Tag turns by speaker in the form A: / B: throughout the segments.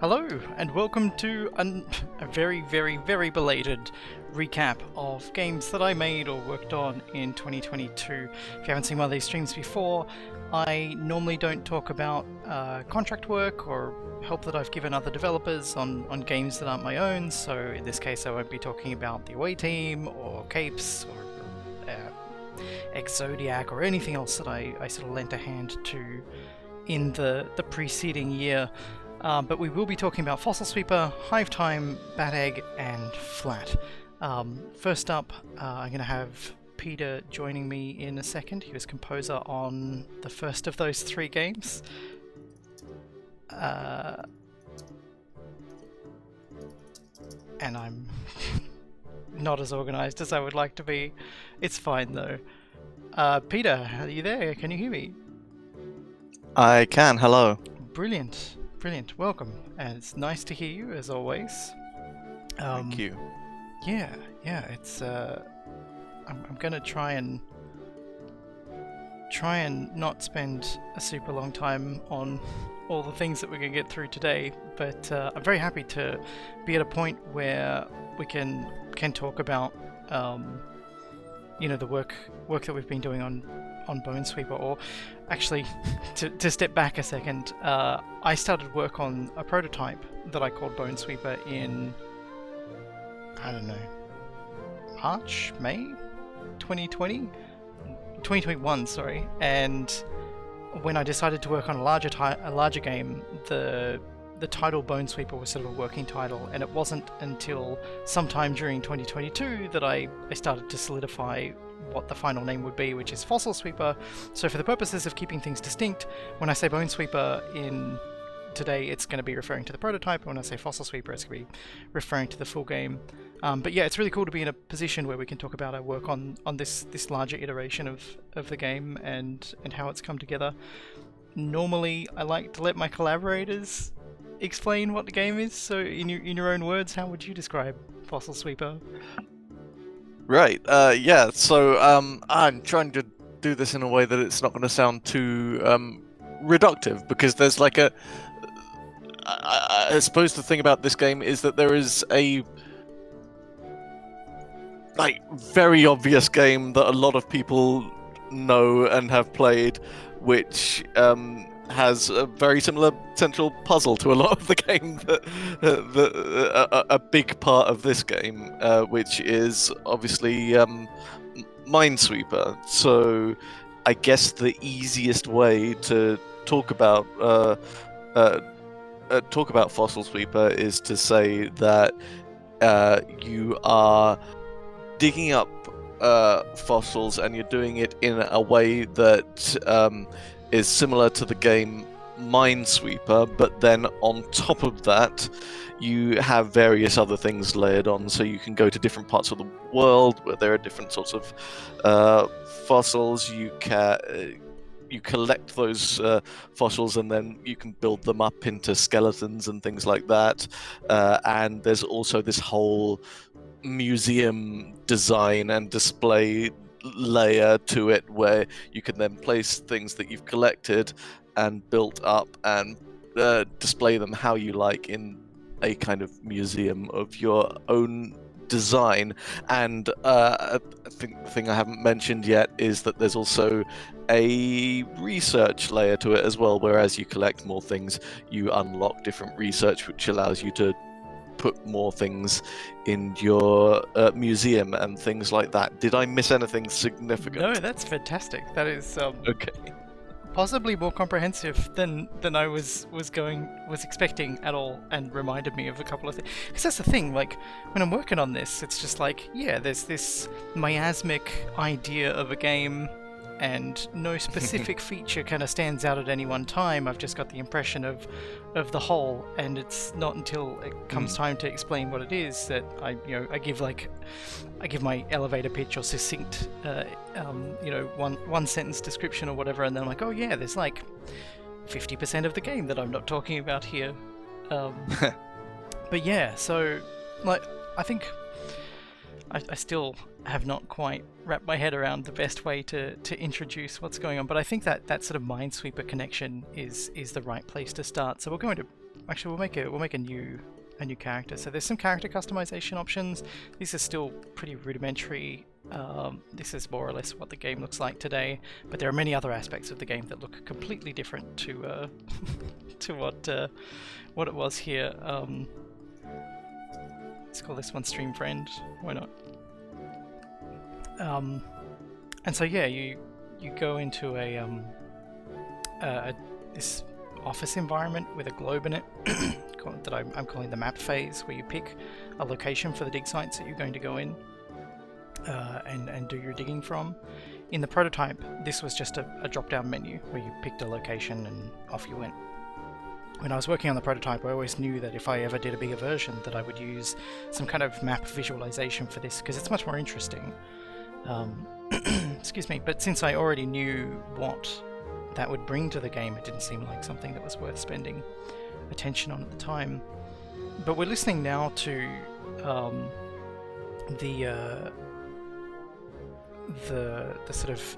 A: Hello, and welcome to a very, very, very belated recap of games that I made or worked on in 2022. If you haven't seen one of these streams before, I normally don't talk about contract work or help that I've given other developers on games that aren't my own, so in this case I won't be talking about the away team or Capes or Ex-Zodiac or anything else that I sort of lent a hand to in the preceding year. But we will be talking about Fossil Sweeper, Hive Time, Bad Egg, and Flat. First up, I'm going to have Peter joining me in a second. He was composer on the first of those three games. And I'm not as organised as I would like to be. It's fine though. Peter, are you there? Can you hear me?
B: I can, hello.
A: Brilliant. Brilliant, welcome, and it's nice to hear you as always.
B: Thank you.
A: Yeah, it's I'm gonna try and not spend a super long time on all the things that we're gonna get through today, but I'm very happy to be at a point where we can talk about the work that we've been doing on Bonesweeper, or actually, to step back a second, I started work on a prototype that I called Bonesweeper in, I don't know, March, May 2021, sorry, and when I decided to work on a larger game, the title Bonesweeper was sort of a working title, and it wasn't until sometime during 2022 that I started to solidify what the final name would be, which is Fossil Sweeper. So for the purposes of keeping things distinct, when I say Bonesweeper in today, it's going to be referring to the prototype, and when I say Fossil Sweeper, it's going to be referring to the full game. But yeah, it's really cool to be in a position where we can talk about our work on this larger iteration of the game and how it's come together. Normally, I like to let my collaborators explain what the game is, so in your own words, how would you describe Fossil Sweeper?
B: Right, so I'm trying to do this in a way that it's not going to sound too reductive, because there's like I suppose the thing about this game is that there is a very obvious game that a lot of people know and have played, which has a very similar central puzzle to a lot of the game, a big part of this game, which is obviously Minesweeper. So I guess the easiest way to talk about Fossil Sweeper is to say that you are digging up fossils, and you're doing it in a way that is similar to the game Minesweeper, but then on top of that you have various other things layered on, so you can go to different parts of the world where there are different sorts of fossils. You collect those fossils, and then you can build them up into skeletons and things like that, and there's also this whole museum design and display layer to it, where you can then place things that you've collected and built up and display them how you like in a kind of museum of your own design. And I think the thing I haven't mentioned yet is that there's also a research layer to it as well, where as you collect more things, you unlock different research, which allows you to put more things in your museum and things like that. Did I miss anything significant?
A: No, that's fantastic. That is
B: okay.
A: Possibly more comprehensive than I was expecting at all, and reminded me of a couple of things. Because that's the thing, like, when I'm working on this, it's just like, yeah, there's this miasmic idea of a game, and no specific feature kind of stands out at any one time. I've just got the impression of the whole, and it's not until it comes time to explain what it is that I give my elevator pitch or succinct one sentence description or whatever, and then I'm like, oh yeah, there's like 50% of the game that I'm not talking about here. But yeah, so like I think I still have not quite wrapped my head around the best way to introduce what's going on, but I think that sort of Minesweeper connection is the right place to start. So we're going to actually we'll make a new character. So there's some character customization options. These are still pretty rudimentary. This is more or less what the game looks like today, but there are many other aspects of the game that look completely different to to what it was here. Let's call this one Stream Friend. Why not? And so yeah, you go into this office environment with a globe in it that I'm calling the map phase, where you pick a location for the dig sites that you're going to go in and do your digging from. In the prototype, this was just a drop-down menu where you picked a location and off you went. When I was working on the prototype, I always knew that if I ever did a bigger version, that I would use some kind of map visualization for this, because it's much more interesting. Excuse me, but since I already knew what that would bring to the game, it didn't seem like something that was worth spending attention on at the time. But we're listening now to the sort of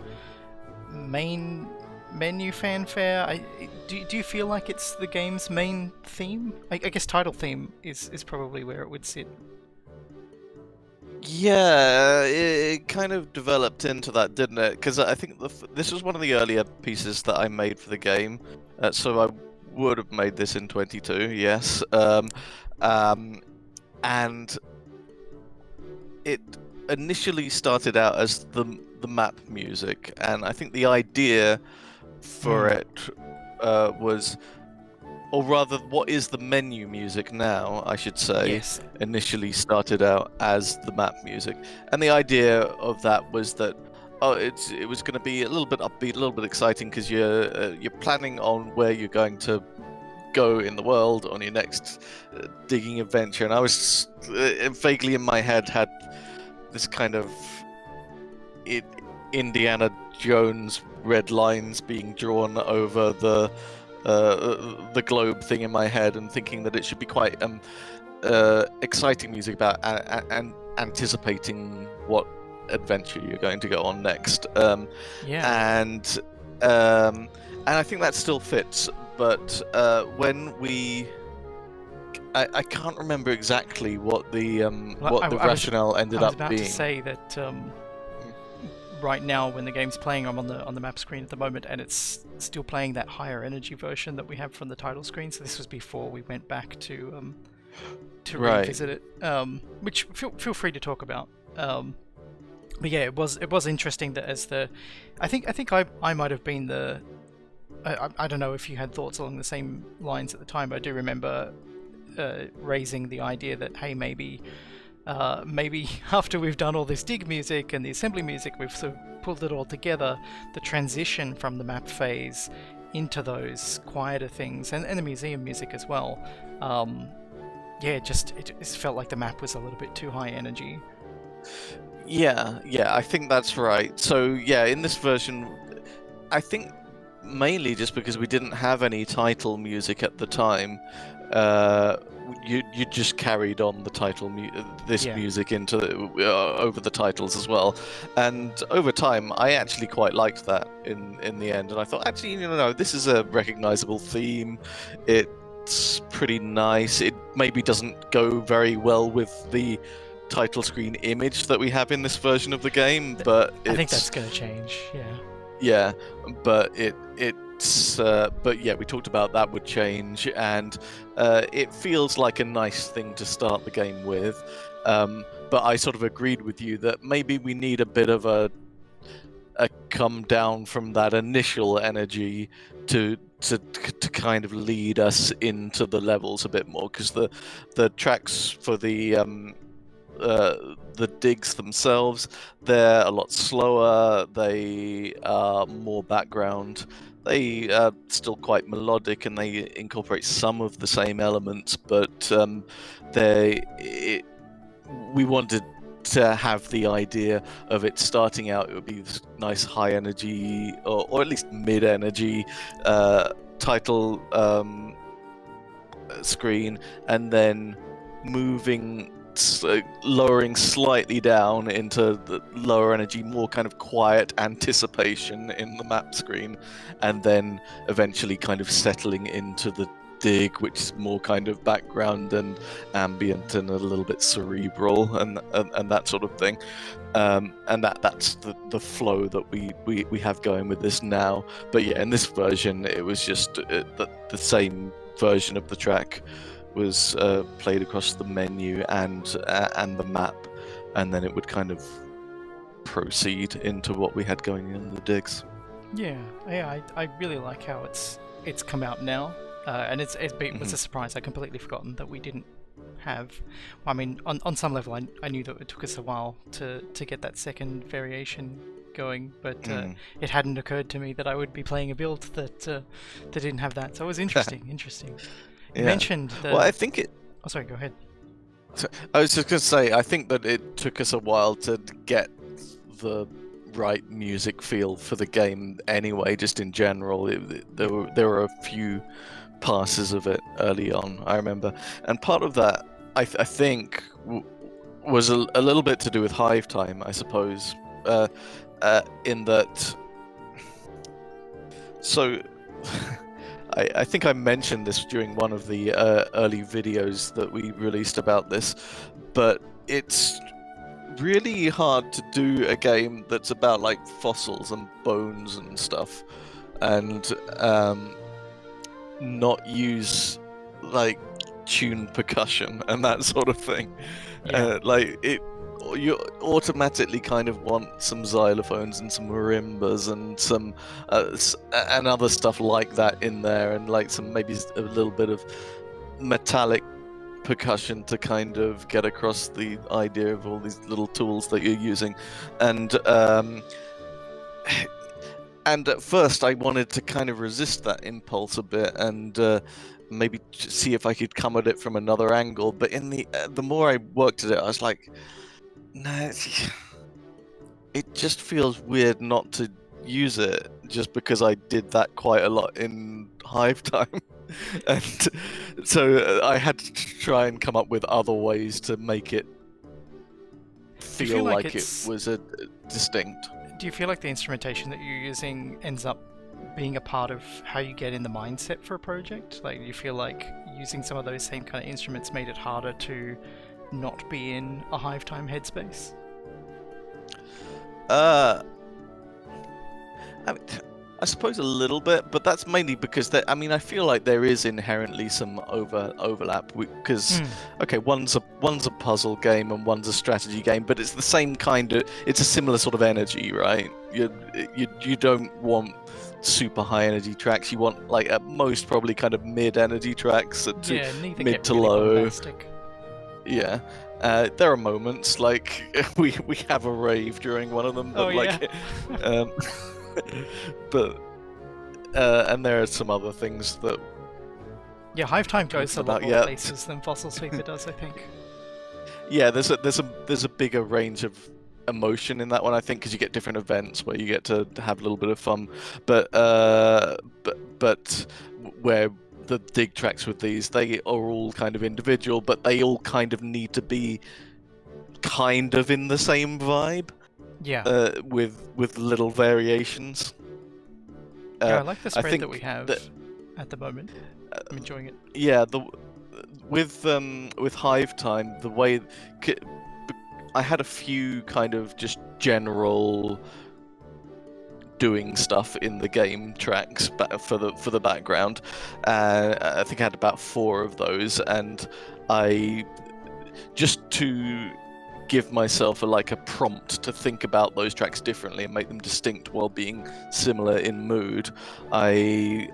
A: main menu fanfare. Do you feel like it's the game's main theme? I guess title theme is probably where it would sit.
B: Yeah, it kind of developed into that, didn't it? Because I think this was one of the earlier pieces that I made for the game, so I would have made this in 22, yes. And it initially started out as the map music, and I think the idea for it was, or rather, what is the menu music now, I should say,
A: Yes.
B: initially started out as the map music. And the idea of that was that, it was going to be a little bit upbeat, a little bit exciting, because you're planning on where you're going to go in the world on your next digging adventure. And I was vaguely in my head had this kind of Indiana Jones red lines being drawn over the globe thing in my head, and thinking that it should be quite exciting music about anticipating what adventure you're going to go on next.
A: Yeah.
B: And I think that still fits. But when I can't remember exactly what the rationale ended up being.
A: I was about to say that right now, when the game's playing, I'm on the map screen at the moment, and it's still playing that higher energy version that we have from the title screen. So this was before we went back to revisit it. Which feel free to talk about. But yeah, it was interesting that as I think I might have been the. I don't know if you had thoughts along the same lines at the time, but I do remember raising the idea that, hey, maybe after we've done all this dig music and the assembly music, we've sort of pulled it all together, the transition from the map phase into those quieter things and the museum music as well. It just felt like the map was a little bit too high energy.
B: Yeah, I think that's right. So yeah, in this version, I think mainly just because we didn't have any title music at the time, you just carried on the title music into over the titles as well. And over time, I actually quite liked that in the end. And I thought, actually, this is a recognizable theme. It's pretty nice. It maybe doesn't go very well with the title screen image that we have in this version of the game, but
A: I think that's going to change.
B: Yeah, but but yeah, we talked about that would change, and it feels like a nice thing to start the game with. But I sort of agreed with you that maybe we need a bit of a come down from that initial energy to kind of lead us into the levels a bit more, because the tracks for the digs themselves, they're a lot slower, they are more background, they are still quite melodic, and they incorporate some of the same elements, but we wanted to have the idea of it starting out, it would be this nice high energy, or at least mid energy title screen, and then lowering slightly down into the lower energy, more kind of quiet anticipation in the map screen, and then eventually kind of settling into the dig, which is more kind of background and ambient and a little bit cerebral and that sort of thing. And that's the flow that we have going with this now. But yeah, in this version, it was just the same version of the track was played across the menu and the map, and then it would kind of proceed into what we had going in the digs.
A: Yeah, I really like how it's come out now, and it's was a surprise. I completely forgotten that we didn't have. I mean, on some level, I knew that it took us a while to get that second variation going, but it hadn't occurred to me that I would be playing a build that didn't have that. So it was interesting. Interesting. You mentioned the.
B: Well, I think it.
A: Oh, sorry. Go ahead.
B: So, I was just going to say, I think that it took us a while to get the right music feel for the game anyway, just in general. There were a few passes of it early on, I remember. And part of that, I think, was a little bit to do with Hive Time, I suppose, in that... So... I think I mentioned this during one of the early videos that we released about this, but it's really hard to do a game that's about like fossils and bones and stuff, and not use like tuned percussion and that sort of thing. You automatically kind of want some xylophones and some marimbas and some and other stuff like that in there, and like some maybe a little bit of metallic percussion to kind of get across the idea of all these little tools that you're using. And at first I wanted to kind of resist that impulse a bit and maybe see if I could come at it from another angle, but in the more I worked at it, I was like, no, it just feels weird not to use it, just because I did that quite a lot in Hive Time. And so I had to try and come up with other ways to make it feel like it was a distinct.
A: Do you feel like the instrumentation that you're using ends up being a part of how you get in the mindset for a project? Like, do you feel like using some of those same kind of instruments made it harder to not be in a Hive Time headspace?
B: I suppose a little bit, but that's mainly because I feel like there is inherently some overlap, because okay, one's a puzzle game and one's a strategy game, but it's the same it's a similar sort of energy, right? You don't want super high energy tracks. You want like at most probably kind of mid energy tracks, mid to low.
A: Bombastic.
B: Yeah, there are moments like we have a rave during one of them, but but and there are some other things that.
A: Yeah, Hive Time goes a lot more places than Fossil Sweeper does, I think. Yeah,
B: there's a bigger range of emotion in that one, I think, because you get different events where you get to have a little bit of fun, but where the dig tracks with these, they are all kind of individual, but they all kind of need to be kind of in the same vibe.
A: Yeah.
B: With little variations.
A: I like the spread that we have at the moment. I'm enjoying it.
B: Yeah, with Hive Time, the way I had a few kind of just general doing stuff in the game tracks for the background. I think I had about 4 of those, and I just to give myself a prompt to think about those tracks differently and make them distinct while being similar in mood. I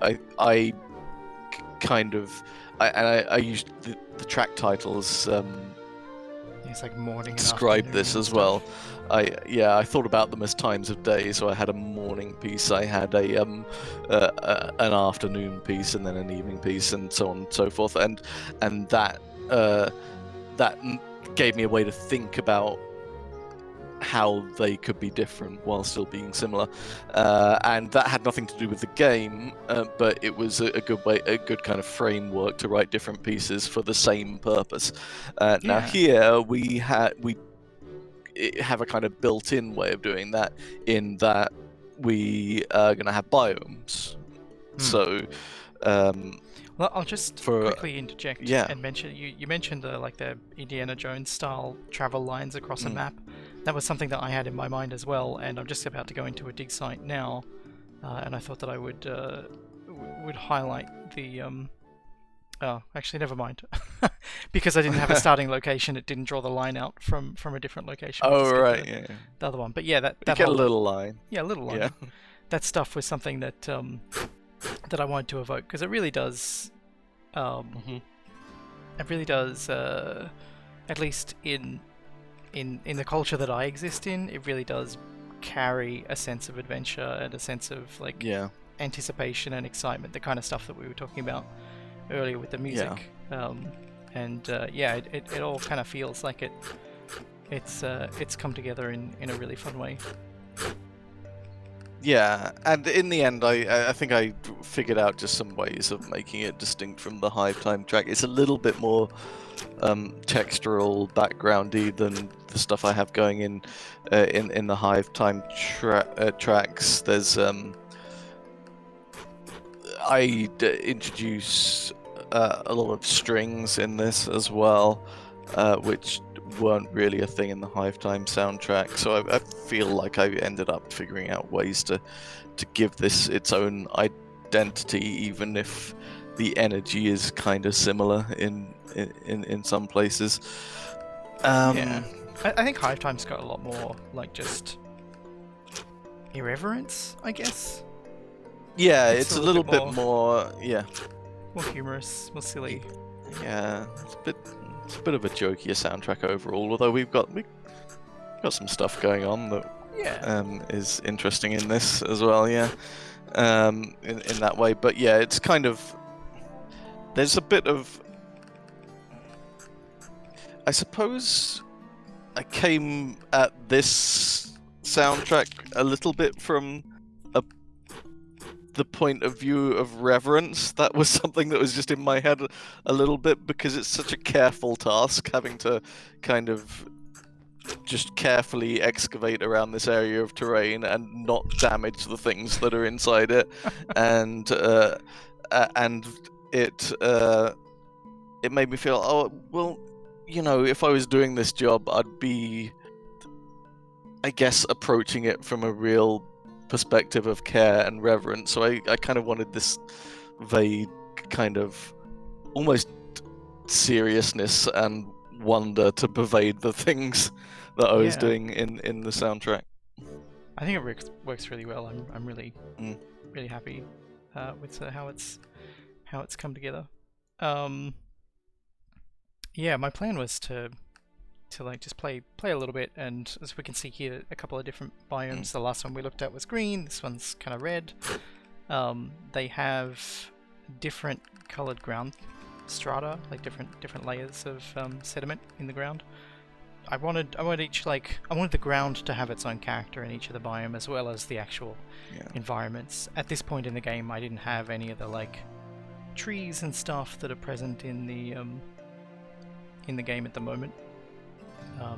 B: used the track titles.
A: It's like morning.
B: Describe this as well. I thought about them as times of day. So I had a morning piece, I had an afternoon piece, and then an evening piece, and so on and so forth. And that gave me a way to think about how they could be different while still being similar, and that had nothing to do with the game, but it was a good kind of framework to write different pieces for the same purpose. Now here we have a kind of built-in way of doing that, in that we are going to have biomes. So
A: well, Well, I'll just
B: For
A: quickly interject
B: yeah.
A: and mention you mentioned the Indiana Jones style travel lines across a map. That was something that I had in my mind as well, and I'm just about to go into a dig site now, and I thought that I would highlight the Oh, actually, never mind. Because I didn't have a starting location, it didn't draw the line out from a different location. We
B: Oh
A: just get
B: right, yeah.
A: the other one. But yeah, that
B: You get a
A: whole
B: little line.
A: yeah, a little line.
B: Yeah.
A: That stuff was something that that I wanted to evoke because it really does. It really does. At least in the culture that I exist in, it really does carry a sense of adventure and a sense of like
B: Yeah.
A: anticipation and excitement. The kind of stuff that we were talking about earlier with the music. Yeah, it all kind of feels like it's come together in a really fun way.
B: Yeah, and in the end, I think I figured out just some ways of making it distinct from the Hive Time track. It's a little bit more textural, backgroundy than the stuff I have going in the Hive Time tracks. There's I introduce a lot of strings in this as well, which weren't really a thing in the Hive Time soundtrack. So I feel like I ended up figuring out ways to give this its own identity, even if the energy is kind of similar in some places.
A: Yeah, I think Hive Time's got a lot more like just irreverence, I guess.
B: Yeah, it's a little bit more, yeah,
A: more humorous, more silly.
B: Yeah, it's a bit of a jokier soundtrack overall. Although we've got some stuff going on that is interesting in this as well. Yeah, in that way. But yeah, it's kind of there's a bit of I suppose I came at this soundtrack a little bit from the point of view of reverence. That was something that was just in my head a little bit, because it's such a careful task having to kind of just carefully excavate around this area of terrain and not damage the things that are inside it. and it made me feel, oh well, you know, if I was doing this job, I'd be, I guess, approaching it from a real perspective of care and reverence. So I kind of wanted this vague kind of almost seriousness and wonder to pervade the things that I was doing in the soundtrack.
A: I think it works really well. I'm really really happy with how it's come together. Yeah, my plan was to like just play a little bit, and as we can see here, a couple of different biomes. The last one we looked at was green. This one's kind of red. They have different colored ground strata, like different layers of sediment in the ground. I wanted the ground to have its own character in each of the biome, as well as the actual environments. At this point in the game, I didn't have any of the like trees and stuff that are present in the game at the moment.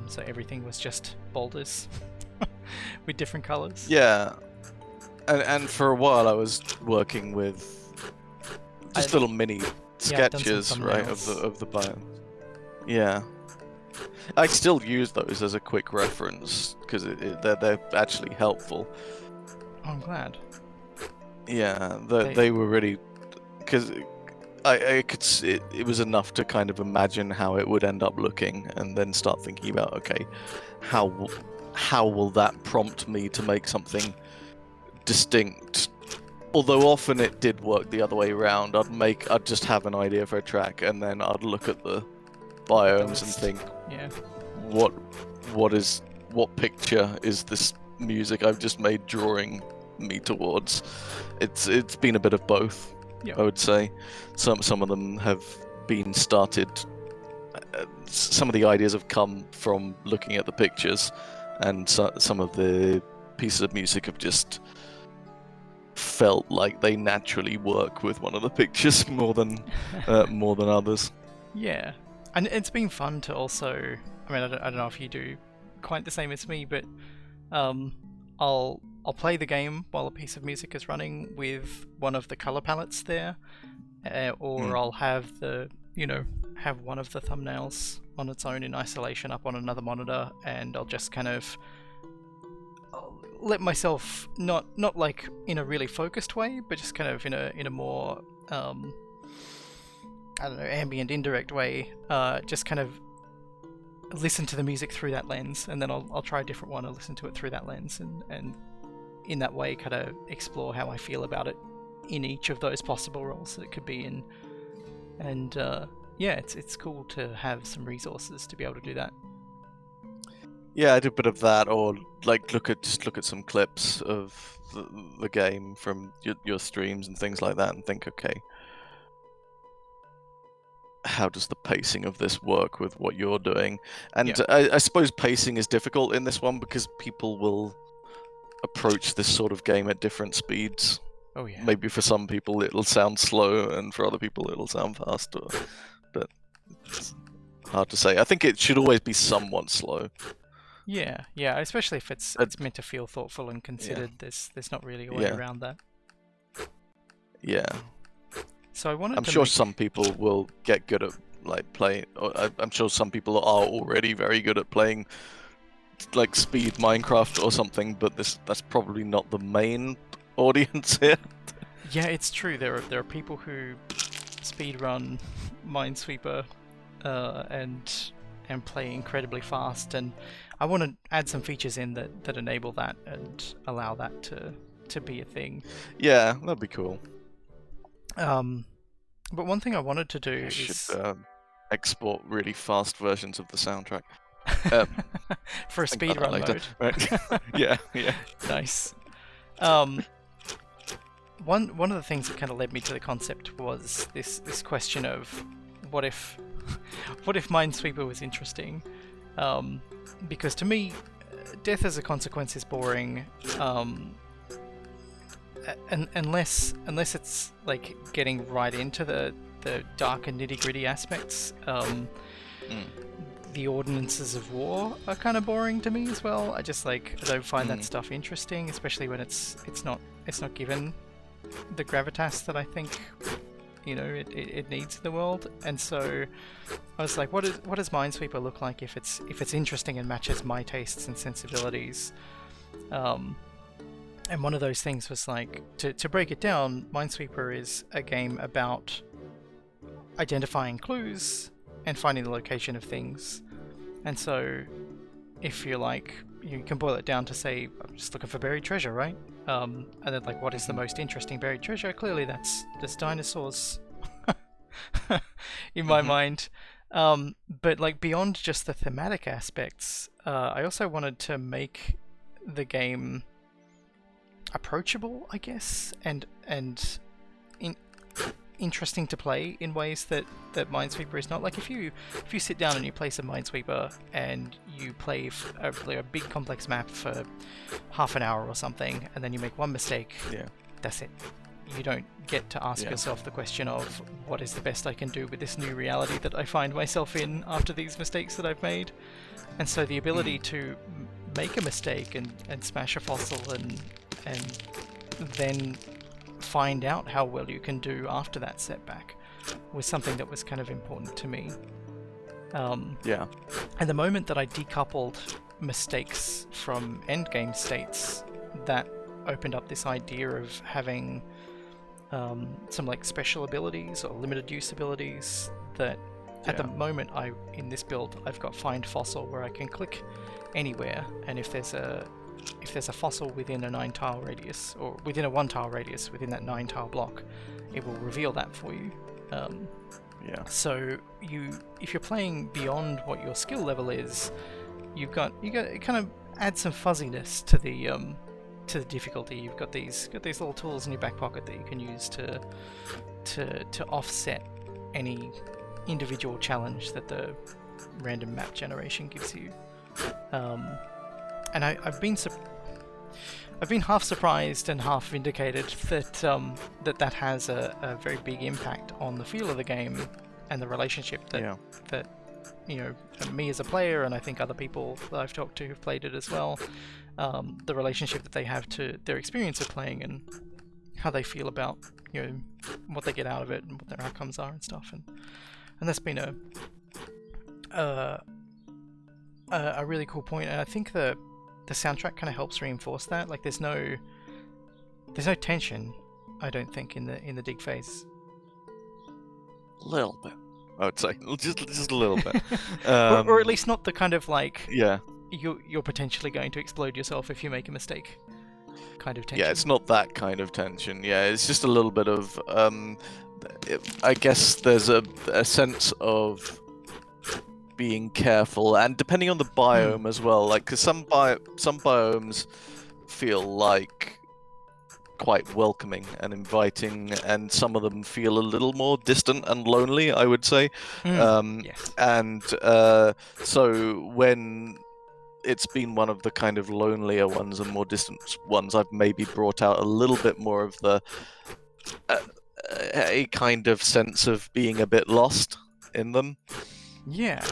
A: So everything was just boulders with different colors.
B: Yeah, and for a while I was working with just little mini sketches, right, of the biome. Yeah, I still use those as a quick reference because they're actually helpful.
A: Oh, I'm glad.
B: Yeah, they were really, because I could see it was enough to kind of imagine how it would end up looking, and then start thinking about, okay, how will that prompt me to make something distinct? Although often it did work the other way around. I'd just have an idea for a track, and then I'd look at the biomes and think, what picture is this music I've just made drawing me towards? It's been a bit of both. I would say some of them have been started. Some of the ideas have come from looking at the pictures, and some of the pieces of music have just felt like they naturally work with one of the pictures more than others.
A: Yeah, and it's been fun to also. I mean, I don't know if you do quite the same as me, but I'll play the game while a piece of music is running with one of the color palettes there, or I'll have have one of the thumbnails on its own in isolation up on another monitor, and I'll just kind of let myself not like in a really focused way, but just kind of in a more I don't know, ambient, indirect way, just kind of listen to the music through that lens, and then I'll try a different one and listen to it through that lens, and in that way kind of explore how I feel about it in each of those possible roles that it could be in. And yeah, it's cool to have some resources to be able to do that.
B: Yeah, I do a bit of that, or like look at some clips of the game from your streams and things like that, and think, okay, how does the pacing of this work with what you're doing? And
A: Yeah.
B: I suppose pacing is difficult in this one because people will approach this sort of game at different speeds.
A: Oh yeah.
B: Maybe for some people it'll sound slow, and for other people it'll sound faster. But it's hard to say. I think it should always be somewhat slow.
A: Yeah, especially if it's meant to feel thoughtful and considered.
B: Yeah.
A: There's not really a way around that.
B: Yeah.
A: So I wanted
B: I'm sure some people will get good at like playing. I'm sure some people are already very good at playing like speed Minecraft or something, but that's probably not the main audience here.
A: Yeah, it's true. There are people who speedrun Minesweeper and play incredibly fast, and I want to add some features in that enable that and allow that to be a thing.
B: Yeah, that'd be cool.
A: But one thing I wanted to do is
B: should export really fast versions of the soundtrack
A: for a speedrun mode.
B: Right. yeah.
A: Nice. One of the things that kind of led me to the concept was this question of what if Minesweeper was interesting, because to me, death as a consequence is boring. And unless it's like getting right into the dark and nitty-gritty aspects, the ordinances of war are kind of boring to me as well. I don't find that stuff interesting, especially when it's not given the gravitas that I think it needs in the world. And so I was like, what does Minesweeper look like if it's interesting and matches my tastes and sensibilities? And one of those things was like, to break it down, Minesweeper is a game about identifying clues and finding the location of things. And so if you're like, you can boil it down to say, I'm just looking for buried treasure, right? And then like, what is the most interesting buried treasure? Clearly there's dinosaurs in my mind. But like beyond just the thematic aspects, I also wanted to make the game approachable, I guess, and interesting to play in ways that Minesweeper is not. Like if you sit down and you play some Minesweeper and you play a big complex map for half an hour or something, and then you make one mistake, that's it. You don't get to ask yourself the question of what is the best I can do with this new reality that I find myself in after these mistakes that I've made. And so the ability to make a mistake and smash a fossil and then find out how well you can do after that setback was something that was kind of important to me. And the moment that I decoupled mistakes from endgame states, that opened up this idea of having some like special abilities or limited use abilities that at the moment in this build I've got find fossil, where I can click anywhere, and if there's a fossil within a 9-tile radius, or within a 1-tile radius within that 9-tile block, it will reveal that for you. So if you're playing beyond what your skill level is, you got it kind of adds some fuzziness to the difficulty. You've got these little tools in your back pocket that you can use to offset any individual challenge that the random map generation gives you. And I've been half surprised and half vindicated that has a very big impact on the feel of the game and the relationship that me as a player, and I think other people that I've talked to who've played it as well, the relationship that they have to their experience of playing. And how they feel about what they get out of it and what their outcomes are and stuff, and that's been a really cool point. And I think the soundtrack kind of helps reinforce that. Like there's no tension, I don't think, in the dig phase.
B: A little bit, I would say, just a little bit,
A: or at least not the kind of like
B: yeah.
A: You're potentially going to explode yourself if you make a mistake kind of tension.
B: Yeah, it's not that kind of tension. Yeah, it's just a little bit of I guess there's a sense of being careful, and depending on the biome as well, like because some biomes feel like quite welcoming and inviting, and some of them feel a little more distant and lonely, I would say.
A: Yes.
B: And so when it's been one of the kind of lonelier ones and more distant ones, I've maybe brought out a little bit more of the a kind of sense of being a bit lost in them.
A: Yeah.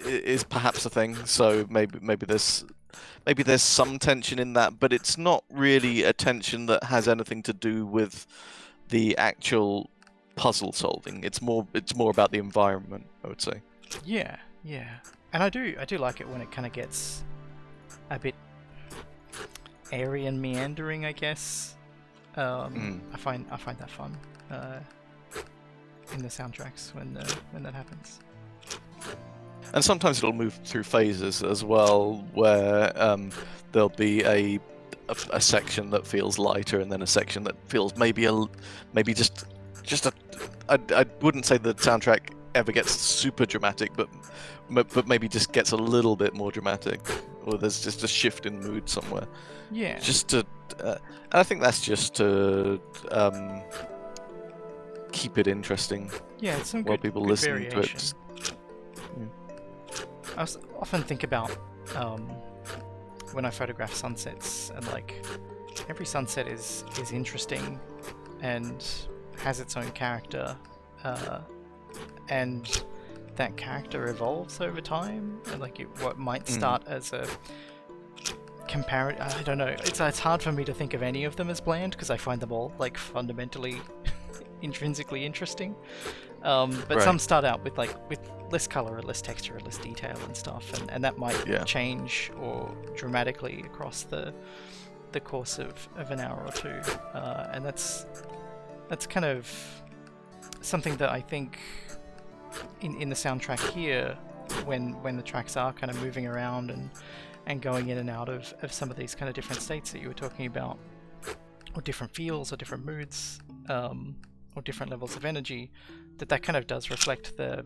B: Is perhaps a thing. So maybe there's some tension in that, but it's not really a tension that has anything to do with the actual puzzle solving. It's more about the environment, I would say.
A: Yeah. And I do like it when it kind of gets a bit airy and meandering, I guess. I find that fun in the soundtracks when that happens.
B: And sometimes it'll move through phases as well, where there'll be a section that feels lighter, and then a section that feels maybe just a. I wouldn't say the soundtrack ever gets super dramatic, but maybe just gets a little bit more dramatic, or there's just a shift in mood somewhere.
A: Yeah.
B: Just to, and I think that's just to keep it interesting.
A: Yeah, it's some
B: while
A: good,
B: people
A: good
B: listen
A: variation.
B: to it.
A: I often think about when I photograph sunsets, and like every sunset is interesting and has its own character, and that character evolves over time, and like what might start as a I don't know. It's hard for me to think of any of them as bland, because I find them all like fundamentally intrinsically interesting. But
B: Right.
A: some start out with less color, or less texture, or less detail and stuff, and that might change or dramatically across the course of an hour or two. And that's kind of something that I think in the soundtrack here, when the tracks are kind of moving around and going in and out of some of these kind of different states that you were talking about, or different feels, or different moods, or different levels of energy, that kind of does reflect the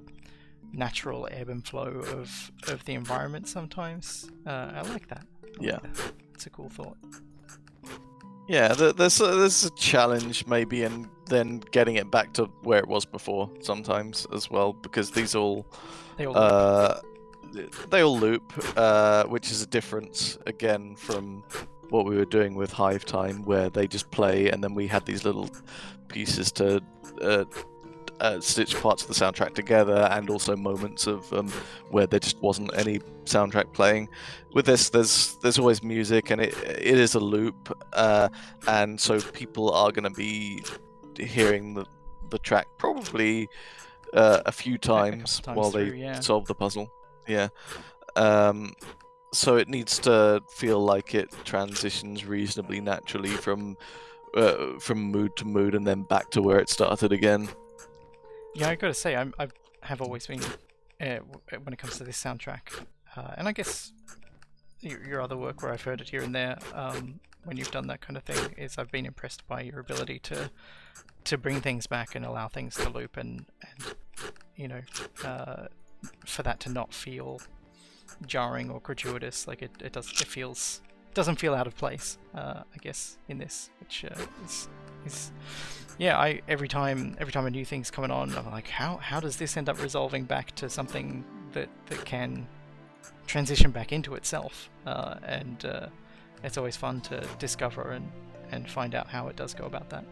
A: natural ebb and flow of the environment sometimes. I like that. It's a cool thought.
B: Yeah, there's a challenge maybe in then getting it back to where it was before sometimes as well, because they all loop, which is a difference again from what we were doing with Hive Time, where they just play, and then we had these little pieces to stitch parts of the soundtrack together, and also moments of where there just wasn't any soundtrack playing. With this, there's always music, and it is a loop, and so people are going to be hearing the track probably a few times while they solve the puzzle. Yeah. So it needs to feel like it transitions reasonably naturally from mood to mood, and then back to where it started again.
A: Yeah, I gotta say, I have always been, when it comes to this soundtrack, and I guess your other work where I've heard it here and there, when you've done that kind of thing, is I've been impressed by your ability to bring things back and allow things to loop, and for that to not feel jarring or gratuitous. Like it doesn't feel out of place, I guess, in this, which is yeah. Every time a new thing's coming on, I'm like, how does this end up resolving back to something that can transition back into itself? And it's always fun to discover and find out how it does go about that.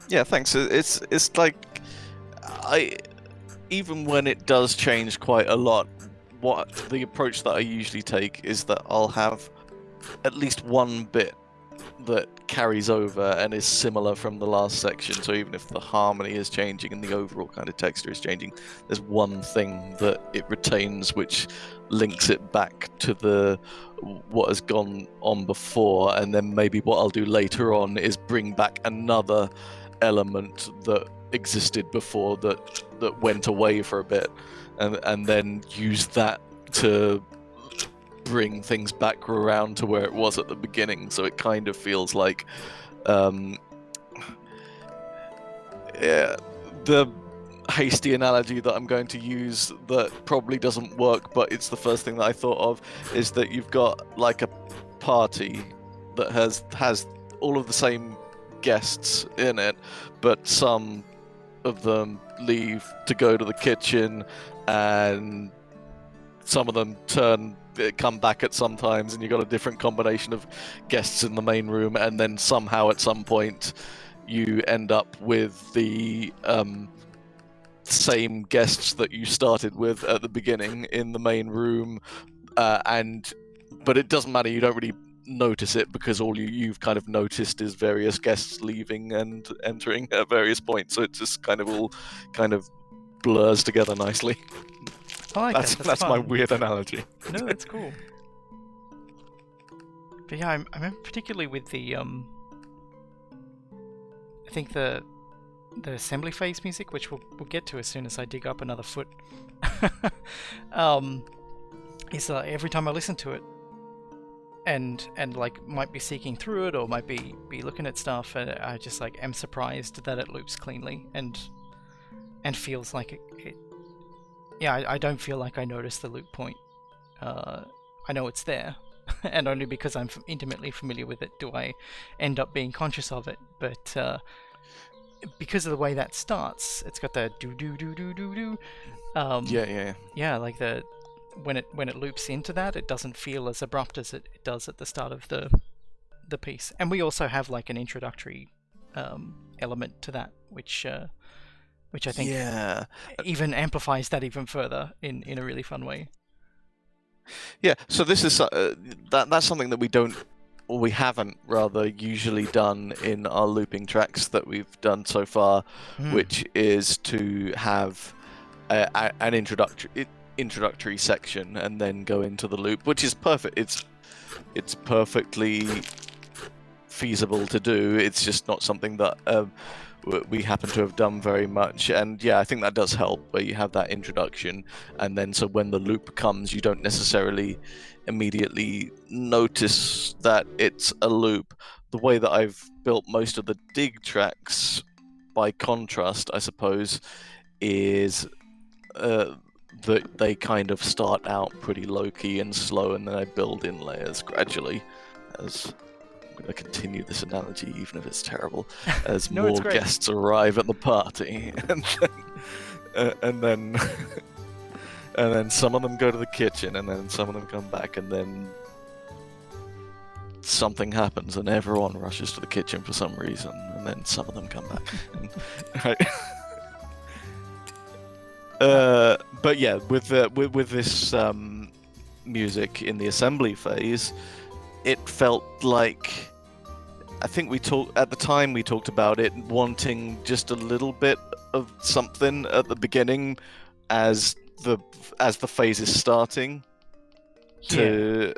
B: Yeah, thanks. It's like even when it does change quite a lot, the approach that I usually take is that I'll have at least one bit that carries over and is similar from the last section. So even if the harmony is changing and the overall kind of texture is changing, there's one thing that it retains which links it back to what has gone on before. And then maybe what I'll do later on is bring back another element that existed before that went away for a bit, and then use that to bring things back around to where it was at the beginning. So it kind of feels like the hasty analogy that I'm going to use that probably doesn't work, but it's the first thing that I thought of, is that you've got like a party that has all of the same guests in it, but some of them leave to go to the kitchen, and some of them come back at some times, and you've got a different combination of guests in the main room, and then somehow at some point you end up with the same guests that you started with at the beginning in the main room, but it doesn't matter, you don't really notice it, because all you've kind of noticed is various guests leaving and entering at various points, so it just kind of all kind of blurs together nicely.
A: I like
B: that's my weird analogy.
A: No, that's cool. But yeah, I remember particularly with the I think the assembly phase music, which we'll get to as soon as I dig up another foot. Is every time I listen to it, and like might be seeking through it or might be looking at stuff, and I just like am surprised that it loops cleanly and feels like it. Yeah, I don't feel like I noticed the loop point. I know it's there, and only because I'm intimately familiar with it do I end up being conscious of it. But because of the way that starts, it's got the do do do do do do. Yeah, like when it loops into that, it doesn't feel as abrupt as it does at the start of the piece. And we also have like an introductory element to that, which I think even amplifies that even further in a really fun way.
B: Yeah, so this is that's something that we haven't rather usually done in our looping tracks that we've done so far, which is to have an introductory section and then go into the loop, which is perfect. It's perfectly feasible to do. It's just not something that we happen to have done very much, and yeah, I think that does help, where you have that introduction, and then so when the loop comes, you don't necessarily immediately notice that it's a loop. The way that I've built most of the dig tracks, by contrast, I suppose, is that they kind of start out pretty low-key and slow, and then I build in layers gradually as... I'm going to continue this analogy, even if it's terrible, as
A: No,
B: more guests arrive at the party, and then some of them go to the kitchen, and then some of them come back, and then something happens, and everyone rushes to the kitchen for some reason, and then some of them come back. Right. But yeah, with this music in the assembly phase, it felt like, I think we talked about it wanting just a little bit of something at the beginning as the phase is starting to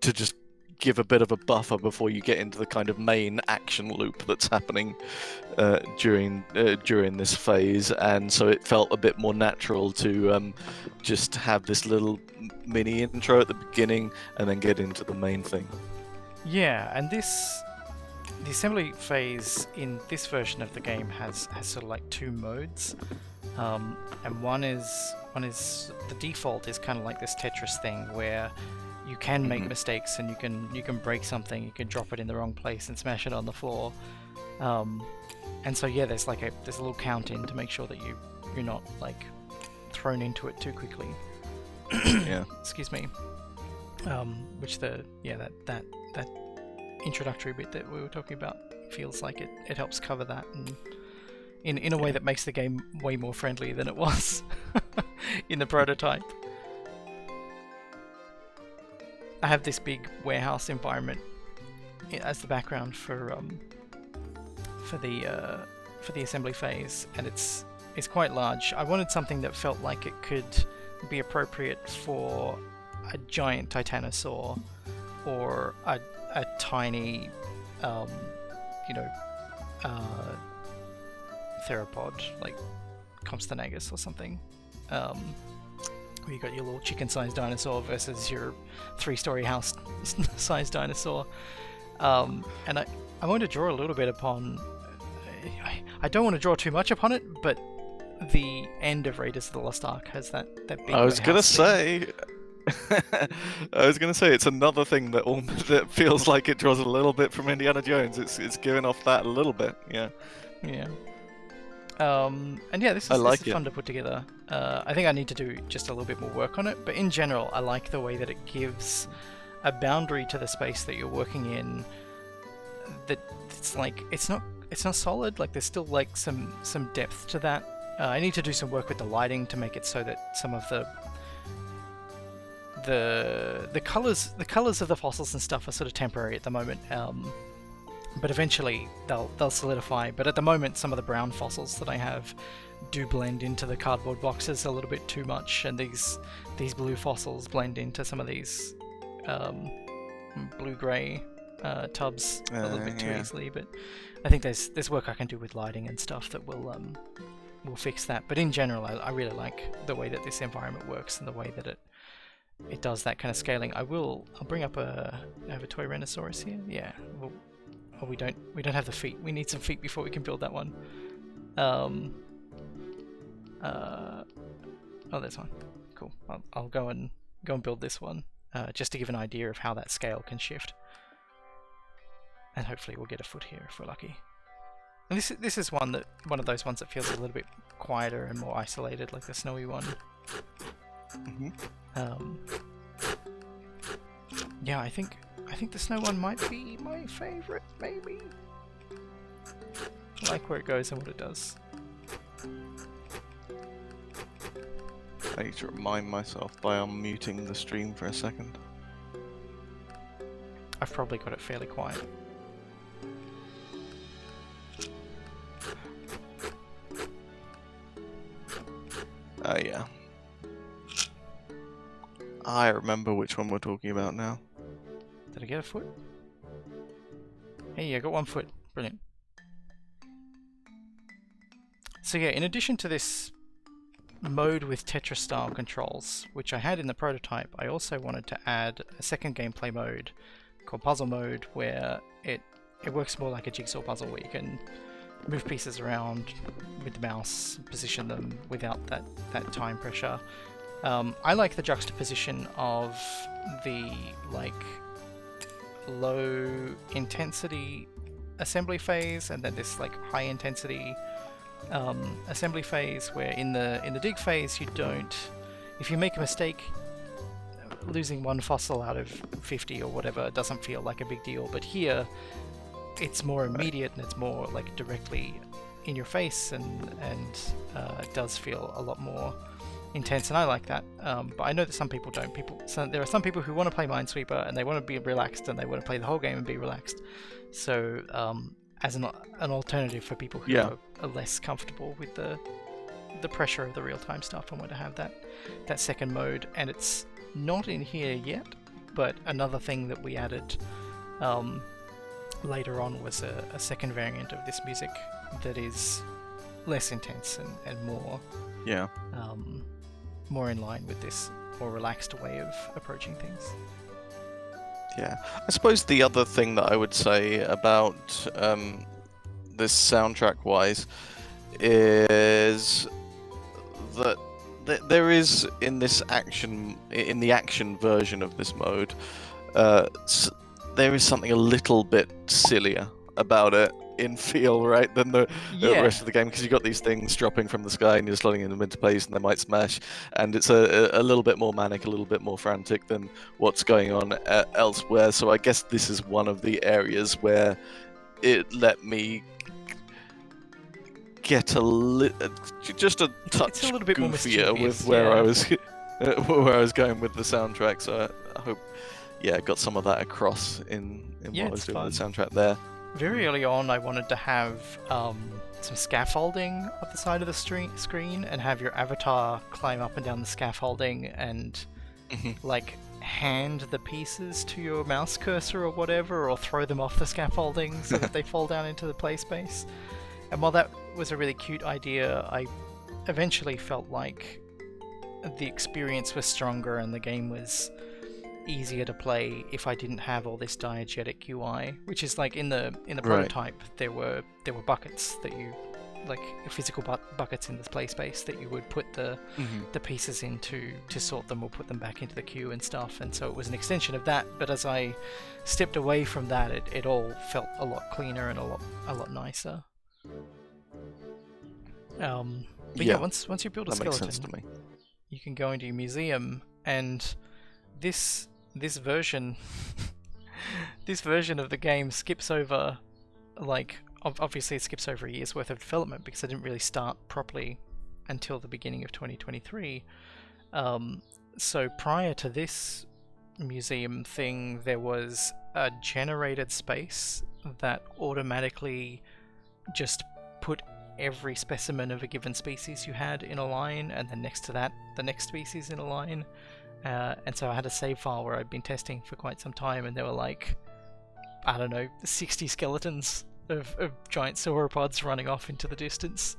B: just give a bit of a buffer before you get into the kind of main action loop that's happening during this phase, and so it felt a bit more natural to just have this little mini intro at the beginning and then get into the main thing. Yeah,
A: and the assembly phase in this version of the game has sort of like two modes, and one is the default is kind of like this Tetris thing where you can make mistakes, and you can break something, you can drop it in the wrong place and smash it on the floor, and so yeah, there's a little count in to make sure that you're not like thrown into it too quickly.
B: Yeah.
A: Excuse me. Which that introductory bit that we were talking about feels like it helps cover that, and in a way that makes the game way more friendly than it was in the prototype. I have this big warehouse environment as the background for the assembly phase, and it's quite large. I wanted something that felt like it could be appropriate for a giant titanosaur or a tiny, theropod like Compsognathus or something. Where you got your little chicken-sized dinosaur versus your 3-story house-sized dinosaur. And I want to draw a little bit upon... I don't want to draw too much upon it, but the end of Raiders of the Lost Ark has that big
B: I was gonna say... it's another thing that feels like it draws a little bit from Indiana Jones. It's giving off that a little bit, yeah.
A: Yeah. And yeah, this is fun to put together. I think I need to do just a little bit more work on it, but in general, I like the way that it gives a boundary to the space that you're working in. That it's not solid. Like there's still like some depth to that. I need to do some work with the lighting to make it so that some of the colors of the fossils and stuff are sort of temporary at the moment. But eventually they'll solidify. But at the moment, some of the brown fossils that I have do blend into the cardboard boxes a little bit too much, and these blue fossils blend into some of these blue-grey tubs a little bit too easily. But I think there's work I can do with lighting and stuff that will fix that. But in general, I really like the way that this environment works and the way that it does that kind of scaling. I'll bring up I have a toy Rhinoceros here. Yeah. We don't have the feet. We need some feet before we can build that one. Oh, there's one. Cool. I'll go and build this one just to give an idea of how that scale can shift. And hopefully we'll get a foot here if we're lucky. And this is one of those ones that feels a little bit quieter and more isolated, like the snowy one. Mm-hmm. Yeah, I think the snow one might be my favourite, maybe. I like where it goes and what it does.
B: I need to remind myself by unmuting the stream for a second.
A: I've probably got it fairly quiet.
B: Oh yeah. I remember which one we're talking about now.
A: Did I get a foot? Hey, I got 1 foot. Brilliant. So yeah, in addition to this mode with Tetris-style controls, which I had in the prototype, I also wanted to add a second gameplay mode called Puzzle Mode, where it works more like a jigsaw puzzle, where you can move pieces around with the mouse, position them without that time pressure. I like the juxtaposition of the low intensity assembly phase and then this high intensity assembly phase, where in the dig phase if you make a mistake, losing 1 fossil out of 50 or whatever doesn't feel like a big deal, but here it's more immediate and it's more directly in your face, and it does feel a lot more intense, and I like that. But I know that some people don't. There are some people who want to play Minesweeper and they want to be relaxed and they want to play the whole game and be relaxed. So as an alternative for people who are less comfortable with the pressure of the real-time stuff, I want to have that second mode, and it's not in here yet. But another thing that we added later on was a second variant of this music that is less intense and more more in line with this more relaxed way of approaching things.
B: Yeah, I suppose the other thing that I would say about this soundtrack-wise is that there is in the action version of this mode, there is something a little bit sillier about it in feel, right, than the rest of the game, because you've got these things dropping from the sky and you're slotting them into place and they might smash, and it's a little bit more manic, a little bit more frantic than what's going on elsewhere. So I guess this is one of the areas where it let me get just a touch
A: it's a little bit
B: goofier
A: more
B: with where I was going with the soundtrack. So I hope yeah, got some of that across in
A: Yeah,
B: what I was
A: it's
B: doing with the
A: fun.
B: soundtrack there.
A: Very early on, I wanted to have some scaffolding up the side of the screen and have your avatar climb up and down the scaffolding and like hand the pieces to your mouse cursor or whatever, or throw them off the scaffolding so that they fall down into the play space. And while that was a really cute idea, I eventually felt like the experience was stronger and the game was easier to play if I didn't have all this diegetic UI, which is like in the prototype there were buckets that you like physical buckets in this play space that you would put the pieces into to sort them or put them back into the queue and stuff, and so it was an extension of that. But as I stepped away from that, it all felt a lot cleaner and a lot nicer. But yeah, once you build a skeleton,
B: makes sense to me.
A: You can go into your museum, and this version this version of the game skips over, like, obviously it skips over a year's worth of development because I didn't really start properly until the beginning of 2023. So prior to this museum thing, there was a generated space that automatically just put every specimen of a given species you had in a line, and then next to that the next species in a line. And so I had a save file where I'd been testing for quite some time, and there were like, I don't know, 60 skeletons of giant sauropods running off into the distance.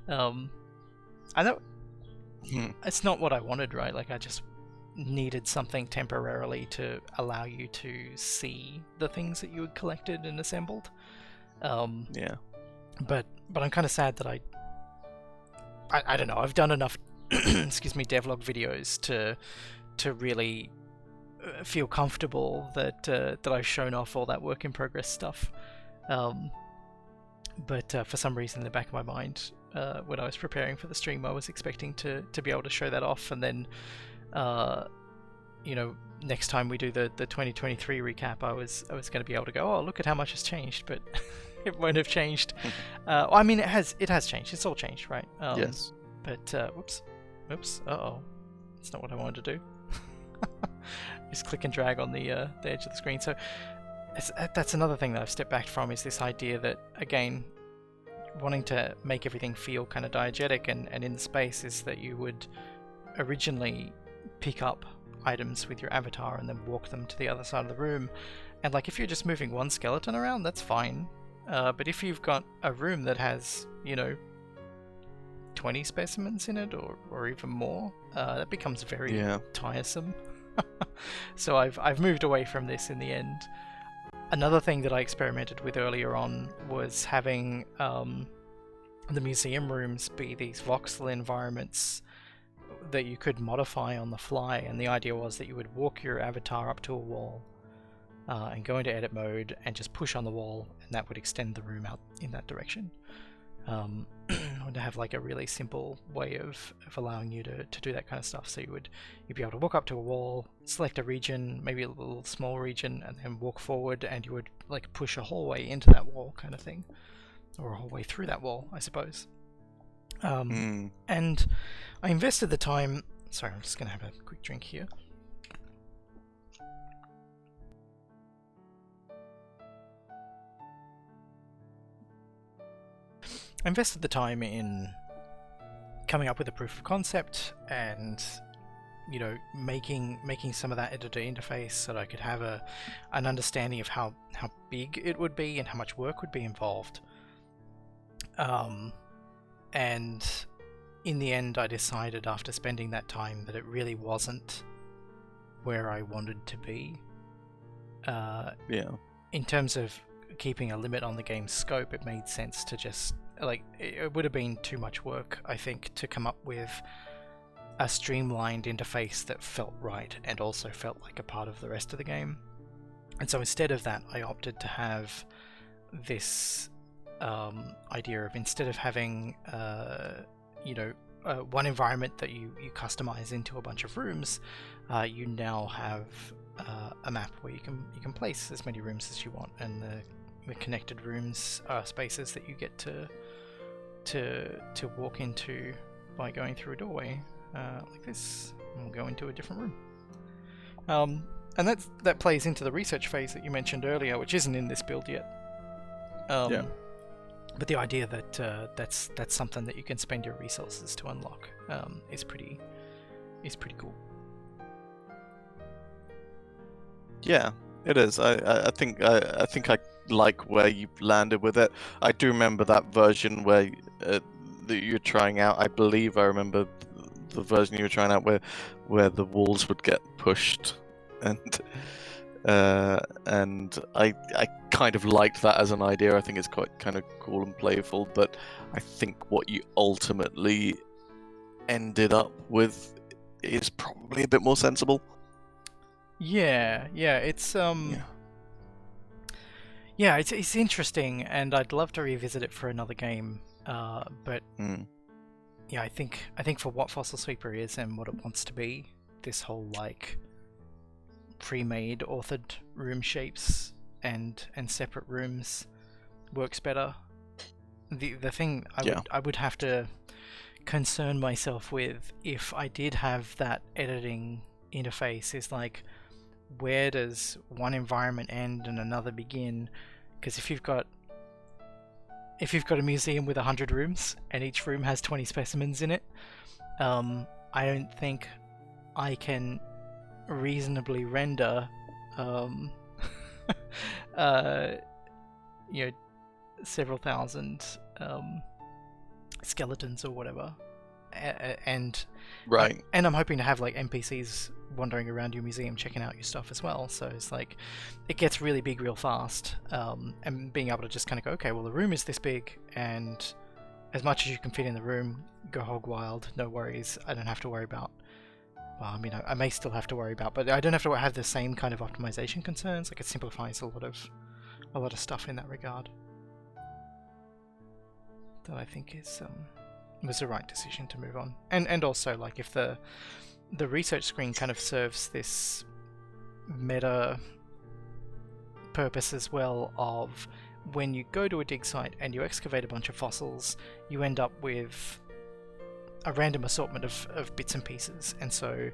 A: I know it's not what I wanted, right? Like, I just needed something temporarily to allow you to see the things that you had collected and assembled. But I'm kind of sad that I don't know, I've done enough devlog videos to really feel comfortable that I've shown off all that work in progress stuff. But for some reason in the back of my mind, when I was preparing for the stream, I was expecting to be able to show that off, and then next time we do the 2023 recap, I was going to be able to go, oh, look at how much has changed, but it won't have changed. I mean, it has changed. It's all changed, right?
B: Yes.
A: But whoops, uh-oh, that's not what I wanted to do. Just click and drag on the edge of the screen. So that's another thing that I've stepped back from, is this idea that, again, wanting to make everything feel kind of diegetic and in the space, is that you would originally pick up items with your avatar and then walk them to the other side of the room. And like, if you're just moving one skeleton around, that's fine. But if you've got a room that has, 20 specimens in it or even more, that becomes very tiresome. So I've moved away from this in the end. Another thing that I experimented with earlier on was having the museum rooms be these voxel environments that you could modify on the fly, and the idea was that you would walk your avatar up to a wall and go into edit mode and just push on the wall, and that would extend the room out in that direction. To have like a really simple way of allowing you to do that kind of stuff. So you'd be able to walk up to a wall, select a region, maybe a little small region, and then walk forward, and you would like push a hallway into that wall kind of thing, or a hallway through that wall, I suppose. And I invested the time. Sorry, I'm just gonna have a quick drink here. I invested the time in coming up with a proof of concept and, making some of that editor interface so that I could have an understanding of how big it would be and how much work would be involved. And in the end, I decided after spending that time that it really wasn't where I wanted to be. In terms of keeping a limit on the game's scope, it made sense to just, it would have been too much work, I think, to come up with a streamlined interface that felt right and also felt like a part of the rest of the game. And so instead of that, I opted to have this idea of, instead of having one environment that you customize into a bunch of rooms, you now have a map where you can place as many rooms as you want, and the connected rooms are spaces that you get to walk into by going through a doorway like this, and we'll go into a different room. and that plays into the research phase that you mentioned earlier, which isn't in this build yet.
B: Yeah.
A: But the idea that that's something that you can spend your resources to unlock is pretty cool.
B: Yeah, it is. I think I like where you've landed with it. I do remember that version where that you're trying out. I believe I remember the version you were trying out where the walls would get pushed, and I kind of liked that as an idea. I think it's quite kind of cool and playful. But I think what you ultimately ended up with is probably a bit more sensible.
A: Yeah, it's yeah, it's interesting, and I'd love to revisit it for another game. But yeah, I think for what Fossil Sweeper is and what it wants to be, this whole like pre-made authored room shapes and separate rooms works better. The thing I would have to concern myself with if I did have that editing interface is like, where does one environment end and another begin? Because if you've got a museum with 100 rooms and each room has 20 specimens in it, I don't think I can reasonably render several thousand skeletons or whatever. And
B: right,
A: and I'm hoping to have like NPCs wandering around your museum checking out your stuff as well, so it's like it gets really big real fast, and being able to just kind of go, okay, well the room is this big, and as much as you can fit in the room, go hog wild, no worries. I don't have to worry about, well, I mean, I may still have to worry about, but I don't have to have the same kind of optimization concerns. Like, it simplifies a lot of stuff in that regard, that I think is was the right decision to move on. And also, like, if the research screen kind of serves this meta purpose as well, of when you go to a dig site and you excavate a bunch of fossils, you end up with a random assortment of bits and pieces, and so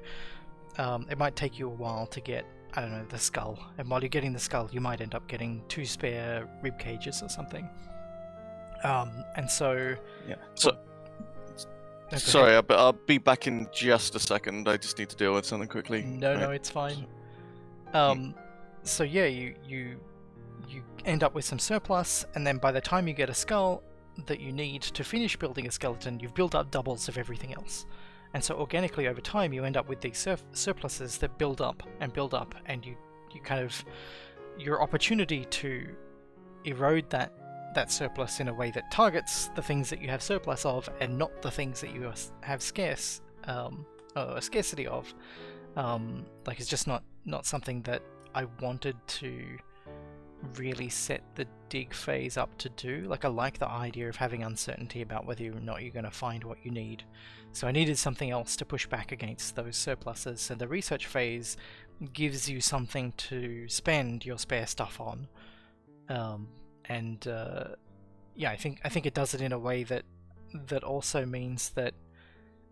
A: it might take you a while to get, I don't know, the skull, and while you're getting the skull you might end up getting 2 spare rib cages or something, and so
B: yeah. So sorry, I'll be back in just a second. I just need to deal with something quickly.
A: No, it's fine. So yeah, you end up with some surplus, and then by the time you get a skull that you need to finish building a skeleton, you've built up doubles of everything else. And so organically over time you end up with these surpluses that build up, and you kind of, your opportunity to erode that surplus in a way that targets the things that you have surplus of and not the things that you have scarce, a scarcity of, like, it's just not something that I wanted to really set the dig phase up to do. Like, I like the idea of having uncertainty about whether or not you're going to find what you need, so I needed something else to push back against those surpluses, and the research phase gives you something to spend your spare stuff on. Yeah, I think it does it in a way that also means that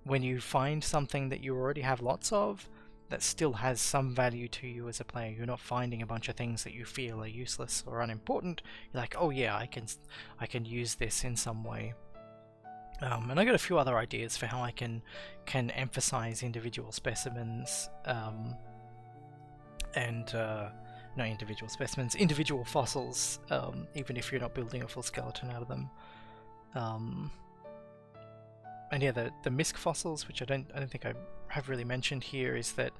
A: when you find something that you already have lots of, that still has some value to you as a player, you're not finding a bunch of things that you feel are useless or unimportant. You're like, oh yeah, I can use this in some way. And I got a few other ideas for how I can emphasize individual specimens, individual fossils, even if you're not building a full skeleton out of them. And yeah, the misc fossils, which I don't think I have really mentioned here, is that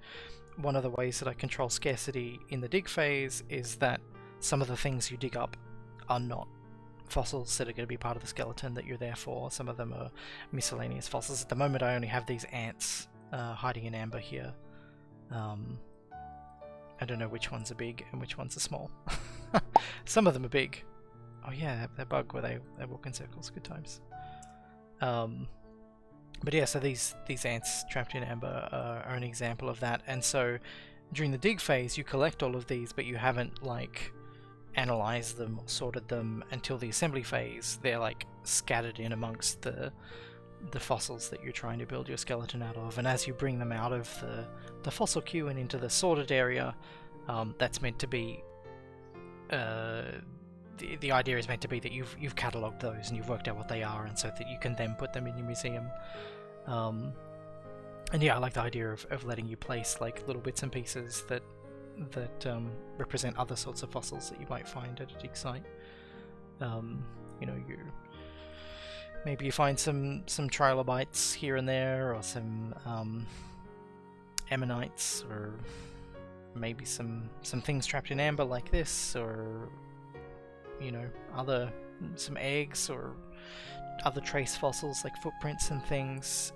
A: one of the ways that I control scarcity in the dig phase is that some of the things you dig up are not fossils that are going to be part of the skeleton that you're there for. Some of them are miscellaneous fossils. At the moment I only have these ants hiding in amber here. I don't know which ones are big and which ones are small. Some of them are big. Oh yeah, that bug where they walk in circles. Good times. But yeah, so these ants trapped in amber are an example of that. And so during the dig phase you collect all of these, but you haven't like analyzed them or sorted them until the assembly phase. They're like scattered in amongst the the fossils that you're trying to build your skeleton out of, and as you bring them out of the fossil queue and into the sorted area, that's meant to be the idea is meant to be that you've catalogued those and you've worked out what they are, and so that you can then put them in your museum. And yeah, I like the idea of letting you place like little bits and pieces that represent other sorts of fossils that you might find at a dig site. You know, maybe you find some trilobites here and there, or some ammonites, or maybe some things trapped in amber like this, or you know, some eggs or other trace fossils like footprints and things,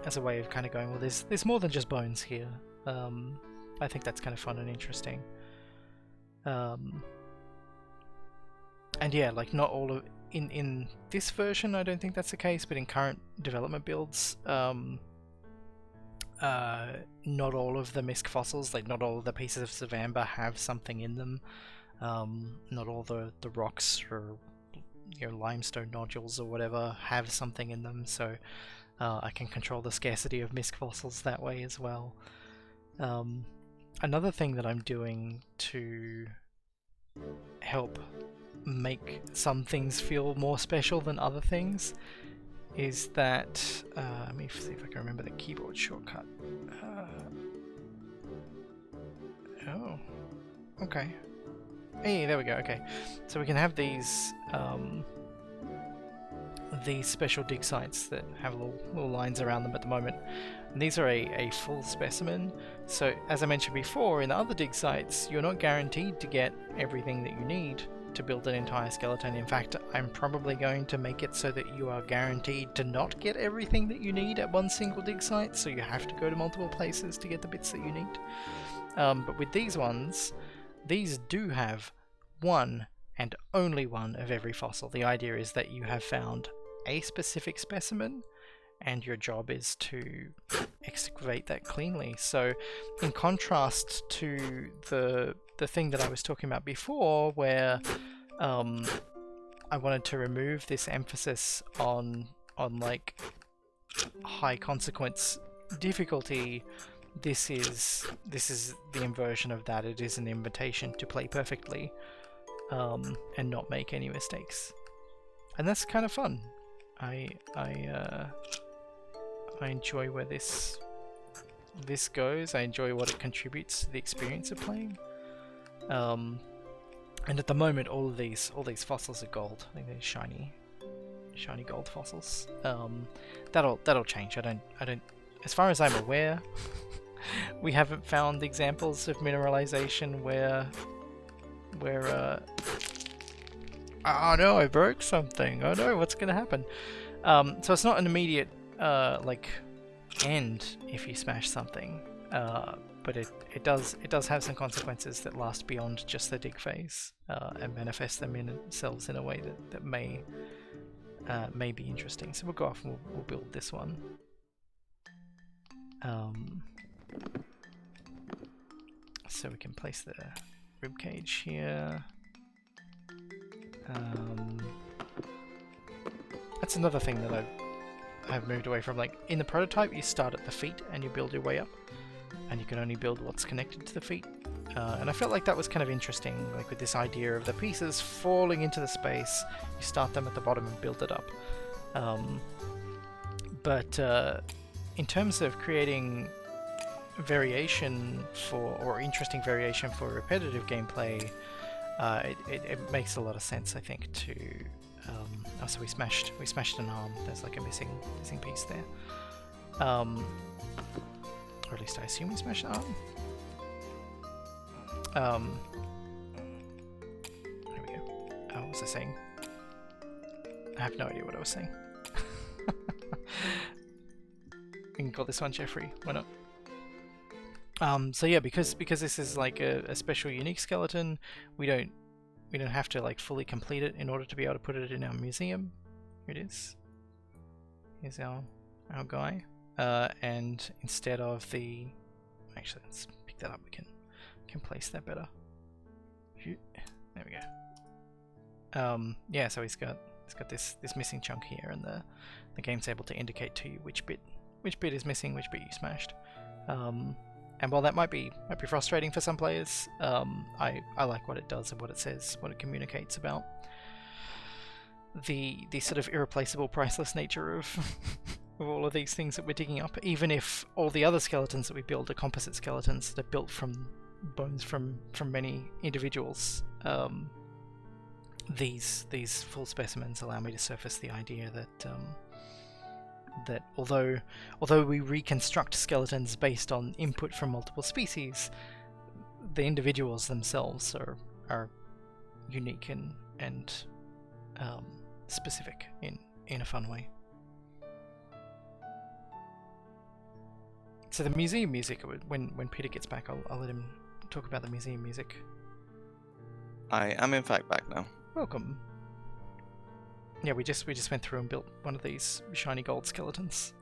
A: as a way of kind of going, well, there's more than just bones here. I think that's kind of fun and interesting. And yeah, like not all of in this version, I don't think that's the case, but in current development builds, not all of the misc fossils, like not all of the pieces of amber have something in them. Not all the rocks or limestone nodules or whatever have something in them, so I can control the scarcity of misc fossils that way as well. Another thing that I'm doing to help make some things feel more special than other things is that let me see if I can remember the keyboard shortcut. Oh, okay. Hey, there we go. Okay, so we can have these special dig sites that have little lines around them at the moment. And these are a full specimen. So as I mentioned before, in the other dig sites, you're not guaranteed to get everything that you need to build an entire skeleton. In fact, I'm probably going to make it so that you are guaranteed to not get everything that you need at one single dig site, so you have to go to multiple places to get the bits that you need. But with these ones, these do have one and only one of every fossil. The idea is that you have found a specific specimen, and your job is to excavate that cleanly. So in contrast to the thing that I was talking about before, where I wanted to remove this emphasis on like high consequence difficulty, this is the inversion of that. It is an invitation to play perfectly and not make any mistakes, and that's kind of fun. I enjoy where this goes. I enjoy what it contributes to the experience of playing. And at the moment, all these fossils are gold. I think they're shiny gold fossils. That'll change. I don't. As far as I'm aware, we haven't found examples of mineralization where oh no, I broke something. Oh no, what's gonna happen? So it's not an immediate like end if you smash something, but it does have some consequences that last beyond just the dig phase, and manifest themselves in a way that may be interesting. So we'll go off and we'll build this one. So we can place the rib cage here. That's another thing that I've moved away from. Like in the prototype, you start at the feet and you build your way up, and you can only build what's connected to the feet. And I felt like that was kind of interesting, like with this idea of the pieces falling into the space. You start them at the bottom and build it up. But in terms of creating variation or interesting variation for repetitive gameplay, it makes a lot of sense, I think, to oh, so we smashed an arm. There's like a missing piece there, or at least I assume we smashed an arm. There we go. What was I saying? I have no idea what I was saying. We can call this one Jeffrey. Why not? So yeah, because this is like a special unique skeleton, we don't have to like fully complete it in order to be able to put it in our museum. Here it is. Here's our guy. And instead of actually, let's pick that up. We can place that better. There we go. Yeah, so he's got it's got this missing chunk here, and the game's able to indicate to you which bit is missing, which bit you smashed. And while that might be frustrating for some players, I like what it does and what it says, what it communicates about the sort of irreplaceable, priceless nature of of all of these things that we're digging up. Even if all the other skeletons that we build are composite skeletons that are built from bones from many individuals, these full specimens allow me to surface the idea that although we reconstruct skeletons based on input from multiple species, the individuals themselves are unique and specific in a fun way. So the museum music, when Peter gets back, I'll let him talk about the museum music.
B: I am in fact back now.
A: Welcome. Yeah, we just went through and built one of these shiny gold skeletons.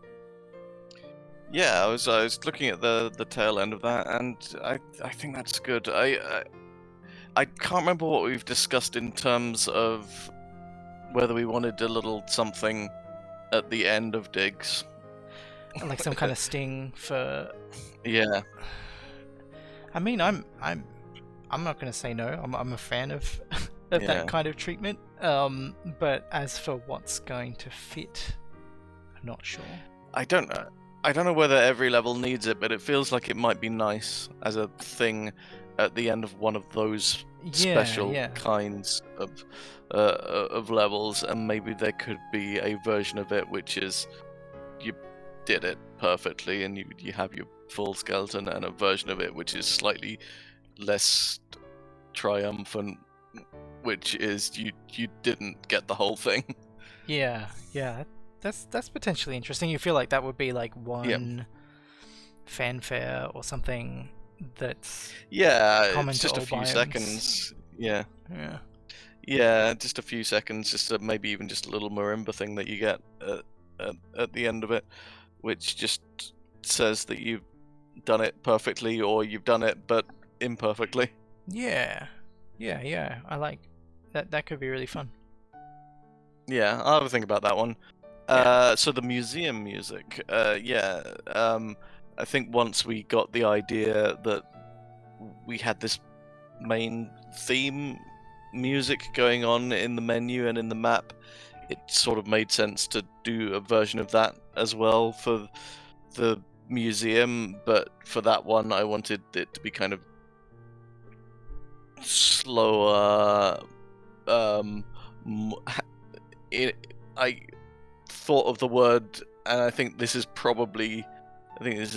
B: Yeah, I was looking at the tail end of that, and I think that's good. I can't remember what we've discussed in terms of whether we wanted a little something at the end of digs.
A: Like some kind of sting for...
B: Yeah.
A: I mean, I'm not going to say no. I'm a fan of that kind of treatment. But as for what's going to fit, I'm not sure.
B: I don't know whether every level needs it, but it feels like it might be nice as a thing at the end of one of those special kinds of levels, and maybe there could be a version of it which is you did it perfectly and you have your full skeleton, and a version of it which is slightly less triumphant, which is you didn't get the whole thing.
A: Yeah, that's potentially interesting. You feel like that would be like one fanfare or something that's common
B: it's just
A: to
B: a few
A: biomes.
B: seconds. Yeah, just a few seconds, just maybe even just a little marimba thing that you get at the end of it, which just says that you've done it perfectly, or you've done it but imperfectly.
A: Yeah. I like that. That could be really fun.
B: Yeah, I'll have a think about that one. So the museum music, I think once we got the idea that we had this main theme music going on in the menu and in the map, it sort of made sense to do a version of that as well for the museum. But for that one, I wanted it to be kind of slower. I thought of the word, and I think this is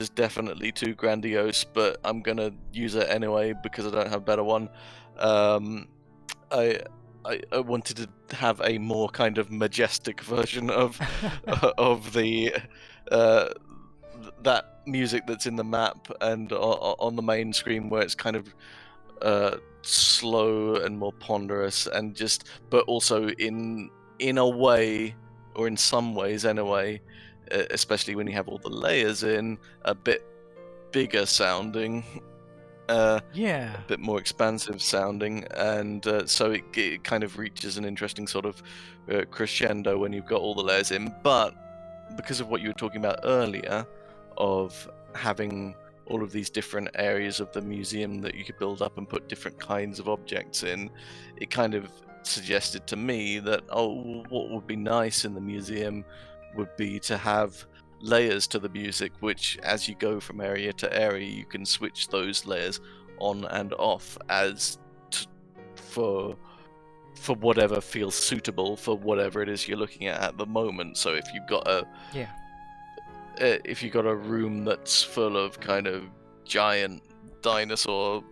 B: definitely too grandiose, but I'm gonna use it anyway because I don't have a better one. I wanted to have a more kind of majestic version of of the that music that's in the map and on the main screen, where it's kind of slow and more ponderous, and but also in a way, or in some ways anyway, especially when you have all the layers in, a bit bigger sounding, a bit more expansive sounding, and so it kind of reaches an interesting sort of crescendo when you've got all the layers in. But because of what you were talking about earlier, of having all of these different areas of the museum that you could build up and put different kinds of objects in, it kind of suggested to me that, what would be nice in the museum would be to have layers to the music, which as you go from area to area, you can switch those layers on and off for whatever feels suitable for whatever it is you're looking at the moment. So if you've got a room that's full of kind of giant dinosaur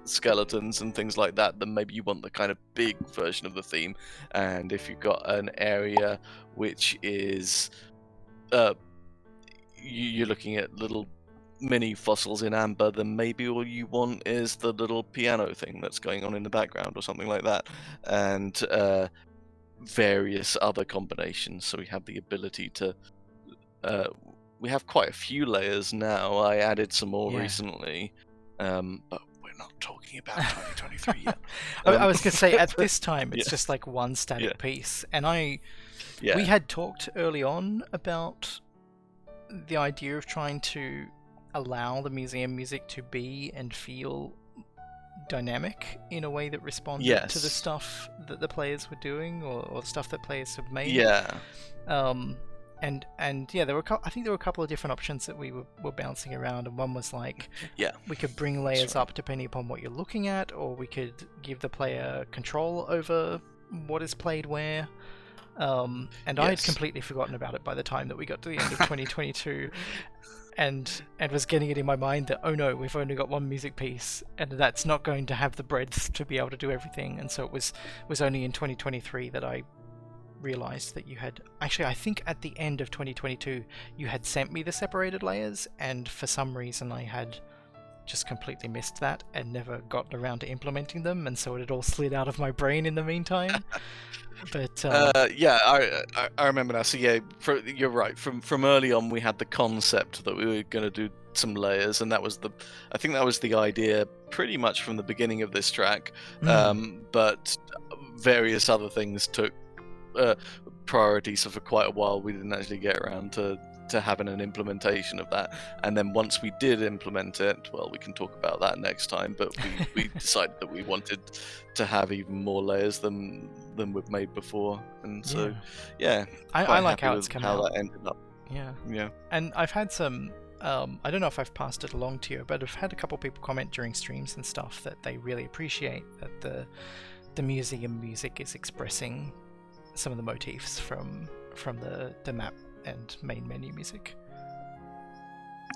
B: skeletons and things like that, then maybe you want the kind of big version of the theme. And if you've got an area which is you're looking at little mini fossils in amber, then maybe all you want is the little piano thing that's going on in the background or something like that, and various other combinations. So we have the ability to we have quite a few layers now. I added some more recently, but we're not talking about 2023 yet.
A: I was going to say, at this time, it's
B: yeah.
A: just like one static
B: Yeah.
A: piece. And
B: Yeah.
A: we had talked early on about the idea of trying to allow the museum music to be and feel dynamic in a way that responded to the
B: Yes.
A: stuff that the players were doing, or the stuff that players have made.
B: Yeah.
A: And yeah, I think there were a couple of different options that we were bouncing around, and one was like,
B: Yeah.
A: we could bring layers
B: right.
A: up depending upon what you're looking at, or we could give the player control over what is played where. And I had
B: Yes.
A: completely forgotten about it by the time that we got to the end of 2022, and was getting it in my mind that, oh no, we've only got one music piece, and that's not going to have the breadth to be able to do everything. And so it was only in 2023 that I realized that you had actually, I think at the end of 2022 you had sent me the separated layers, and for some reason I had just completely missed that and never gotten around to implementing them, and so it had all slid out of my brain in the meantime. But
B: yeah, I remember now. So yeah, you're right. From early on, we had the concept that we were going to do some layers, and I think that was the idea pretty much from the beginning of this track. But various other things took priority, so for quite a while we didn't actually get around to having an implementation of that. And then once we did implement it, well, we can talk about that next time, but we decided that we wanted to have even more layers than we've made before. And so yeah,
A: I like how it's come out.
B: That ended up. Yeah.
A: And I've had some I don't know if I've passed it along to you, but I've had a couple people comment during streams and stuff that they really appreciate that the museum music is expressing some of the motifs from the map and main menu music.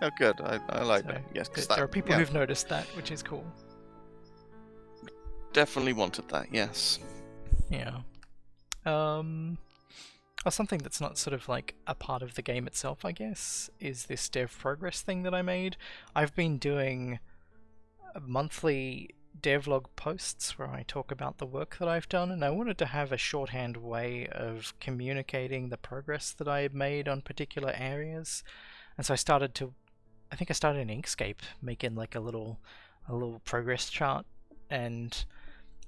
B: Oh, good. I like that. Yes,
A: there are people who've noticed that, which is cool.
B: Definitely wanted that. Yes.
A: Yeah. Something that's not sort of like a part of the game itself, I guess, is this dev progress thing that I made. I've been doing monthly devlog posts where I talk about the work that I've done, and I wanted to have a shorthand way of communicating the progress that I had made on particular areas. And so I started in Inkscape making like a little progress chart, and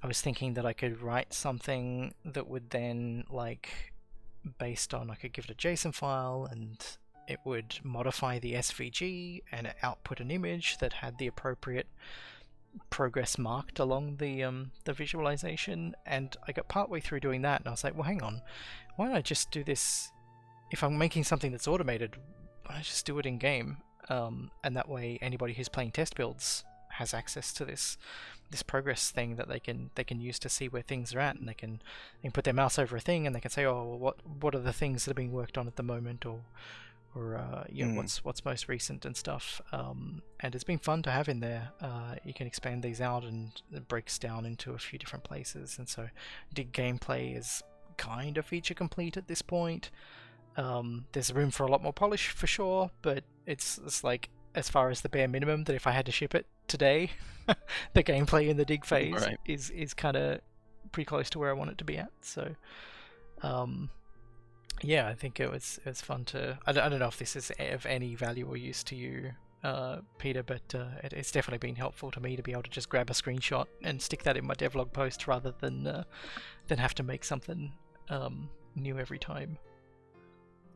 A: I was thinking that I could write something that would then, like, based on, I could give it a JSON file and it would modify the SVG and output an image that had the appropriate progress marked along the visualization. And I got partway through doing that and I was like, well, hang on, why don't I just do this? If I'm making something that's automated, why don't I just do it in game? And that way anybody who's playing test builds has access to this progress thing that they can use to see where things are at, and they can put their mouse over a thing and they can say, oh, well, what are the things that are being worked on at the moment, or what's most recent and stuff. And it's been fun to have in there. You can expand these out and it breaks down into a few different places, and so Dig gameplay is kind of feature complete at this point. There's room for a lot more polish for sure, but it's like, as far as the bare minimum, that if I had to ship it today, the gameplay in the dig phase is kind of pretty close to where I want it to be at. So yeah, I think it was fun to. I don't know if this is of any value or use to you, Peter, but it's definitely been helpful to me to be able to just grab a screenshot and stick that in my devlog post rather than have to make something new every time.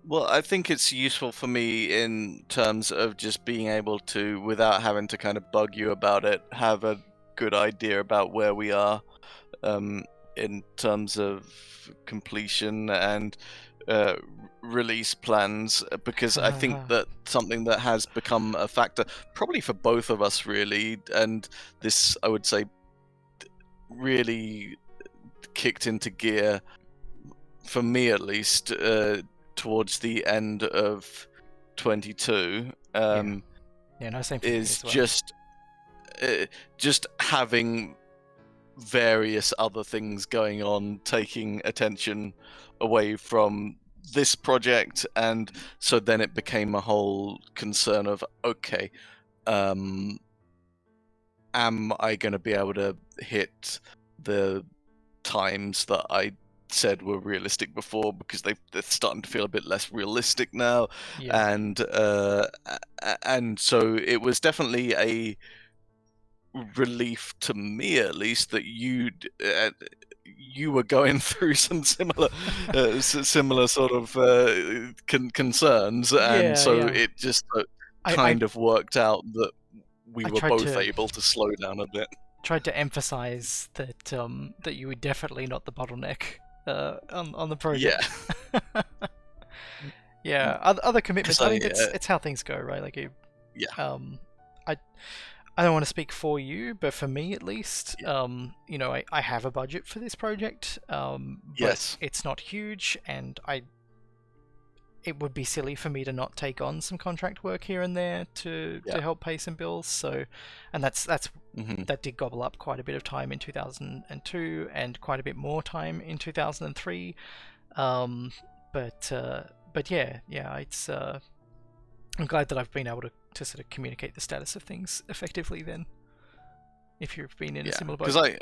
B: Well, I think it's useful for me in terms of just being able to, without having to kind of bug you about it, have a good idea about where we are in terms of completion and release plans, because I think that something that has become a factor, probably for both of us really, and this, I would say, really kicked into gear, for me at least, towards the end of 22,
A: no, same for
B: is
A: me as well.
B: just having various other things going on, taking attention away from this project, and so then it became a whole concern of, okay, am I going to be able to hit the times that I said were realistic before, because they're starting to feel a bit less realistic now. And so it was definitely relief to me, at least, that you were going through some similar similar sort of concerns, and
A: Yeah,
B: so
A: yeah.
B: it just
A: I
B: kind of worked out that we
A: I
B: were
A: tried
B: both
A: to
B: able to slow down a bit.
A: emphasize that you were definitely not the bottleneck on the
B: Yeah,
A: project. Yeah, other commitments.
B: because
A: I mean, it's how things go, right? Like,
B: yeah,
A: I I don't want to speak for you, but for me at least,
B: yeah,
A: I have a budget for this project, but
B: yes,
A: it's not huge, and it would be silly for me to not take on some contract work here and there to
B: yeah,
A: help pay some bills. So, and
B: hmm
A: that did gobble up quite a bit of time in 2002 and quite a bit more time in 2003. Um, but yeah, it's I'm glad that I've been able to sort of communicate the status of things effectively. Then, if you've been in a
B: yeah,
A: similar boat.
B: because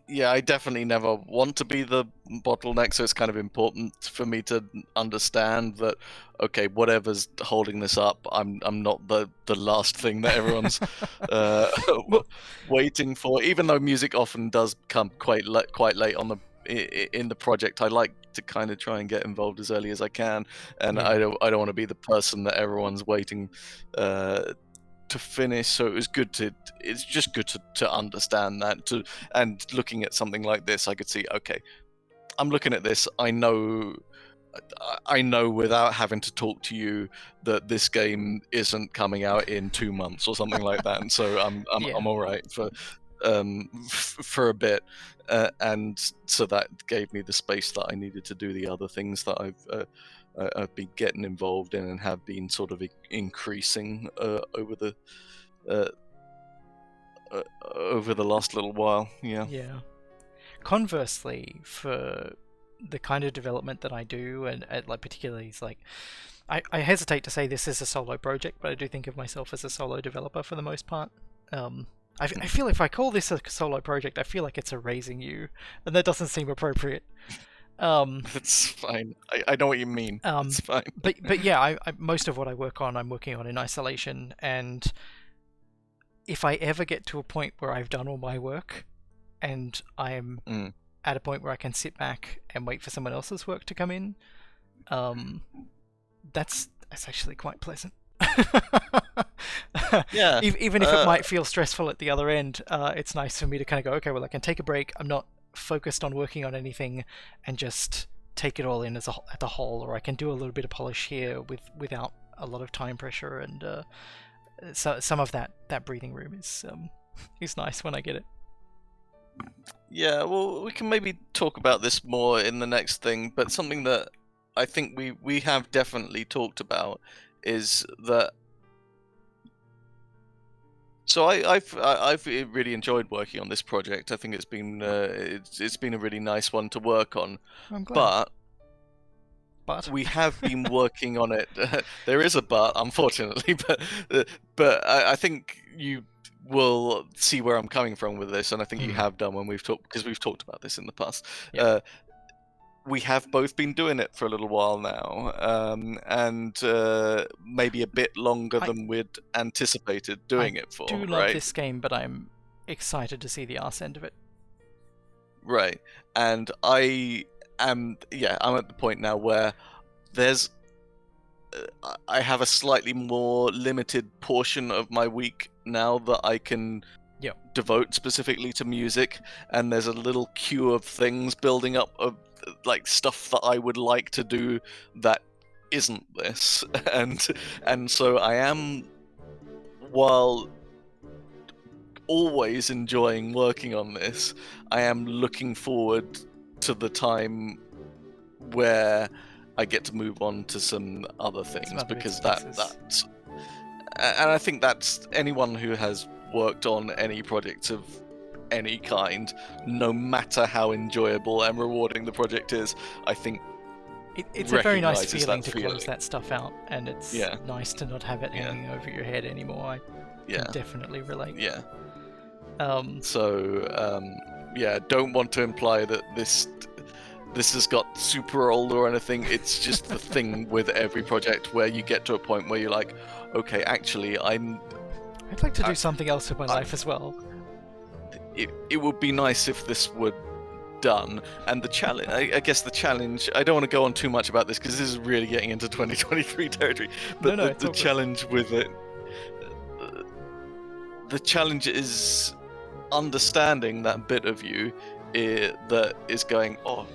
B: I definitely never want to be the bottleneck, so it's kind of important for me to understand that, okay, whatever's holding this up, I'm not the last thing that everyone's uh,
A: Well,
B: waiting for. Even though music often does come quite late on in the project, I like to kind of try and get involved as early as I can, and
A: yeah,
B: I don't want to be the person that everyone's waiting to finish. So it's just good to understand that, and looking at something like this, I could see, okay, I'm looking at this, I know without having to talk to you that this game isn't coming out in 2 months or something like that, and so
A: yeah,
B: I'm all right for a bit, and so that gave me the space that I needed to do the other things that I've been getting involved in and have been sort of increasing uh, over the last little while. Yeah.
A: yeah. Conversely, for the kind of development that I do, and like particularly, it's like I hesitate to say this is a solo project, but I do think of myself as a solo developer for the most part. I feel if I call this a solo project, I feel like it's erasing you, and that doesn't seem appropriate.
B: It's fine. I know what you mean. It's fine.
A: But yeah, most of what I work on, I'm working on in isolation, and if I ever get to a point where I've done all my work, and I'm at a point where I can sit back and wait for someone else's work to come in, that's actually quite pleasant.
B: Yeah.
A: Even if it might feel stressful at the other end, it's nice for me to kind of go, okay, well, I can take a break. I'm not focused on working on anything, and just take it all in as a whole, or I can do a little bit of polish here without a lot of time pressure, and so some of that breathing room is nice when I get it.
B: Yeah, well, we can maybe talk about this more in the next thing, but something that I think we have definitely talked about is that. So I've really enjoyed working on this project. I think it's been it's been a really nice one to work on.
A: I'm glad.
B: But we have been working on it. There is a but, unfortunately, but I think you will see where I'm coming from with this, and I think you have done when we've talked, because we've talked about this in the past.
A: Yeah.
B: We have both been doing it for a little while now, and maybe a bit longer than we'd anticipated doing it for.
A: I do love
B: right?
A: this game, but I'm excited to see the arse end of it.
B: Right, and I'm at the point now where there's I have a slightly more limited portion of my week now that I can devote specifically to music, and there's a little queue of things building up of like stuff that I would like to do that isn't this, and so I am, while always enjoying working on this, I am looking forward to the time where I get to move on to some other things, because that's and I think that's anyone who has worked on any projects of any kind, no matter how enjoyable and rewarding the project is, I think
A: it's a very nice feeling to
B: feeling.
A: close that stuff out, and it's nice to not have it hanging over your head anymore. I can definitely relate.
B: Yeah. Don't want to imply that this has got super old or anything. It's just the thing with every project where you get to a point where you're like, okay, actually,
A: I'd like to do something else with my life as well.
B: It would be nice if this were done, and the challenge, I guess the challenge, I don't want to go on too much about this because this is really getting into 2023 territory, but the challenge with it, the challenge is understanding that bit of you that is going, oh,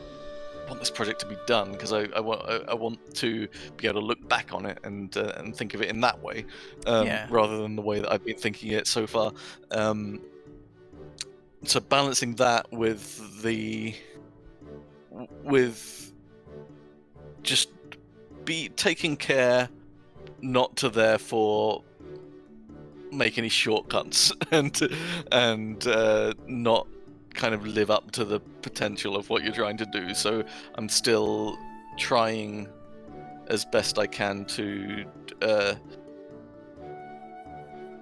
B: I want this project to be done because I want to be able to look back on it and think of it in that way, rather than the way that I've been thinking it so far. So balancing that with just be taking care not to therefore make any shortcuts and not kind of live up to the potential of what you're trying to do. So I'm still trying as best I can to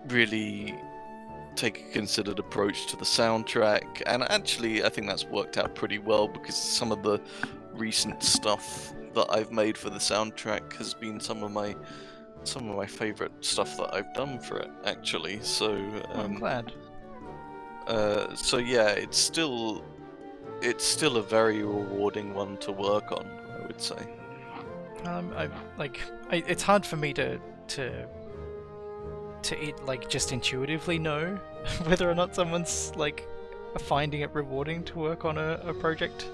B: really take a considered approach to the soundtrack, and actually I think that's worked out pretty well because some of the recent stuff that I've made for the soundtrack has been some of my favorite stuff that I've done for it, actually. So
A: I'm glad.
B: So yeah, it's still a very rewarding one to work on, I would say.
A: It's hard for me to just intuitively know whether or not someone's like finding it rewarding to work on a project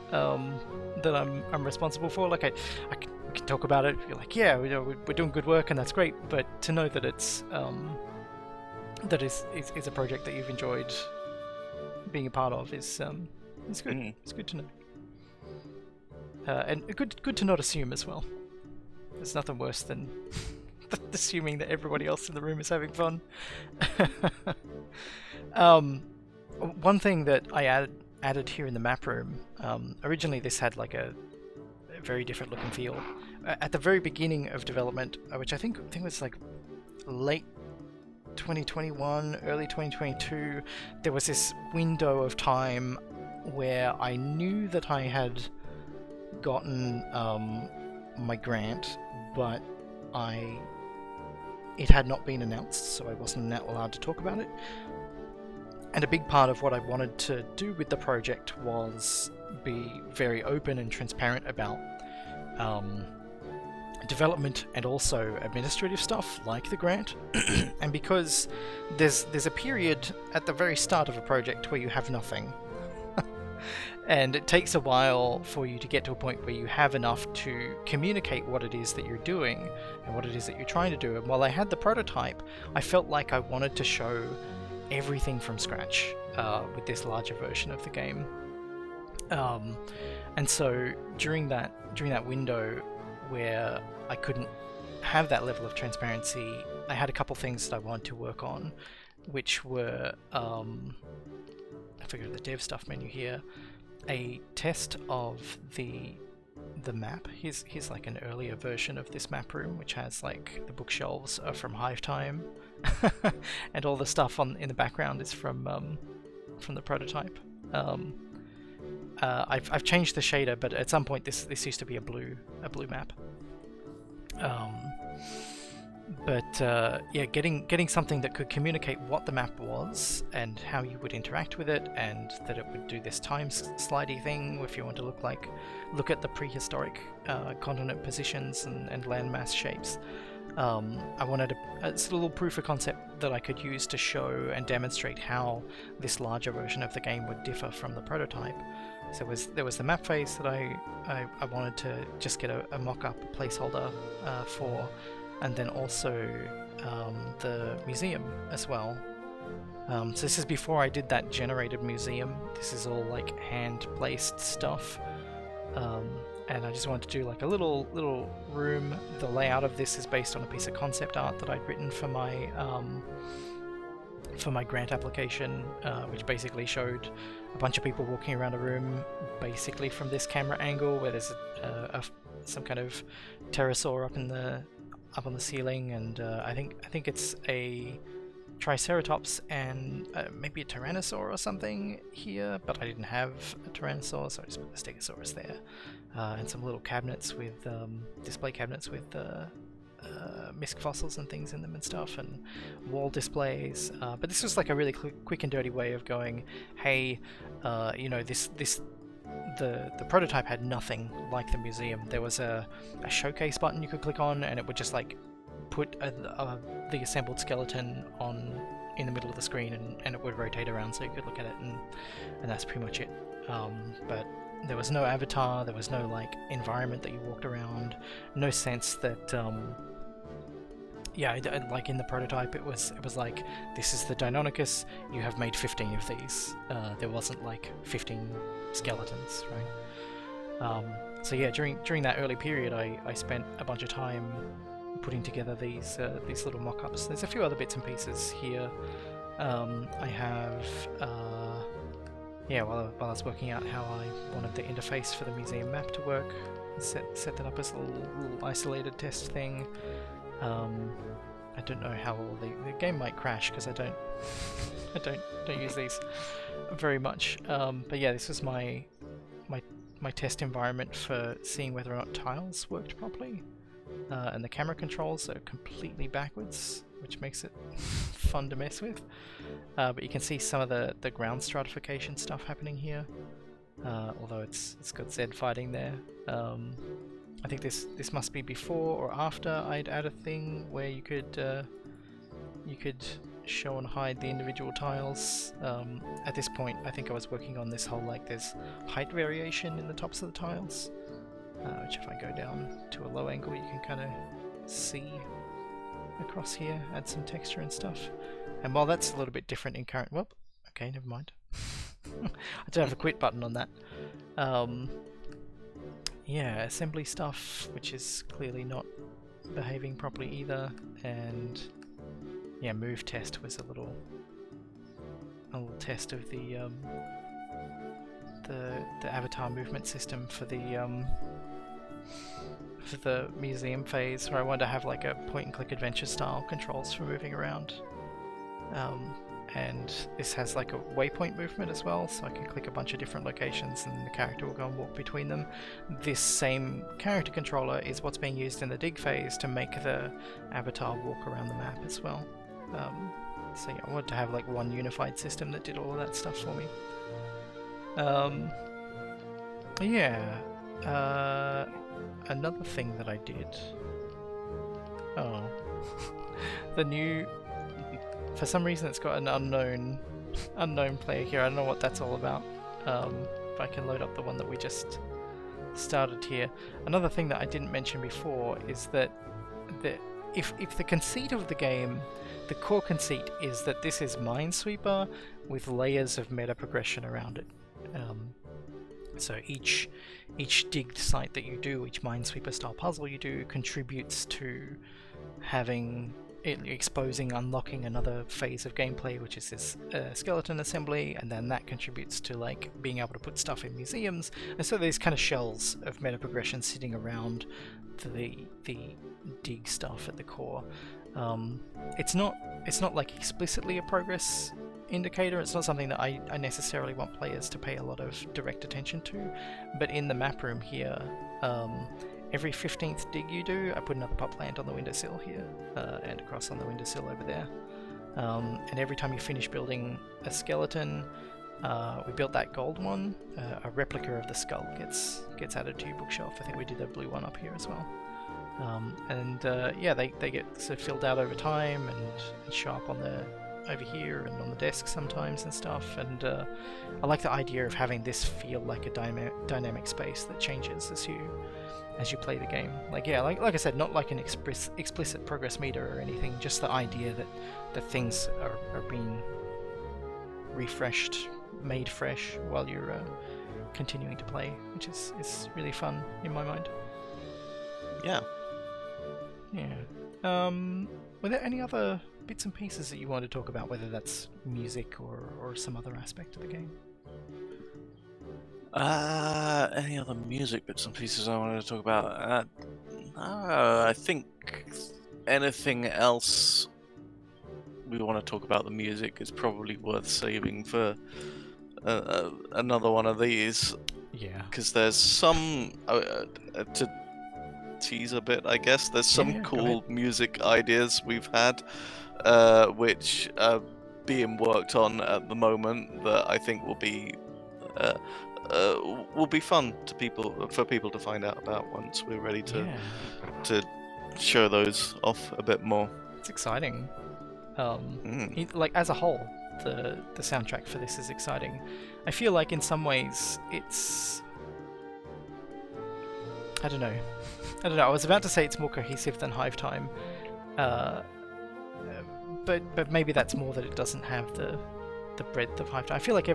A: that I'm responsible for. Like we can talk about it. You're like, yeah, we're doing good work and that's great. But to know that it's that is a project that you've enjoyed being a part of is good. It's good to know. And good to not assume as well. There's nothing worse than assuming that everybody else in the room is having fun. One thing that I added here in the map room, originally this had like a very different look and feel. At the very beginning of development, which I think was like late 2021, early 2022, there was this window of time where I knew that I had gotten my grant, but it had not been announced, so I wasn't allowed to talk about it. And a big part of what I wanted to do with the project was be very open and transparent about development and also administrative stuff like the grant. And because there's a period at the very start of a project where you have nothing, and it takes a while for you to get to a point where you have enough to communicate what it is that you're doing and what it is that you're trying to do. And while I had the prototype, I felt like I wanted to show everything from scratch with this larger version of the game. And so during that window where I couldn't have that level of transparency, I had a couple things that I wanted to work on, which were I forget the dev stuff menu here, a test of the map. Here's like an earlier version of this map room, which has like the bookshelves are from Hive Time, and all the stuff in the background is from the prototype. I've changed the shader, but at some point this used to be a blue map. Yeah, getting something that could communicate what the map was and how you would interact with it, and that it would do this time slidey thing if you want to look at the prehistoric continent positions and landmass shapes. I wanted a little proof of concept that I could use to show and demonstrate how this larger version of the game would differ from the prototype. So there was the map phase that I wanted to just get a mock-up placeholder for, and then also the museum as well. So this is before I did that generated museum. This is all like hand-placed stuff. And I just wanted to do like a little room. The layout of this is based on a piece of concept art that I'd written for my grant application, which basically showed a bunch of people walking around a room, basically from this camera angle, where there's some kind of pterosaur up on the ceiling, and I think it's a Triceratops and maybe a Tyrannosaur or something here, but I didn't have a Tyrannosaur, so I just put the Stegosaurus there, and some little cabinets with display cabinets with misc fossils and things in them and stuff, and wall displays. But this was like a really quick and dirty way of going, hey, the prototype had nothing like the museum. There was a showcase button you could click on, and it would just like put the assembled skeleton in the middle of the screen, and it would rotate around so you could look at it, and that's pretty much it. But there was no avatar, there was no like environment that you walked around, no sense that like in the prototype it was like, this is the Deinonychus, you have made 15 of these. There wasn't like 15 skeletons, right? So yeah, during that early period I spent a bunch of time putting together these little mock-ups. There's a few other bits and pieces here. I have while I was working out how I wanted the interface for the museum map to work, set that up as a little isolated test thing. I don't know how the game might crash because I don't use these very much. But yeah, this was my test environment for seeing whether or not tiles worked properly. And the camera controls are completely backwards, which makes it fun to mess with. But you can see some of the ground stratification stuff happening here, although it's got Zed fighting there. I think this must be before or after I'd add a thing where you could show and hide the individual tiles. At this point, I think I was working on this whole like there's height variation in the tops of the tiles. Which if I go down to a low angle you can kind of see across here, add some texture and stuff. And while that's a little bit different in current... Well, okay, never mind. I don't have a quit button on that. Yeah, assembly stuff, which is clearly not behaving properly either. And yeah, move test was a little test of the avatar movement system for the museum phase, where I wanted to have like a point-and-click adventure style controls for moving around. And this has like a waypoint movement as well, so I can click a bunch of different locations and the character will go and walk between them. This same character controller is what's being used in the dig phase to make the avatar walk around the map as well. So yeah, I wanted to have like one unified system that did all of that stuff for me. Another thing that I did... Oh. The new... For some reason it's got an unknown player here. I don't know what that's all about. If I can load up the one that we just started here. Another thing that I didn't mention before is that if the conceit of the game, the core conceit is that this is Minesweeper with layers of meta progression around it. So each digged site that you do, each Minesweeper style puzzle you do, contributes to exposing, unlocking another phase of gameplay, which is this skeleton assembly, and then that contributes to like being able to put stuff in museums. And so there's kind of shells of meta progression sitting around the dig stuff at the core. It's not like explicitly a progress indicator. It's not something that I necessarily want players to pay a lot of direct attention to, but in the map room here, every 15th dig you do, I put another pop plant on the windowsill here, and across on the windowsill over there. And every time you finish building a skeleton, we built that gold one, a replica of the skull gets added to your bookshelf. I think we did a blue one up here as well. They get sort of filled out over time and show up on over here and on the desk sometimes and stuff. And I like the idea of having this feel like a dynamic space that changes as you play the game. Like I said, not like an explicit progress meter or anything, just the idea that things are being refreshed, made fresh while you're continuing to play, which is really fun in my mind.
B: Yeah.
A: Were there any other bits and pieces that you want to talk about, whether that's music or some other aspect of the game?
B: Any other music bits and pieces I wanted to talk about? I think anything else we want to talk about the music is probably worth saving for another one of these.
A: Yeah.
B: Because there's some tease a bit, I guess. There's some
A: Yeah, go
B: cool music ideas we've had, which are being worked on at the moment that I think uh, will be fun for people to find out about once we're ready
A: Yeah,
B: to show those off a bit more.
A: it's exciting. Like as a whole, the soundtrack for this is exciting. I feel like in some ways it's, I don't know. I was about to say it's more cohesive than Hive Time, but maybe that's more that it doesn't have the breadth of Hive Time. I feel like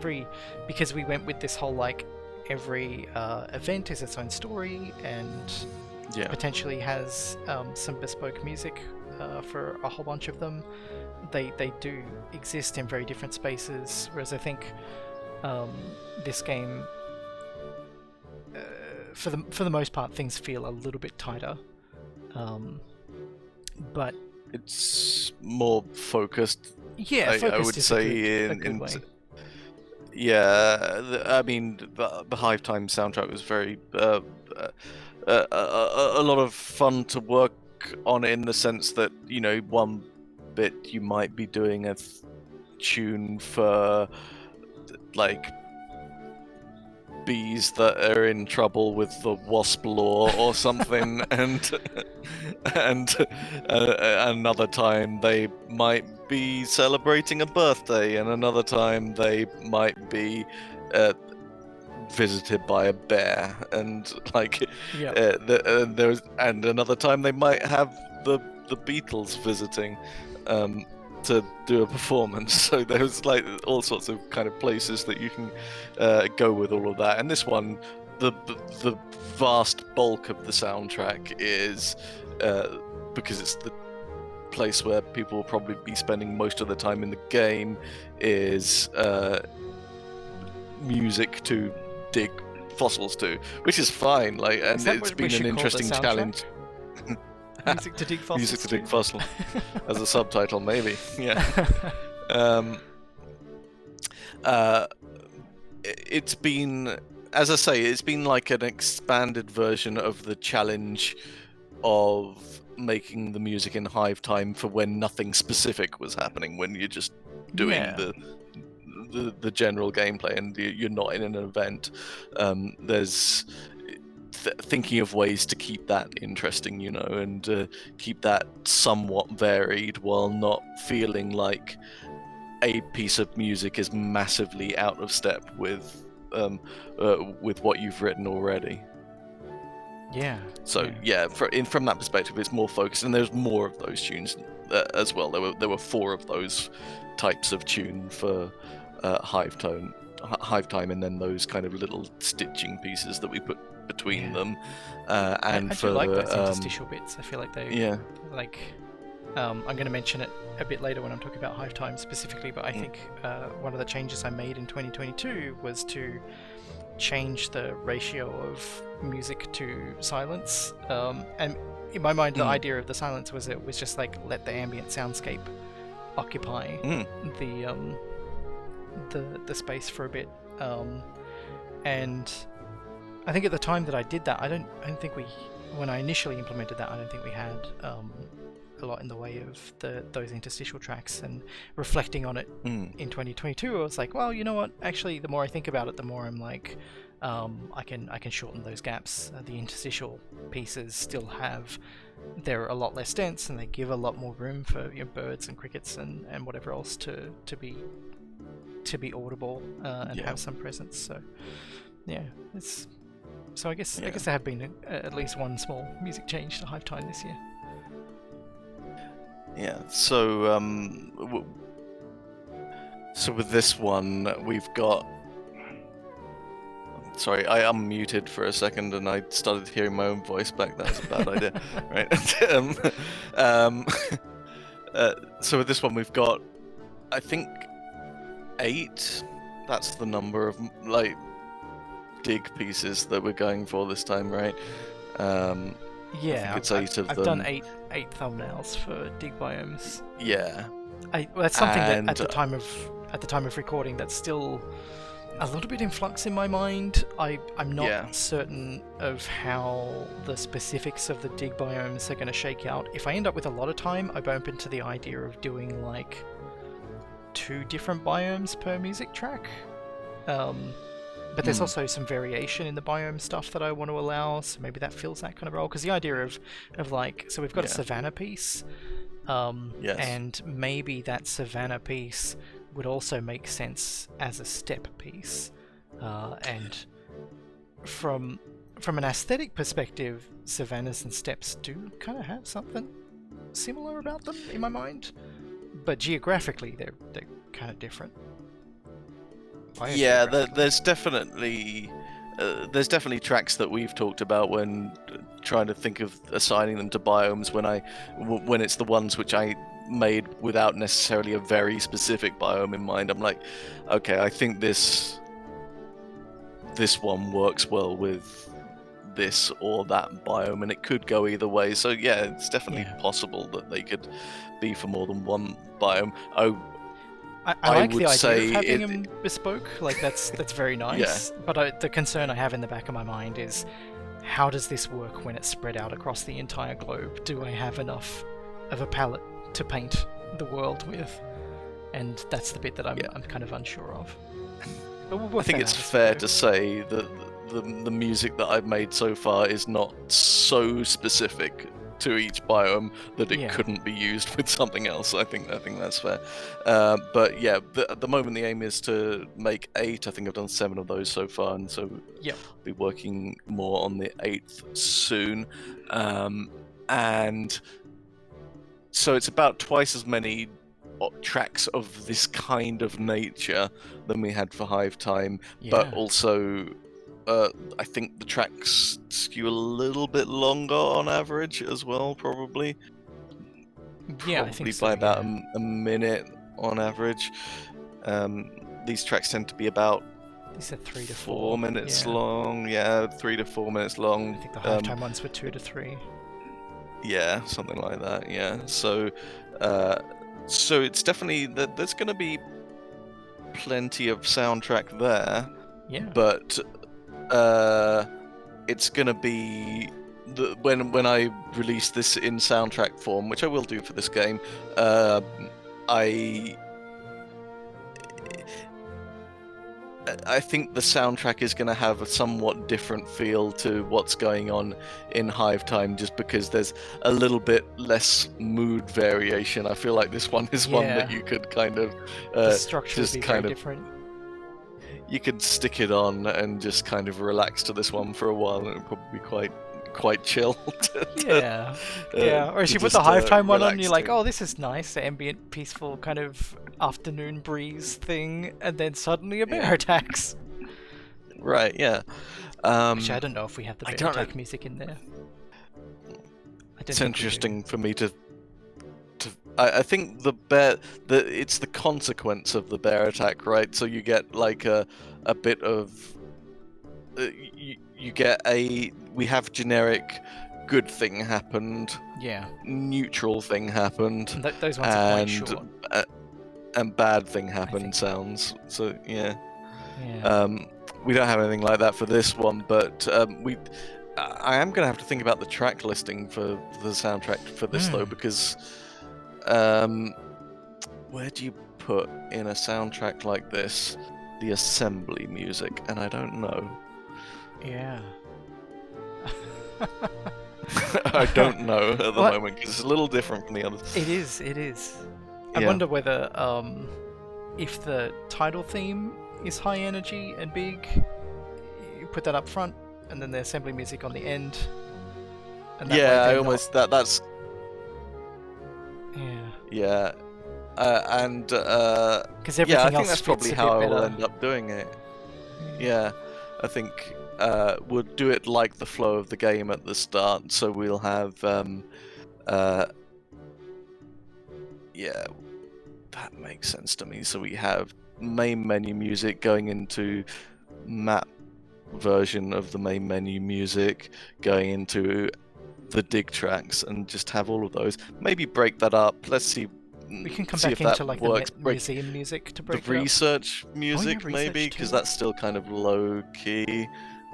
A: because we went with this whole like every event is its own story and potentially has some bespoke music for a whole bunch of them. They do exist in very different spaces, whereas I think this game, for the most part, things feel a little bit tighter, but
B: it's more focused.
A: Yeah,
B: I would say
A: a good way.
B: Yeah, I mean, the Hive Time soundtrack was very a lot of fun to work on, in the sense that, you know, one bit you might be doing a tune for like bees that are in trouble with the wasp law or something, and another time they might be celebrating a birthday, and another time they might be visited by a bear, and like and another time they might have the Beatles visiting to do a performance. So there's like all sorts of kind of places that you can go with all of that. And this one, the vast bulk of the soundtrack is because it's the place where people will probably be spending most of the time in the game, is music to dig fossils to, which is fine. Like, and it's been an interesting challenge.
A: Music to dig fossils.
B: Music to dig fossil, as a subtitle, maybe. Yeah. It's been, as I say, it's been like an expanded version of the challenge of making the music in Hive Time for when nothing specific was happening, when you're just doing the general gameplay and you're not in an event. There's thinking of ways to keep that interesting, you know, and keep that somewhat varied while not feeling like a piece of music is massively out of step with what you've written already.
A: Yeah.
B: So from that perspective, it's more focused, and there's more of those tunes as well. There were 4 of those types of tune for Hive Time, and then those kind of little stitching pieces that we put between them, and
A: I do like those interstitial bits. I feel like they like. I'm going to mention it a bit later when I'm talking about Hive Time specifically, but I think one of the changes I made in 2022 was to change the ratio of music to silence. And in my mind, the idea of the silence was it was just like let the ambient soundscape occupy the space for a bit. And I think at the time that I did that, I don't think when I initially implemented that, I don't think we had a lot in the way of those interstitial tracks. And reflecting on it in 2022, I was like, well, you know what? Actually, the more I think about it, the more I'm like, I can shorten those gaps. The interstitial pieces still they're a lot less dense, and they give a lot more room for birds and crickets and whatever else to be audible and have some presence. So yeah, I guess there have been at least one small music change to Hive Time this year.
B: Yeah. So so with this one, we've got. Sorry, I unmuted for a second and I started hearing my own voice back. That was a bad idea, right? So with this one, we've got, I think, 8. That's the number of like dig pieces that we're going for this time, right?
A: Yeah,
B: I think it's 8 of them.
A: I've done 8 thumbnails for dig biomes.
B: Yeah.
A: That's something that at the time of recording, that's still a little bit in flux in my mind. I'm not
B: Yeah.
A: certain of how the specifics of the dig biomes are going to shake out. If I end up with a lot of time, I'm open to the idea of doing like 2 different biomes per music track. But there's also some variation in the biome stuff that I want to allow, so maybe that fills that kind of role. Because the idea of like, so we've got a savanna piece,
B: Yes.
A: and maybe that savanna piece would also make sense as a step piece. And from an aesthetic perspective, savannas and steppes do kind of have something similar about them in my mind, but geographically they're kind of different.
B: Yeah, there's definitely tracks that we've talked about when trying to think of assigning them to biomes when it's the ones which I made without necessarily a very specific biome in mind. I'm like, okay, I think this one works well with this or that biome, and it could go either way. So yeah, it's definitely possible that they could be for more than one biome.
A: I like
B: would
A: the idea
B: say
A: of having them bespoke, like that's very nice.
B: Yeah.
A: But the concern I have in the back of my mind is, how does this work when it's spread out across the entire globe? Do I have enough of a palette to paint the world with? And that's the bit that I'm kind of unsure of. But
B: I think it's fair to say that the music that I've made so far is not so specific to each biome that it couldn't be used with something else. I think that's fair. But yeah, at the moment the aim is to make 8. I think I've done 7 of those so far, and so I'll be working more on the 8th soon. And so it's about twice as many tracks of this kind of nature than we had for Hive Time, but also I think the tracks skew a little bit longer on average as well, probably.
A: Yeah, I think so,
B: by about a minute on average. These tracks tend to be about
A: 3 to
B: 4 minutes long. Yeah, 3 to 4 minutes long.
A: I think the Hive Time ones were 2 to 3.
B: Yeah, something like that. Yeah, so it's definitely there's going to be plenty of soundtrack there.
A: Yeah,
B: but it's gonna be when I release this in soundtrack form, which I will do for this game. I think the soundtrack is going to have a somewhat different feel to what's going on in Hive Time, just because there's a little bit less mood variation. I feel like this one is one that you could kind of
A: the structure
B: just
A: would be
B: kind
A: very
B: of
A: different.
B: You could stick it on and just kind of relax to this one for a while, and it would probably be quite chill.
A: Or if you put the Hive Time one on, you're like, oh, this is nice, ambient, peaceful kind of afternoon breeze thing, and then suddenly a bear attacks.
B: Right, yeah.
A: Which I don't know if we have the bear attack music in there.
B: It's interesting for me to. I think it's the consequence of the bear attack, right? So you get like a bit of. You get we have generic good thing happened.
A: Yeah.
B: Neutral thing happened.
A: And those ones are quite short.
B: And bad thing happened sounds. So
A: yeah.
B: We don't have anything like that for this one, but I am going to have to think about the track listing for the soundtrack for this though, because where do you put in a soundtrack like this the assembly music? And I don't know.
A: Yeah.
B: I don't know at the moment, because it's a little different from the others.
A: It is. I wonder whether if the title theme is high energy and big, you put that up front, and then the assembly music on the end. And
B: that's.
A: Yeah.
B: And
A: because everything
B: I
A: else
B: think that's probably
A: fits
B: how I will end up doing it. Yeah, I think we'll do it like the flow of the game at the start. So we'll have yeah, that makes sense to me. So we have main menu music going into map version of the main menu music, going into the dig tracks, and just have all of those. Maybe break that up. Let's see
A: We can come
B: see
A: back
B: if that
A: into like
B: works.
A: the museum music to
B: The
A: break it up.
B: research music,
A: research
B: maybe,
A: too.
B: because that's still kind of low key.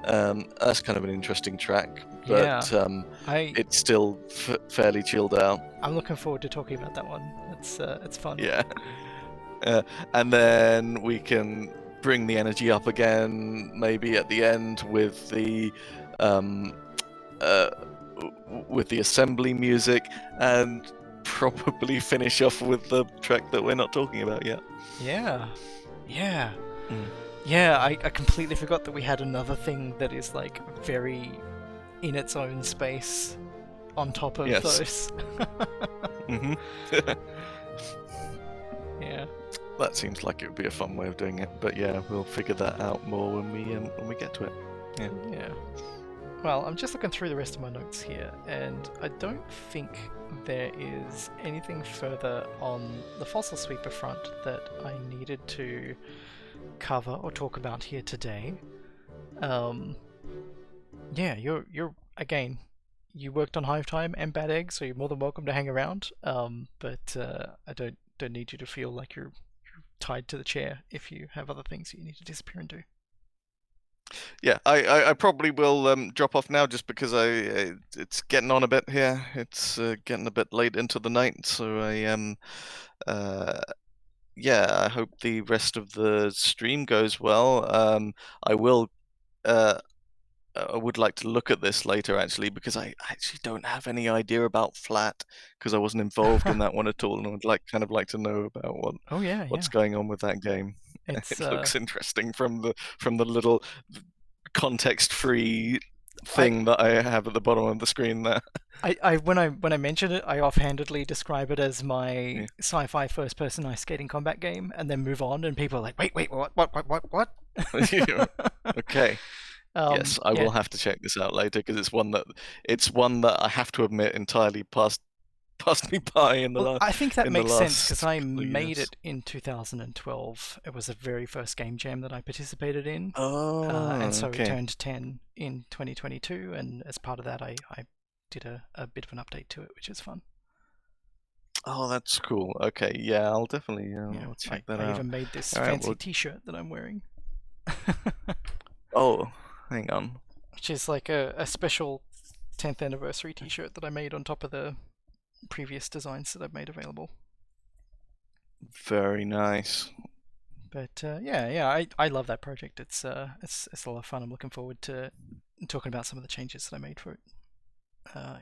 B: That's kind of an interesting track,
A: Yeah.
B: but it's still fairly chilled out.
A: I'm looking forward to talking about that one. It's fun.
B: Yeah. And then we can bring the energy up again, maybe at the end with the assembly music, and probably finish off with the track that we're not talking about yet.
A: Yeah. Yeah.
B: Mm.
A: Yeah, I completely forgot that we had another thing that is like very in its own space on top of those.
B: Mm-hmm.
A: Yeah.
B: That seems like it would be a fun way of doing it, but yeah, we'll figure that out more when we get to it. Yeah.
A: Yeah. Well, I'm just looking through the rest of my notes here, and I don't think there is anything further on the Fossil Sweeper front that I needed to cover or talk about here today. Yeah, you're again, you worked on Hive Time and Bad Egg, so you're more than welcome to hang around. But I don't need you to feel like you're tied to the chair if you have other things that you need to disappear and do.
B: Yeah, I probably will drop off now just because it's getting on a bit here. It's getting a bit late into the night, so yeah, I hope the rest of the stream goes well. I would like to look at this later actually, because I actually don't have any idea about Flat because I wasn't involved in that one at all, and I would kind of like to know about what's going on with that game.
A: It's,
B: it looks interesting from the little context-free thing that I have at the bottom of the screen there.
A: When I mention it, I offhandedly describe it as my sci-fi first-person ice skating combat game, and then move on, and people are like, wait, what?
B: Okay. Yes, I will have to check this out later because it's one that I have to admit entirely passed me by in the last.
A: I think that makes sense because I made
B: years.
A: it in 2012. It was the very first game jam that I participated in.
B: Oh,
A: and so
B: okay.
A: it turned 10 in 2022, and as part of that, I did a bit of an update to it, which is fun.
B: Oh, that's cool. Okay, yeah, I'll definitely I'll check that out.
A: I even made this fancy T-shirt that I'm wearing.
B: Oh, hang on.
A: Which is like a special 10th anniversary T-shirt that I made on top of the previous designs that I've made available.
B: Very nice.
A: But yeah, I love that project. It's a lot of fun. I'm looking forward to talking about some of the changes that I made for it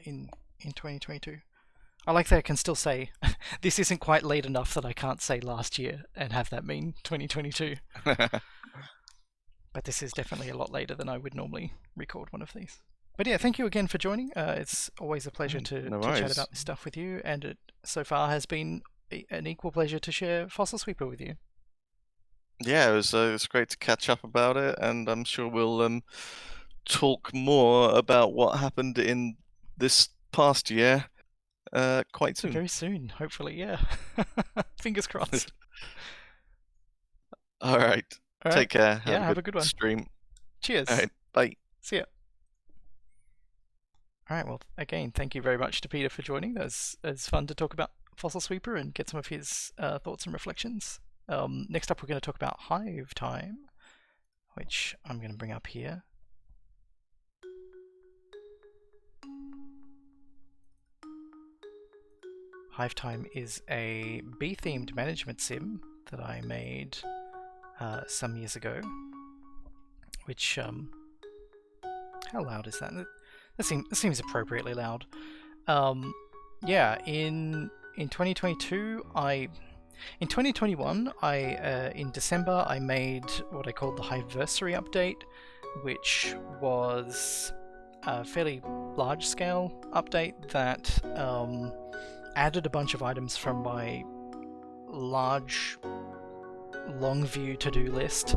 A: in 2022. I like that I can still say this isn't quite late enough that I can't say last year and have that mean 2022. But this is definitely a lot later than I would normally record one of these. But yeah, thank you again for joining. It's always a pleasure to chat about this stuff with you, and it so far has been an equal pleasure to share Fossil Sweeper with you.
B: Yeah, it was great to catch up about it, and I'm sure we'll talk more about what happened in this past year quite soon.
A: Very soon, hopefully, yeah. Fingers crossed.
B: All right. Take care.
A: Have a good one.
B: Stream.
A: Cheers.
B: All right. Bye.
A: See ya. All right. Well, again, thank you very much to Peter for joining. It was fun to talk about Fossil Sweeper and get some of his thoughts and reflections. Next up, we're going to talk about Hive Time, which I'm going to bring up here. Hive Time is a bee-themed management sim that I made some years ago. Which, how loud is that? That seems appropriately loud. Yeah, in 2022, in 2021, in December, I made what I called the Hiveversary update, which was a fairly large-scale update that added a bunch of items from my large, long-view to-do list.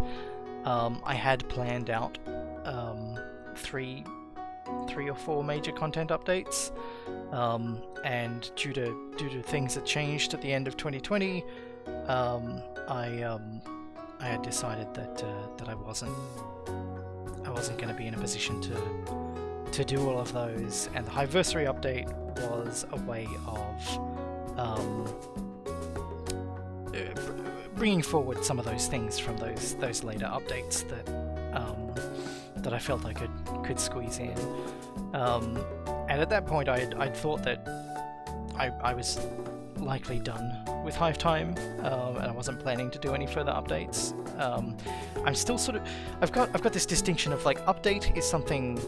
A: I had planned out three or four major content updates, and due to things that changed at the end of 2020, I had decided that I wasn't going to be in a position to do all of those, and the Hiveversary update was a way of bringing forward some of those things from those later updates that I felt I could squeeze in. And at that point, I'd thought that I was likely done with Hive Time, and I wasn't planning to do any further updates. I'm still sort of I've got this distinction of like update is something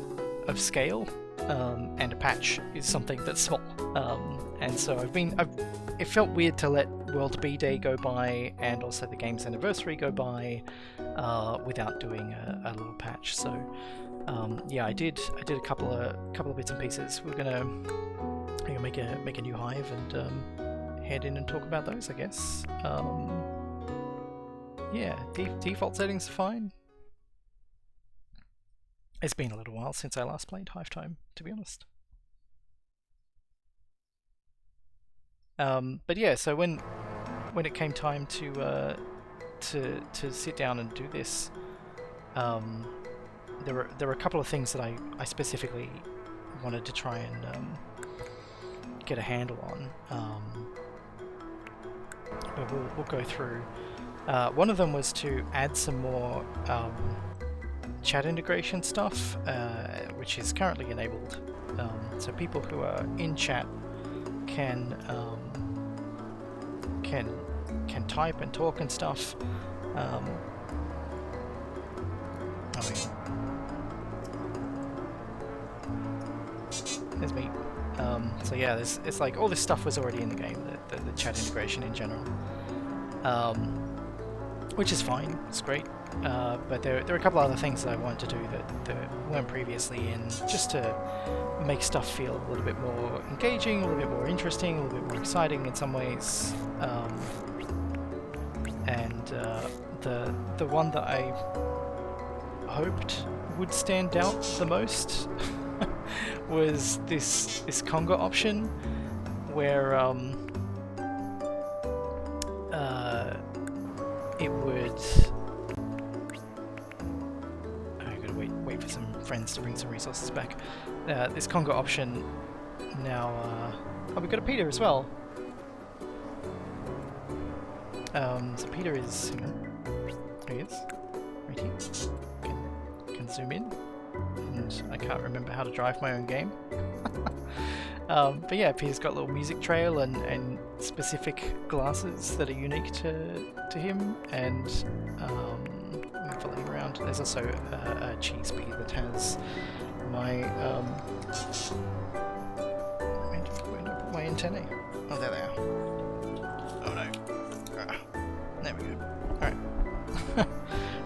A: of scale, and a patch is something that's small. And so it felt weird to let World B Day go by and also the game's anniversary go by without doing a little patch. So yeah, I did a couple of bits and pieces. We're gonna make a new Hive and head in and talk about those, I guess. Yeah, default settings are fine. It's been a little while since I last played Hive Time, to be honest. But yeah, so when it came time to sit down and do this, there were a couple of things that I specifically wanted to try and get a handle on. But we'll go through. One of them was to add some more chat integration stuff, which is currently enabled. So people who are in chat can type and talk and stuff. There's me. So yeah, it's like all this stuff was already in the game, the chat integration in general, which is fine. It's great. But there are a couple other things that I wanted to do that weren't previously in, just to make stuff feel a little bit more engaging, a little bit more interesting, a little bit more exciting in some ways. And the one that I hoped would stand out the most was this conga option, where it would. I gotta wait for some friends to bring some resources back. This conga option now. Oh, we got a Peter as well. So Peter is. Hang on. There he is. Right here. Can zoom in. And I can't remember how to drive my own game. But yeah, Peter's got a little music trail and specific glasses that are unique to him, and following around. There's also a cheese bee that has my where do I put my antennae? Oh, there they are. Oh no. There we go. Alright.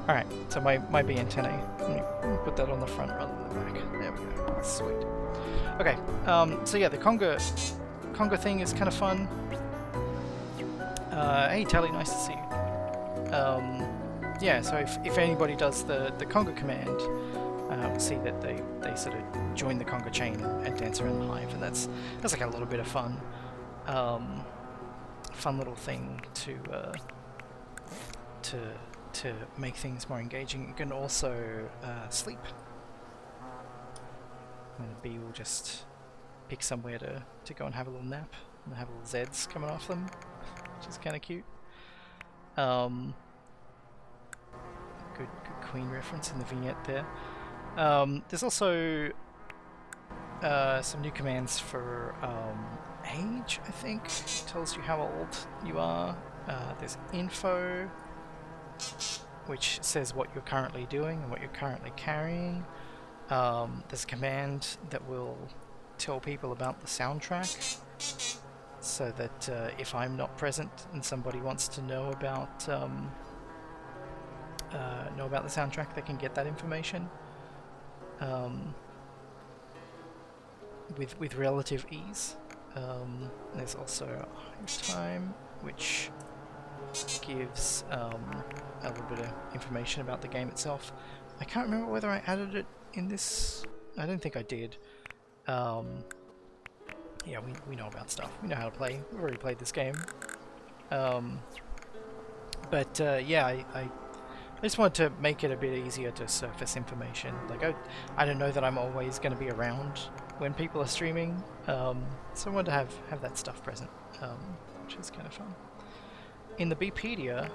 A: Alright, so my bee antennae. Let me put that on the front rather than the back. There we go. Sweet. Okay, so yeah, the conga thing is kind of fun. Hey Tally, nice to see you. Yeah, so if anybody does the conga command, we'll see that they sort of join the conga chain and dance around the hive, and that's like a little bit of fun. Fun little thing to make things more engaging. You can also sleep. And the bee will just pick somewhere to go and have a little nap, and have little Zeds coming off them, which is kind of cute. Good Queen reference in the vignette there. There's also some new commands for age, I think. It tells you how old you are. There's info, which says what you're currently doing and what you're currently carrying. There's a command that will tell people about the soundtrack, so that if I'm not present and somebody wants to know about the soundtrack, they can get that information with relative ease. There's also Hive Time, which gives a little bit of information about the game itself. I can't remember whether I added it in this. I don't think I did. Yeah, we know about stuff. We know how to play. We've already played this game. But yeah, I just wanted to make it a bit easier to surface information. Like I don't know that I'm always going to be around when people are streaming, so I wanted to have that stuff present, which is kind of fun. in the Bpedia,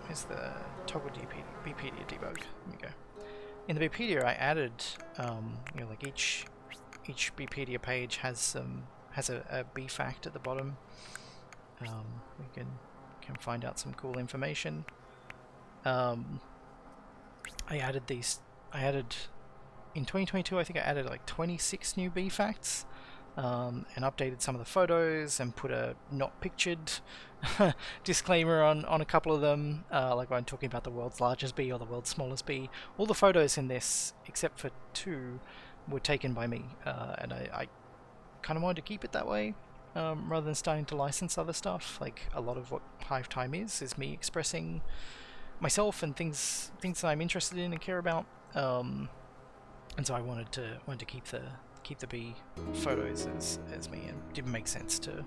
A: where's the toggle Bpedia debug? Here we go. In the Bpedia, I added, you know, like each Bpedia page has a B fact at the bottom. We can find out some cool information. I added in 2022. I think I added like 26 new B facts. And updated some of the photos and put a not pictured disclaimer on a couple of them, like when I'm talking about the world's largest bee or the world's smallest bee. All the photos in this, except for 2, were taken by me, and I kind of wanted to keep it that way, rather than starting to license other stuff. Like a lot of what Hive Time is me expressing myself and things that I'm interested in and care about, and so I wanted to keep the bee photos as me, and it didn't make sense to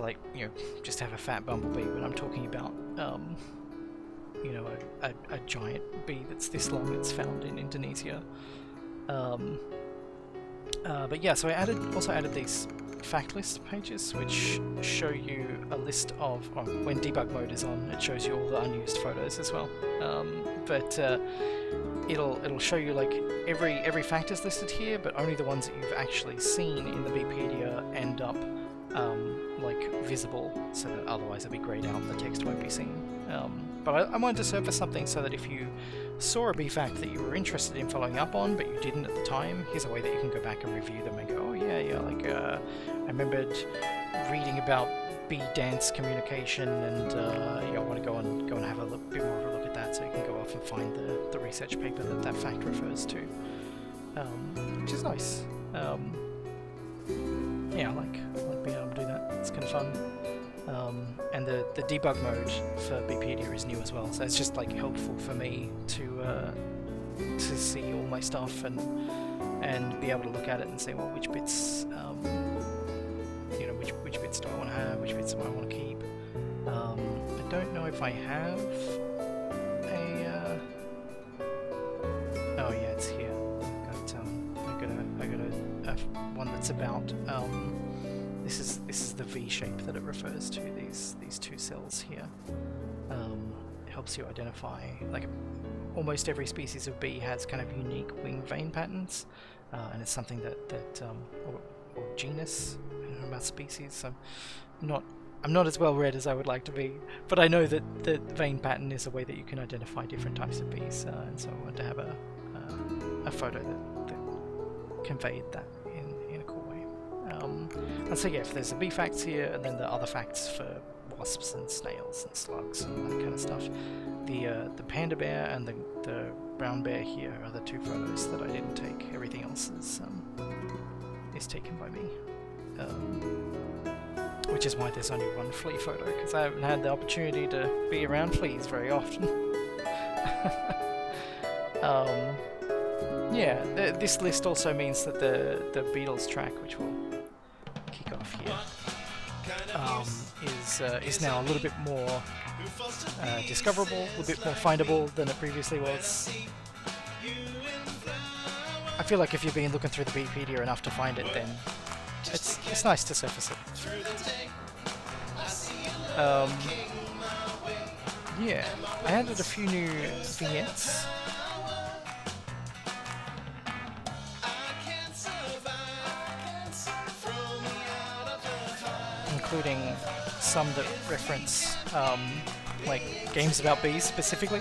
A: like, you know, just have a fat bumblebee when I'm talking about you know, a giant bee that's this long that's found in Indonesia. But yeah, so I also added these fact list pages, which show you a list of, when debug mode is on, it shows you all the unused photos as well. But it'll show you like every fact is listed here, but only the ones that you've actually seen in the Bpedia end up like visible, so that otherwise it'll be grayed out and the text won't be seen. But I wanted to surface something so that if you saw a B fact that you were interested in following up on, but you didn't at the time, here's a way that you can go back and review them and go, oh yeah, like I remembered reading about bee dance communication, and yeah, I want to go and have a bit more of a look at that, so you can go off and find the research paper that fact refers to, which is nice. Yeah, I like being able to do that. It's kind of fun. And the debug mode for Bpedia is new as well, so it's just like helpful for me to see all my stuff and be able to look at it and say, well, which bits, you know, which bits do I want to have, which bits do I want to keep. I don't know if I have a. Oh yeah, it's here. I got a one that's about. This is the V shape that it refers to. These 2 cells here. It helps you identify, like, almost every species of bee has kind of unique wing vein patterns, and it's something that or genus. I don't know about species. So I'm not as well read as I would like to be, but I know that the vein pattern is a way that you can identify different types of bees, and so I wanted to have a photo that conveyed that in a cool way. And so yeah, if there's the bee facts here, and then the other facts for wasps and snails and slugs and that kind of stuff. The panda bear and the brown bear here are the 2 photos that I didn't take. Everything else is taken by me. Which is why there's only 1 flea photo, because I haven't had the opportunity to be around fleas very often. Yeah, this list also means that the Beatles track, which we'll kick off here, is now a little bit more discoverable, a little bit more findable than it previously was. I feel like if you've been looking through the Bpedia enough to find it, then it's nice to surface it. Yeah, I added a few new vignettes. Including some that reference like games about bees specifically,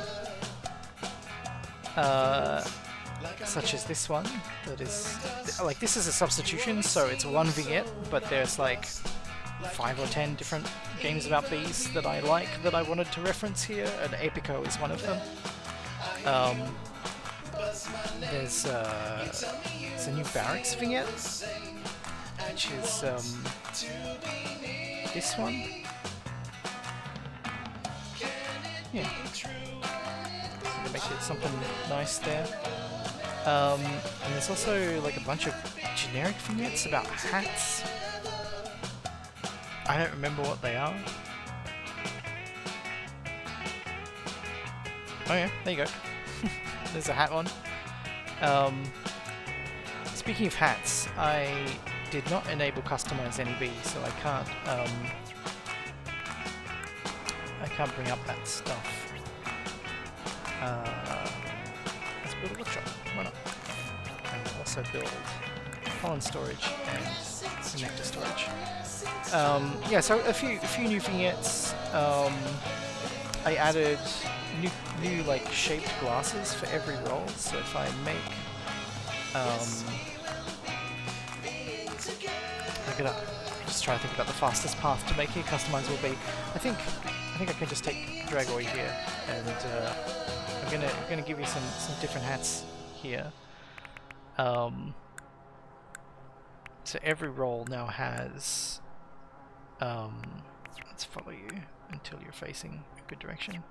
A: such as this one that is like, this is a substitution, so it's 1 vignette, but there's like 5 or 10 different games about bees that I like that I wanted to reference here, and Epico is one of them. There's a new barracks vignette, which is this one. Yeah, to make it something nice there. And there's also like a bunch of generic vignettes about hats. I don't remember what they are. Oh yeah, there you go. There's a hat one. Speaking of hats, I did not enable customize any bees, so I can't I can't bring up that stuff. Let's build a workshop. Why not? And we'll also build pollen storage and nectar storage. Yeah, so a few new vignettes. I added new like shaped glasses for every roll. So if I make look it up. Just try to think about the fastest path to making a customizable bee. I think I can just take Dragoy here, and I'm gonna give you some different hats here. So every roll now has let's follow you until you're facing a good direction.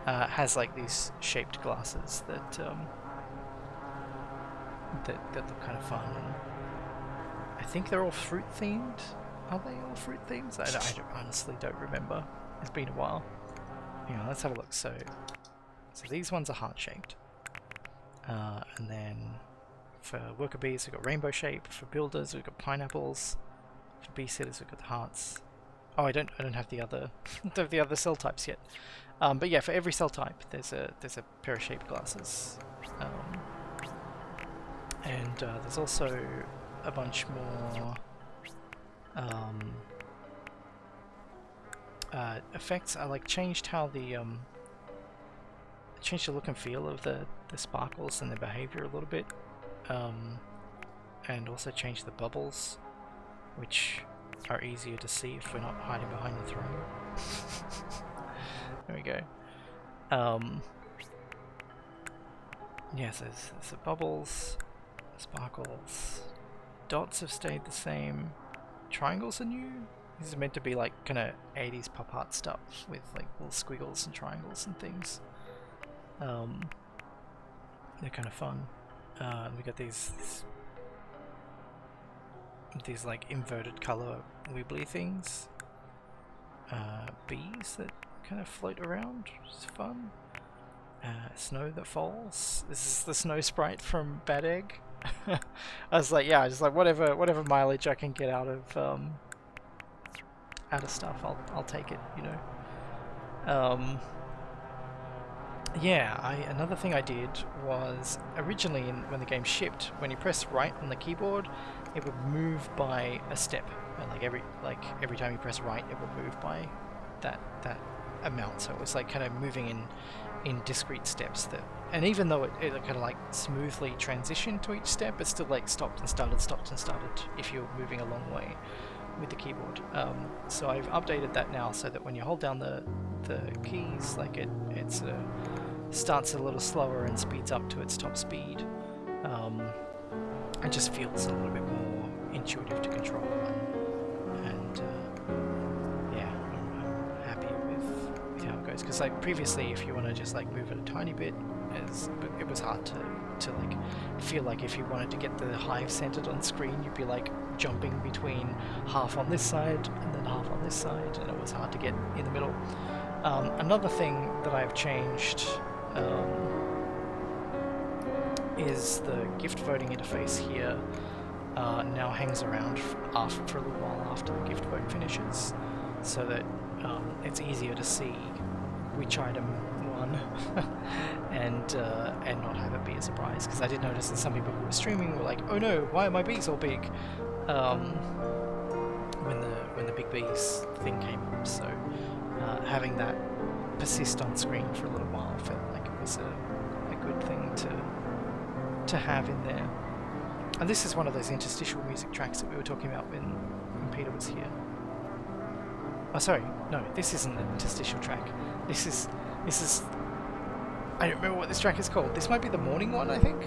A: Has like these shaped glasses that that look kind of fun. And I think they're all fruit themed. Are they all fruit themes? I honestly don't remember. It's been a while. Hang on, let's have a look. So these ones are heart shaped, and then for worker bees we've got rainbow shape. For builders we've got pineapples. For bee setters we've got the hearts. Oh, I don't have the other the other cell types yet. But yeah, for every cell type there's a pair of shaped glasses, and there's also a bunch more effects. I like changed how the changed the look and feel of the sparkles and their behavior a little bit, and also changed the bubbles, which are easier to see if we're not hiding behind the throne. There we go. Yes, there's the bubbles, sparkles, dots have stayed the same, triangles are new. These are meant to be like kind of 80s pop art stuff with like little squiggles and triangles and things. They're kind of fun. We got these like inverted color wibbly things. Bees that kind of float around, which is fun. Snow that falls. This is the snow sprite from Bad Egg. I was like, yeah, just like whatever mileage I can get out of stuff, I'll take it, you know. Yeah, another thing I did was originally when the game shipped, when you press right on the keyboard, it would move by a step, and like every time you press right, it would move by that amount. So it was like kind of moving in discrete steps. And even though it kind of like smoothly transitioned to each step, it still like stopped and started if you're moving a long way with the keyboard. So I've updated that now so that when you hold down the keys, like it starts a little slower and speeds up to its top speed. It just feels a little bit more intuitive to control, and yeah, I'm happy with how it goes. Because like previously, if you want to just like move it a tiny bit, it was hard to like feel like if you wanted to get the hive centered on screen, you'd be like jumping between half on this side and then half on this side, and it was hard to get in the middle. Another thing that I've changed is the gift voting interface here now hangs around for a little while after the gift vote finishes, so that it's easier to see which item won and not have it be a surprise. Because I did notice that some people who were streaming were like, "Oh no, why are my bees all big?" When the big bees thing came up. So having that persist on screen for a little while felt like it was a good thing to have in there. And this is one of those interstitial music tracks that we were talking about when Peter was here. Oh, sorry, no, this isn't an interstitial track. This is I don't remember what this track is called. This might be the morning one, I think.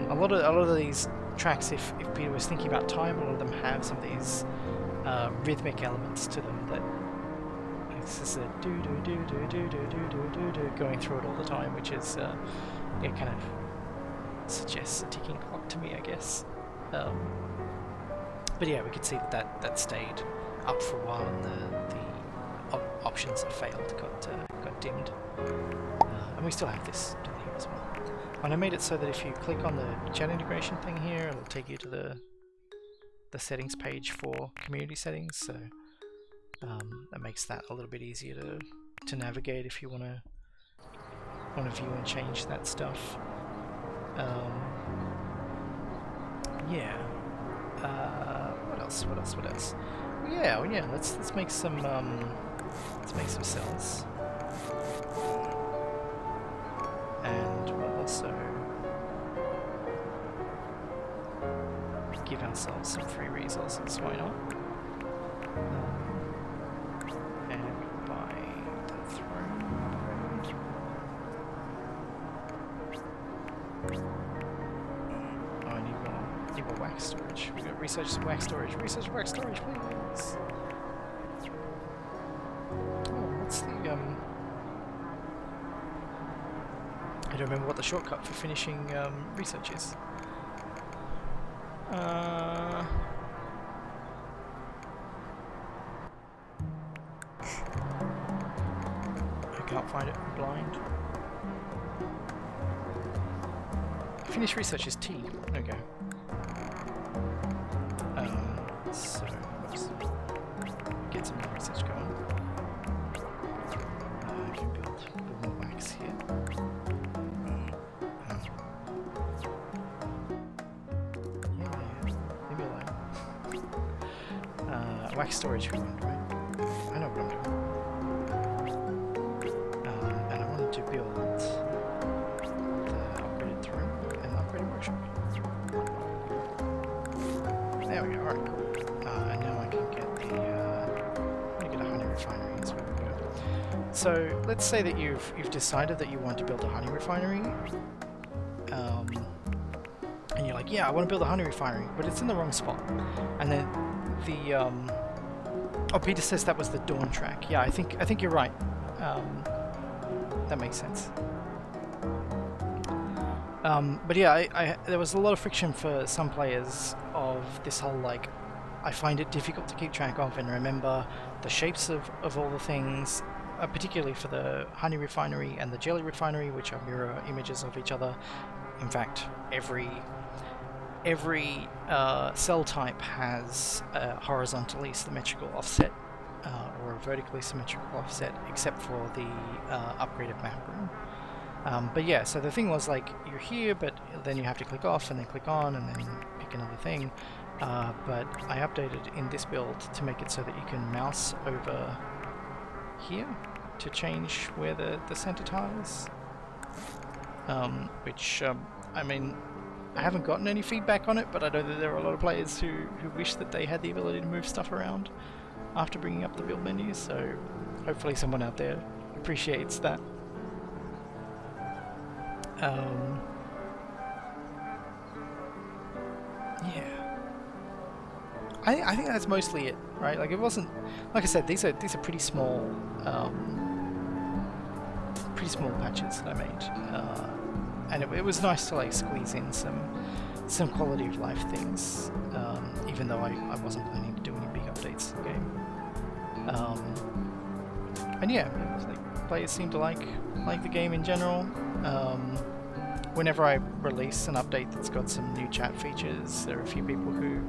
A: A lot of these tracks, if Peter was thinking about time, a lot of them have some of these rhythmic elements to them that it's just a do do do do do do do do do do going through it all the time, which is it kind of suggests a ticking clock to me, I guess. But yeah, we could see that stayed up for a while, and the options that failed got dimmed, and we still have this down here as well. And I made it so that if you click on the chat integration thing here, it'll take you to the the settings page for community settings, so that makes that a little bit easier to navigate if you want to view and change that stuff. Yeah. What else? Yeah, let's make some cells, and we'll also give ourselves some free resources. Why not? And buy the throne upgrade. Oh, I need more wax storage. We got research some wax storage. Research wax storage, please. Oh, what's the I don't remember what the shortcut for finishing research is. I can't find it. I'm blind. Finish research is T. Okay. So let's get some more research going. I can build more wax here. Wax storage we want, right? I know what I'm doing. And I wanted to build the upgraded throne and the upgraded workshop. There we go, alright, cool. And now I can get the a honey refinery as well. So let's say that you've decided that you want to build a honey refinery. And you're like, yeah, I want to build a honey refinery, but it's in the wrong spot. And then the oh, Peter says that was the Dawn track. Yeah, I think you're right. That makes sense. But yeah, there was a lot of friction for some players of this whole, like, I find it difficult to keep track of and remember the shapes of all the things, particularly for the honey refinery and the jelly refinery, which are mirror images of each other. In fact, every cell type has a horizontally symmetrical offset or a vertically symmetrical offset, except for the upgraded map room. But yeah, so the thing was, like, you're here, but then you have to click off and then click on and then pick another thing. But I updated in this build to make it so that you can mouse over here to change where the center tile is. Which, I mean, I haven't gotten any feedback on it, but I know that there are a lot of players who wish that they had the ability to move stuff around after bringing up the build menu, so hopefully someone out there appreciates that. Yeah. I think that's mostly it, right? Like, it wasn't, like I said, these are pretty small patches that I made, and it was nice to, like, squeeze in some quality of life things, even though I wasn't planning to do any big updates to the game. And yeah, it was, like, players seem to like the game in general. Whenever I release an update that's got some new chat features, there are a few people who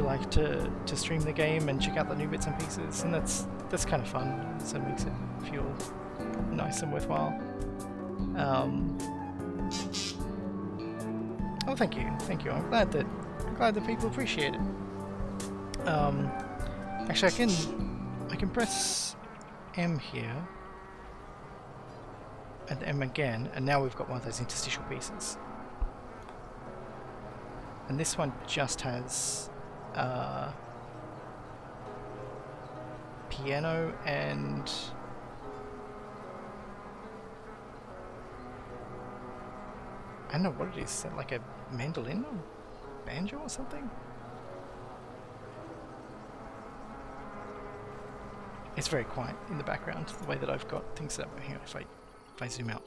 A: like to stream the game and check out the new bits and pieces, and that's kind of fun, so it makes it feel nice and worthwhile. Oh, thank you. I'm glad that people appreciate it. Actually, I can press M here and M again, and now we've got one of those interstitial pieces. And this one just has piano and I don't know what it is. Is that like a mandolin or banjo or something? It's very quiet in the background, the way that I've got things set up here. If I zoom out.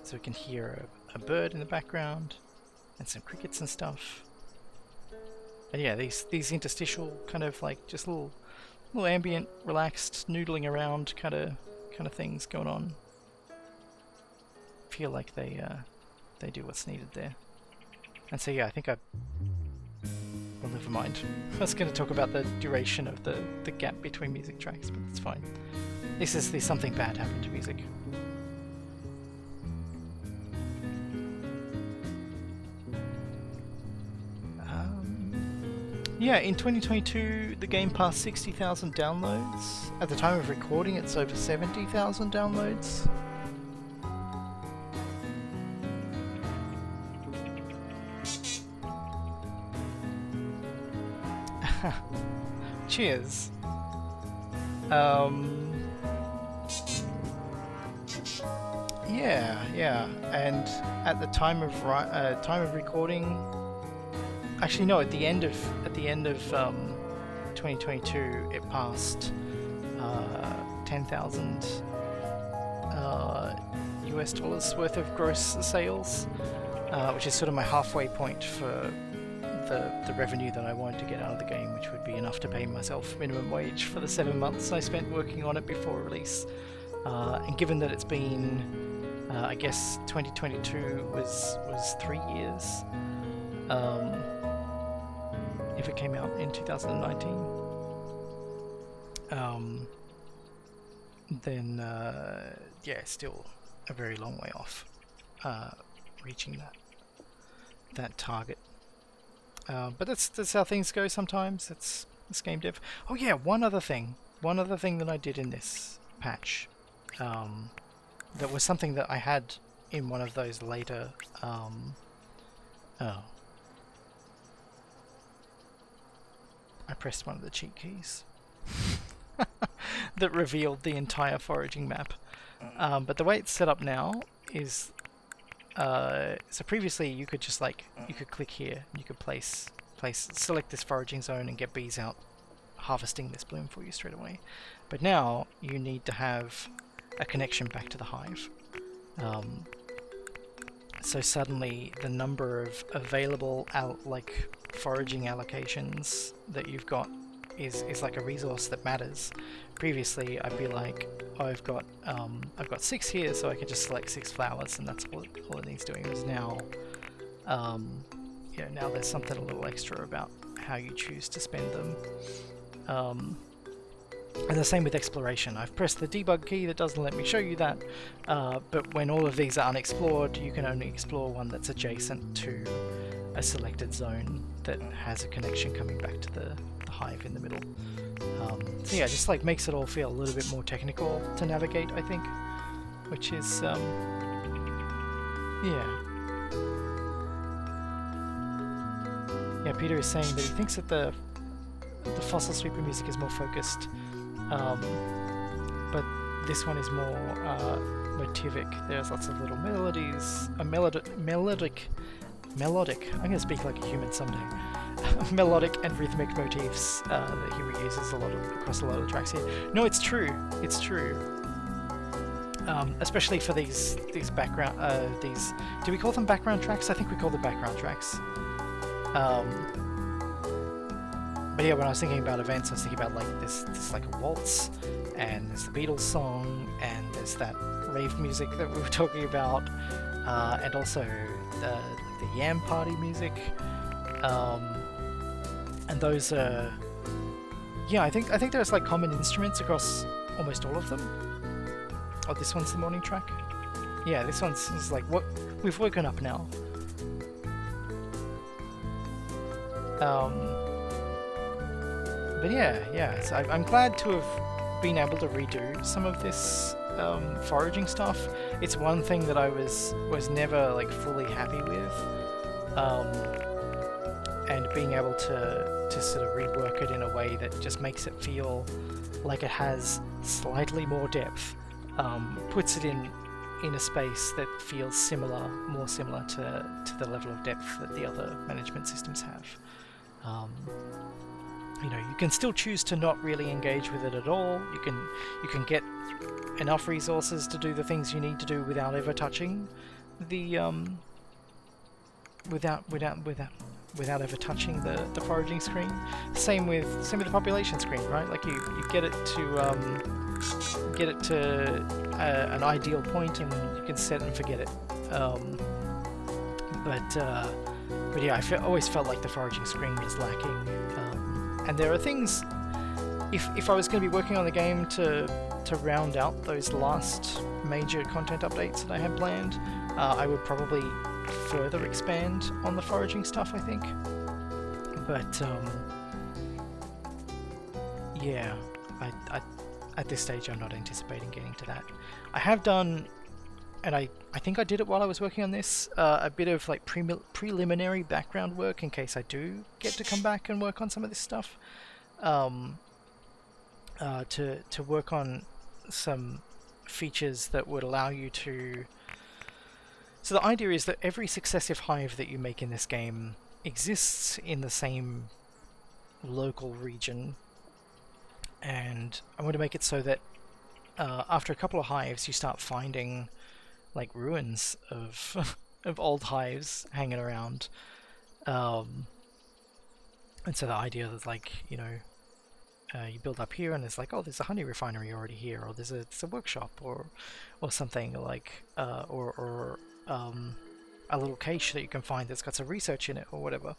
A: So we can hear a bird in the background and some crickets and stuff. And yeah, these interstitial kind of, like, just little ambient, relaxed, noodling around kind of things going on. feel like they do what's needed there. And so yeah, I think I... Well, never mind. I was going to talk about the duration of the gap between music tracks, but it's fine. This is there's something bad happened to music. Yeah, in 2022 the game passed 60,000 downloads. At the time of recording it's over 70,000 downloads. Cheers. Yeah, and at the time of recording, actually no, at the end of 2022, it passed 10,000 US dollars worth of gross sales, which is sort of my halfway point for the revenue that I wanted to get out of the game, which would be enough to pay myself minimum wage for the 7 months I spent working on it before release. And given that it's been, I guess 2022 was 3 years, if it came out in 2019, then yeah, still a very long way off reaching that target. But that's how things go sometimes. It's game dev. Oh yeah, one other thing that I did in this patch, that was something that I had in one of those later. Oh, I pressed one of the cheat keys that revealed the entire foraging map. But the way it's set up now is. So previously you could just you could click here and you could select this foraging zone and get bees out harvesting this bloom for you straight away. But now you need to have a connection back to the hive. So suddenly the number of available foraging allocations that you've got is like a resource that matters. Previously I'd be like, oh, I've got 6 here, so I can just select 6 flowers and that's all it needs doing. Is now now there's something a little extra about how you choose to spend them. And the same with exploration. I've pressed the debug key that doesn't let me show you that, but when all of these are unexplored, you can only explore one that's adjacent to a selected zone that has a connection coming back to the hive in the middle. So yeah, just makes it all feel a little bit more technical to navigate, I think, which is yeah, Peter is saying that he thinks that the Fossil Sweeper music is more focused, but this one is more motivic. There's lots of little melodies, melodic. I'm going to speak like a human someday. Melodic and rhythmic motifs that he reuses across a lot of tracks here. No, it's true. It's true. Especially for these background do we call them background tracks? I think we call them background tracks. But yeah, when I was thinking about events, I was thinking about this like a waltz, and there's the Beatles song, and there's that rave music that we were talking about, and also the Yam Party music. And those are, yeah, I think there's common instruments across almost all of them. Oh, this one's the morning track. Yeah, this one's what we've woken up now. But yeah. So I'm glad to have been able to redo some of this foraging stuff. It's one thing that I was never fully happy with. And being able to sort of rework it in a way that just makes it feel like it has slightly more depth, puts it in a space that feels more similar to the level of depth that the other management systems have. You can still choose to not really engage with it at all. You can get enough resources to do the things you need to do without ever touching the without ever touching the foraging screen. Same with the population screen, right? You get it to get it to an ideal point, and you can set and forget it. But yeah, always felt like the foraging screen was lacking. And there are things, if I was going to be working on the game to round out those last major content updates that I had planned, I would probably further expand on the foraging stuff, I think. But yeah, I at this stage I'm not anticipating getting to that. I have done, and I think I did it while I was working on this, a bit of like preliminary background work in case I do get to come back and work on some of this stuff. To work on some features that would allow you to... So the idea is that every successive hive that you make in this game exists in the same local region, and I want to make it so that after a couple of hives you start finding like ruins of of old hives hanging around, and so the idea is like, you know, you build up here and it's like, oh, there's a honey refinery already here, or there's a workshop or something, like or a little cache that you can find that's got some research in it or whatever,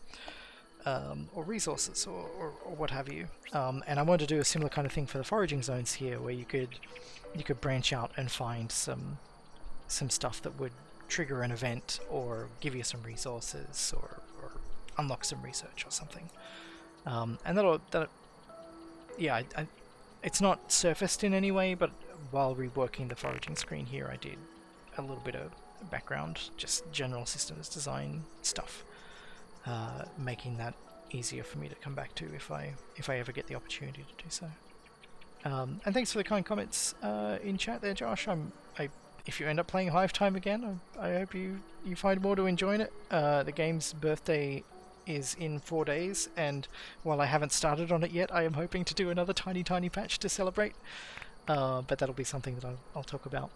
A: or resources or what have you. And I wanted to do a similar kind of thing for the foraging zones here, where you could branch out and find some stuff that would trigger an event or give you some resources or unlock some research or something. And that'll yeah, it's not surfaced in any way, but while reworking the foraging screen here, I did a little bit of background, just general systems design stuff, making that easier for me to come back to if I ever get the opportunity to do so. And thanks for the kind comments in chat there, Josh. If you end up playing Hive Time again, I hope you find more to enjoy in it. The game's birthday is in 4 days, and while I haven't started on it yet, I am hoping to do another tiny patch to celebrate. But that'll be something that I'll talk about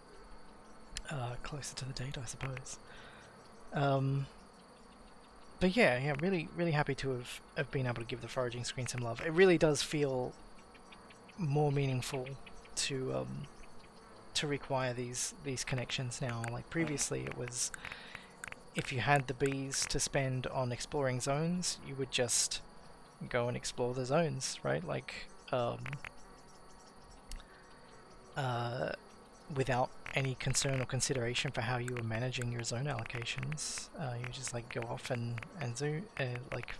A: closer to the date, I suppose. But yeah, really happy to have been able to give the foraging screen some love. It really does feel more meaningful to require these connections now. Like previously, it was, if you had the bees to spend on exploring zones, you would just go and explore the zones, right? Like without any concern or consideration for how you were managing your zone allocations. You just like go off and zoom, like,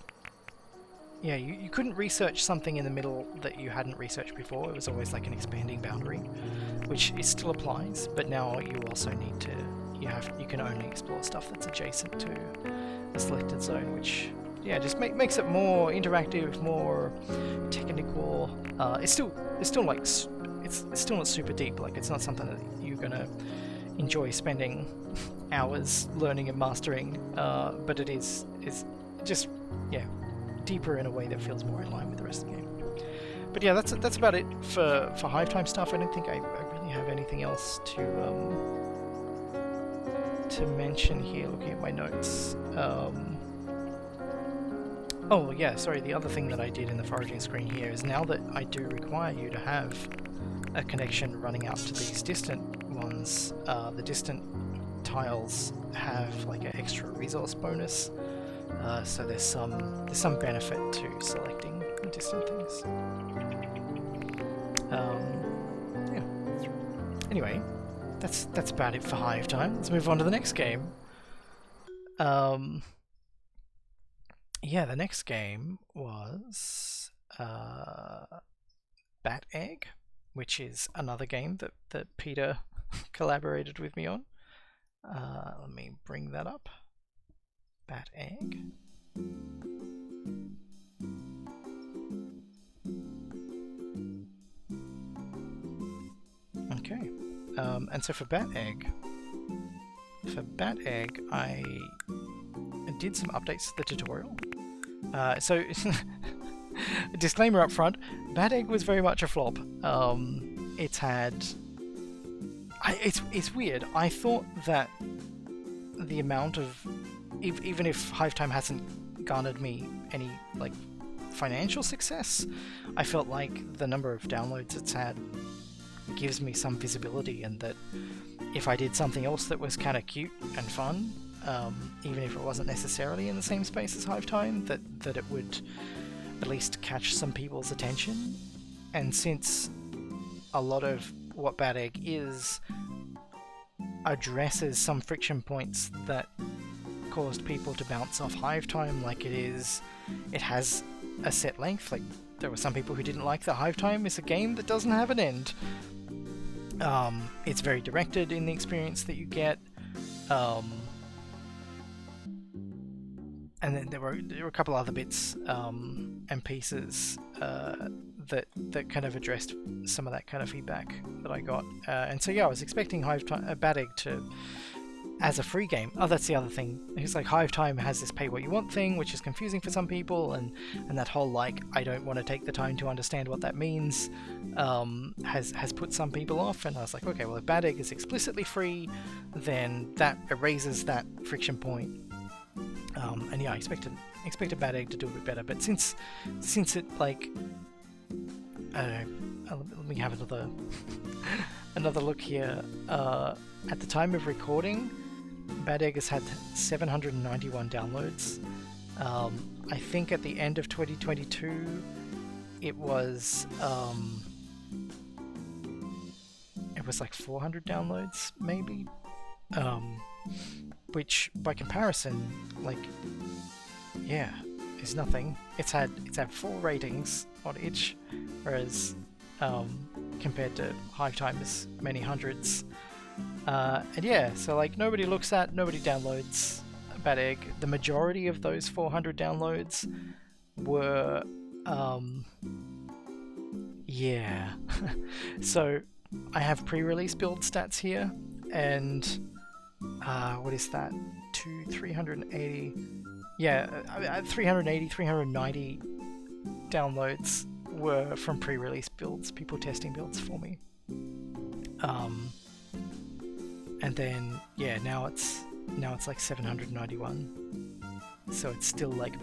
A: yeah, you couldn't research something in the middle that you hadn't researched before. It was always like an expanding boundary, which still applies, but now you also need to, you can only explore stuff that's adjacent to the selected zone, which, yeah, just makes it more interactive, more technical. It's still like, it's still not super deep. Like, it's not something that you're gonna enjoy spending hours learning and mastering, but it is just, yeah, deeper in a way that feels more in line with the rest of the game. But yeah, that's about it for Hive Time stuff. I don't think I really have anything else to mention here, looking at my notes. Oh yeah, sorry, the other thing that I did in the foraging screen here is, now that I do require you to have a connection running out to these distant ones, the distant tiles have like an extra resource bonus, so there's some benefit to selecting distant things. Yeah. Anyway, that's about it for Hive Time. Let's move on to the next game. Yeah, the next game was Bat Egg, which is another game that Peter collaborated with me on. Let me bring that up. Bat Egg. Okay. And so for Bat Egg, I did some updates to the tutorial. So, disclaimer up front, Bat Egg was very much a flop. It's weird. I thought that the amount of, even if Hive Time hasn't garnered me any like financial success, I felt like the number of downloads it's had gives me some visibility, and that if I did something else that was kind of cute and fun, even if it wasn't necessarily in the same space as Hive Time, that it would at least catch some people's attention. And since a lot of what Bad Egg is addresses some friction points that caused people to bounce off Hive Time, like it has a set length. Like, there were some people who didn't like that Hive Time is a game that doesn't have an end. It's very directed in the experience that you get. And then there were a couple other bits and pieces that kind of addressed some of that kind of feedback that I got. And so yeah, I was expecting Bad Egg to, as a free game. Oh, that's the other thing. It's like Hive Time has this pay what you want thing, which is confusing for some people, and that whole like, I don't want to take the time to understand what that means, has put some people off. And I was like, okay, well, if Bad Egg is explicitly free, then that erases that friction point. And yeah, I expected Bad Egg to do a bit better, but since it, like, I don't know, let me have another look here. At the time of recording, Bad Egg has had 791 downloads. I think at the end of 2022, it was like 400 downloads, maybe. Which, by comparison, like, yeah, is nothing. It's had 4 ratings on itch, whereas compared to Hive Time's many hundreds. And yeah, so like, nobody downloads Bad Egg. The majority of those 400 downloads were, yeah. So I have pre-release build stats here, and what is that? 380. Yeah, 390 downloads were from pre-release builds, people testing builds for me. And then yeah, now it's like 791. So it's still like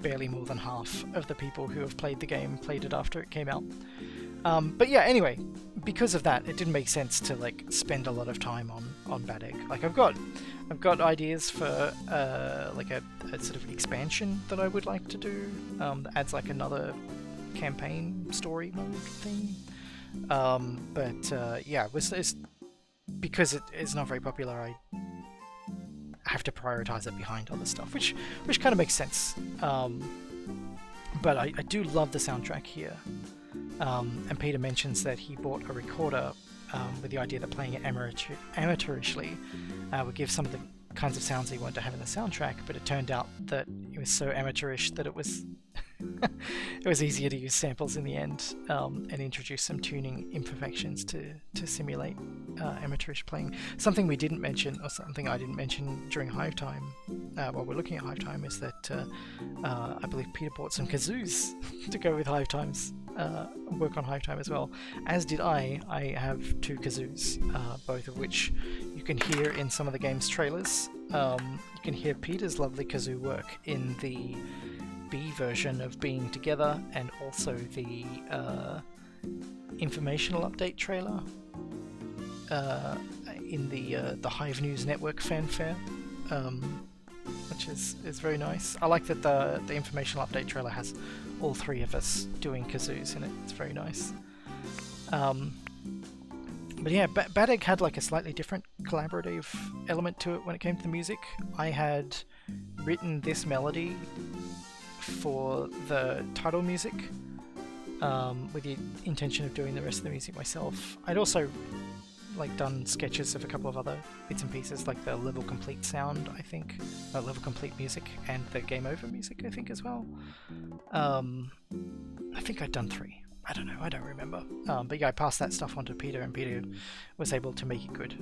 A: barely more than half of the people who have played the game played it after it came out. But yeah, anyway, because of that, it didn't make sense to like spend a lot of time on Bad Egg. Like, I've got ideas for like a sort of expansion that I would like to do, that adds like another campaign story mode thing. But yeah, it's because it is not very popular, I have to prioritize it behind other stuff, which kind of makes sense. But I do love the soundtrack here. And Peter mentions that he bought a recorder with the idea that playing it amateurishly would give some of the kinds of sounds he wanted to have in the soundtrack, but it turned out that it was so amateurish that it was it was easier to use samples in the end, and introduce some tuning imperfections to simulate amateurish playing. Something we didn't mention, or something I didn't mention during Hive Time, while we're looking at Hive Time, is that I believe Peter bought some kazoos to go with Hive Time's work on Hive Time as well, as did I. I have 2 kazoos, both of which you can hear in some of the game's trailers. You can hear Peter's lovely kazoo work in the B version of Being Together, and also the informational update trailer in the Hive News Network fanfare, which is very nice. I like that the informational update trailer has all 3 of us doing kazoos in it. It's very nice. But yeah, Bad Egg had like a slightly different collaborative element to it when it came to the music. I had written this melody for the title music, with the intention of doing the rest of the music myself. I'd also like done sketches of a couple of other bits and pieces, like the level complete sound, I think, level complete music, and the game over music, I think, as well. I think I'd done 3. I don't know, I don't remember. But yeah, I passed that stuff on to Peter, and Peter was able to make it good.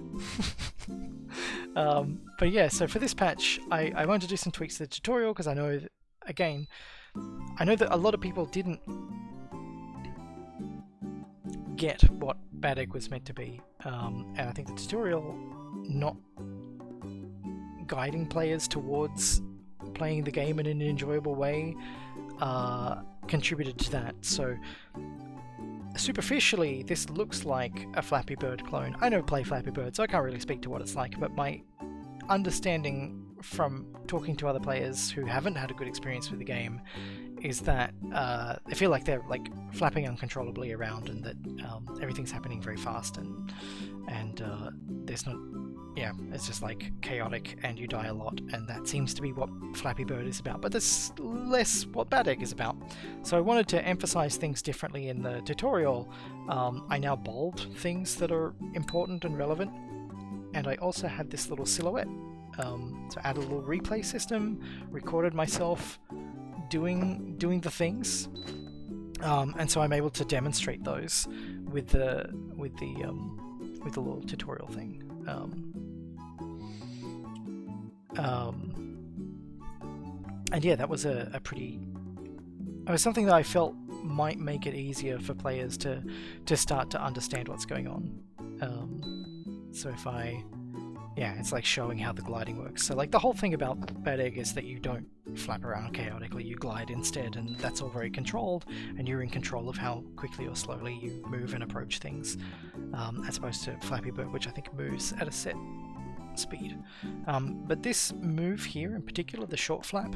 A: But yeah, so for this patch, I wanted to do some tweaks to the tutorial, because I know that, again, I know that a lot of people didn't get what Bad Egg was meant to be, and I think the tutorial not guiding players towards playing the game in an enjoyable way contributed to that. So superficially, this looks like a Flappy Bird clone. I don't play Flappy Bird, so I can't really speak to what it's like, but my understanding from talking to other players who haven't had a good experience with the game is that they feel like they're like flapping uncontrollably around, and that everything's happening very fast, and there's not, yeah, it's just like chaotic, and you die a lot, and that seems to be what Flappy Bird is about, but that's less what Bad Egg is about. So I wanted to emphasize things differently in the tutorial. I now bold things that are important and relevant, and I also had this little silhouette. So add a little replay system, recorded myself doing the things, and so I'm able to demonstrate those with the little tutorial thing. And yeah, that was it was something that I felt might make it easier for players to start to understand what's going on. So if it's like showing how the gliding works. So like the whole thing about Bad Egg is that you don't flap around chaotically, you glide instead, and that's all very controlled, and you're in control of how quickly or slowly you move and approach things, as opposed to Flappy Bird, which I think moves at a set speed. But this move here in particular, the short flap,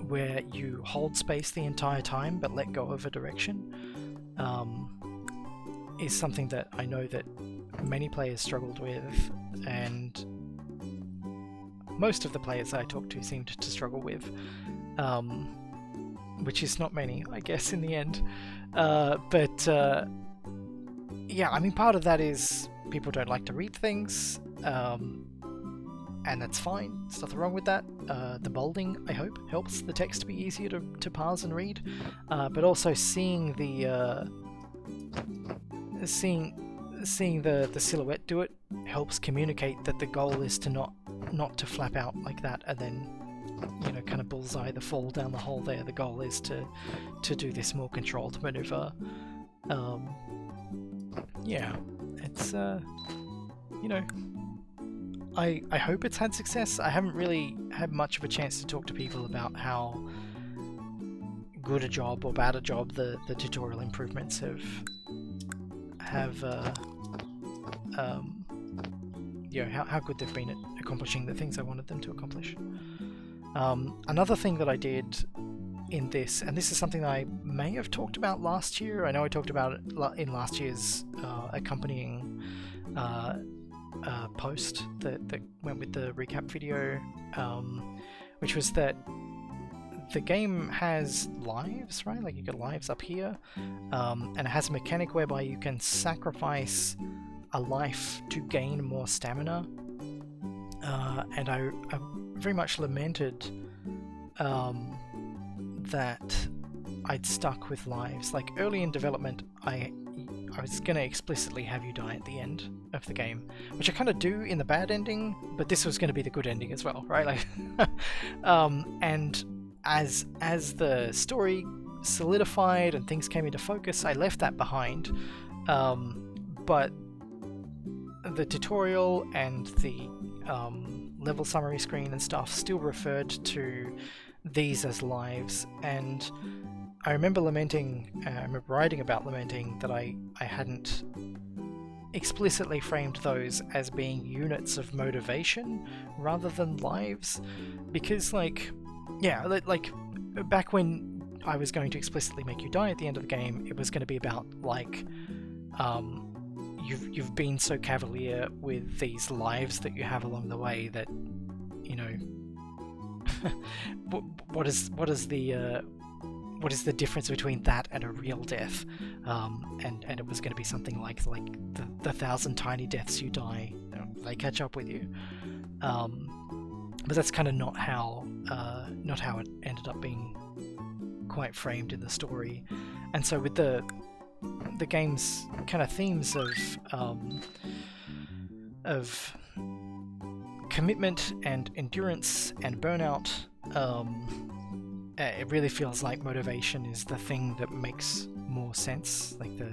A: where you hold space the entire time but let go of a direction, is something that I know that many players struggled with, and most of the players I talked to seemed to struggle with, which is not many, I guess, in the end. Yeah, I mean, part of that is people don't like to read things, and that's fine. There's nothing wrong with that. The bolding, I hope, helps the text to be easier to parse and read, but also seeing the silhouette do it helps communicate that the goal is to not to flap out like that and then, you know, kind of bullseye the fall down the hole there. The goal is to do this more controlled maneuver. Yeah, it's you know, I hope it's had success. I haven't really had much of a chance to talk to people about how good a job or bad a job the tutorial improvements have you know, how good they've been at accomplishing the things I wanted them to accomplish. Another thing that I did in this, and this is something that I may have talked about last year, I know I talked about it in last year's accompanying post that went with the recap video, which was that the game has lives, right? Like you get lives up here, and it has a mechanic whereby you can sacrifice a life to gain more stamina, and I very much lamented that I'd stuck with lives. Like early in development, I was going to explicitly have you die at the end of the game, which I kind of do in the bad ending, but this was going to be the good ending as well, right? Like, and as the story solidified and things came into focus, I left that behind. But the tutorial and the level summary screen and stuff still referred to these as lives, and I remember writing about lamenting that I hadn't explicitly framed those as being units of motivation rather than lives, because like back when I was going to explicitly make you die at the end of the game, it was going to be about like you've been so cavalier with these lives that you have along the way that, you know, what is the difference between that and a real death? And it was going to be something like the 1,000 tiny deaths you die, you know, they catch up with you. But that's kind of not how it ended up being quite framed in the story. And so with the game's kind of themes of commitment and endurance and burnout, it really feels like motivation is the thing that makes more sense, like the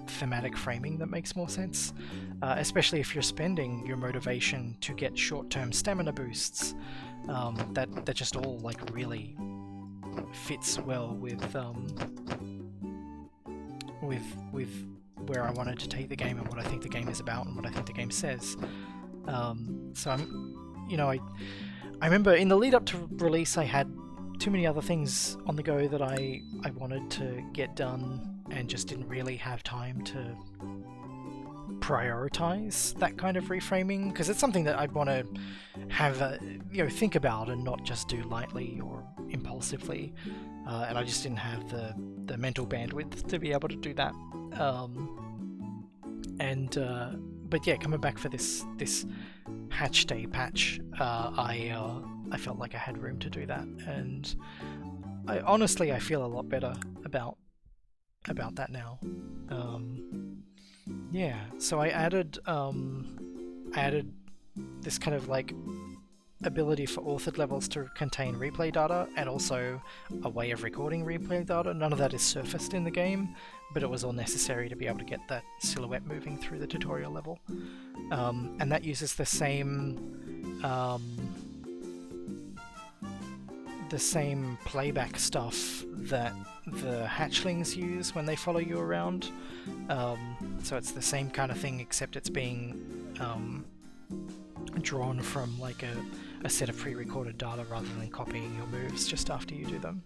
A: thematic framing that makes more sense, especially if you're spending your motivation to get short-term stamina boosts. That just all like really fits well with with where I wanted to take the game and what I think the game is about and what I think the game says. So I remember in the lead up to release I had too many other things on the go that I wanted to get done and just didn't really have time to prioritize that kind of reframing, because it's something that I'd want to have think about and not just do lightly or impulsively, and I just didn't have the mental bandwidth to be able to do that. But yeah, coming back for this Hatch Day patch, I felt like I had room to do that, and I feel a lot better about that now. Yeah, so I added this kind of like ability for authored levels to contain replay data, and also a way of recording replay data. None of that is surfaced in the game, but it was all necessary to be able to get that silhouette moving through the tutorial level. And that uses the same playback stuff that the hatchlings use when they follow you around. So it's the same kind of thing, except it's being drawn from like a set of pre-recorded data rather than copying your moves just after you do them.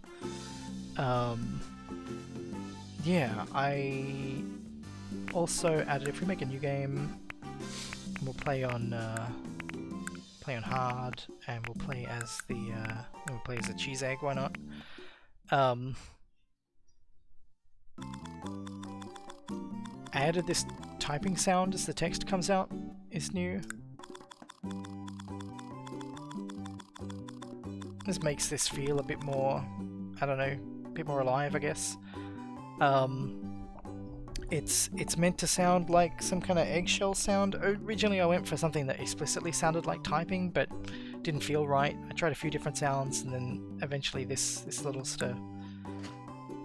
A: Yeah, I also added, if we make a new game, we'll play on hard, and we'll play as the cheese egg. Why not? I added this typing sound as the text comes out. Is new. This makes this feel a bit more, I don't know, a bit more alive, I guess. It's meant to sound like some kind of eggshell sound. Originally I went for something that explicitly sounded like typing, but didn't feel right. I tried a few different sounds, and then eventually this little sort of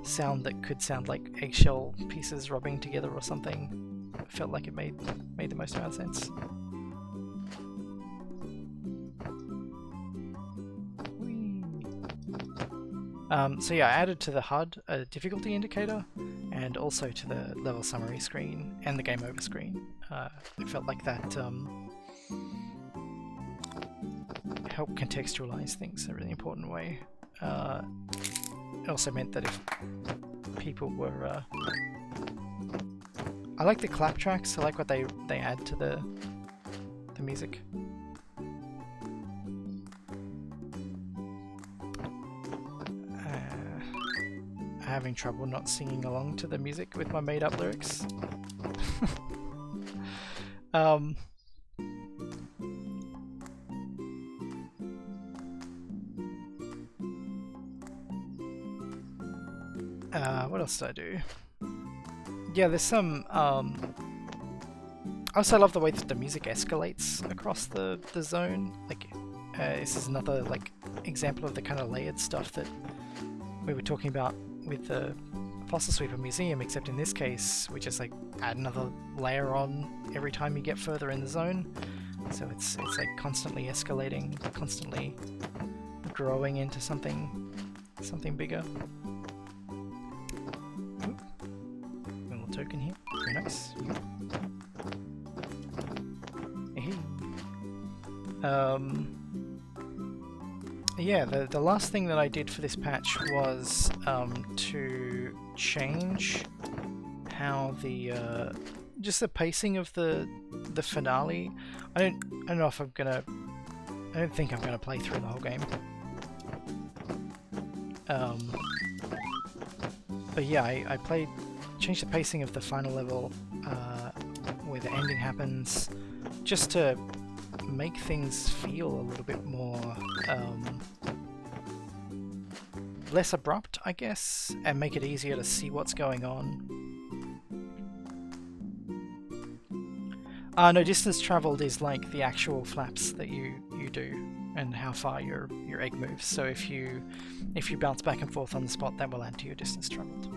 A: sound that could sound like eggshell pieces rubbing together or something felt like it made the most amount of sense. So yeah, I added to the HUD a difficulty indicator, and also to the level summary screen and the game over screen. It felt like that helped contextualize things in a really important way. It also meant that if people were... I like the clap tracks, I like what they add to the music. Having trouble not singing along to the music with my made up lyrics. What else did I do? Yeah, there's some I also love the way that the music escalates across the zone. Like this is another like example of the kind of layered stuff that we were talking about with the Fossil Sweeper Museum, except in this case we just like add another layer on every time you get further in the zone. So it's like constantly escalating, constantly growing into something bigger. Ooh. Little token here, very nice. Hey. Yeah, the last thing that I did for this patch was to change how the just the pacing of the finale. I don't know if I'm gonna. I don't think I'm gonna play through the whole game. But yeah, I changed the pacing of the final level where the ending happens, just to make things feel a little bit more less abrupt, I guess, and make it easier to see what's going on. No, distance traveled is like the actual flaps that you do and how far your egg moves. So if you bounce back and forth on the spot, that will add to your distance traveled.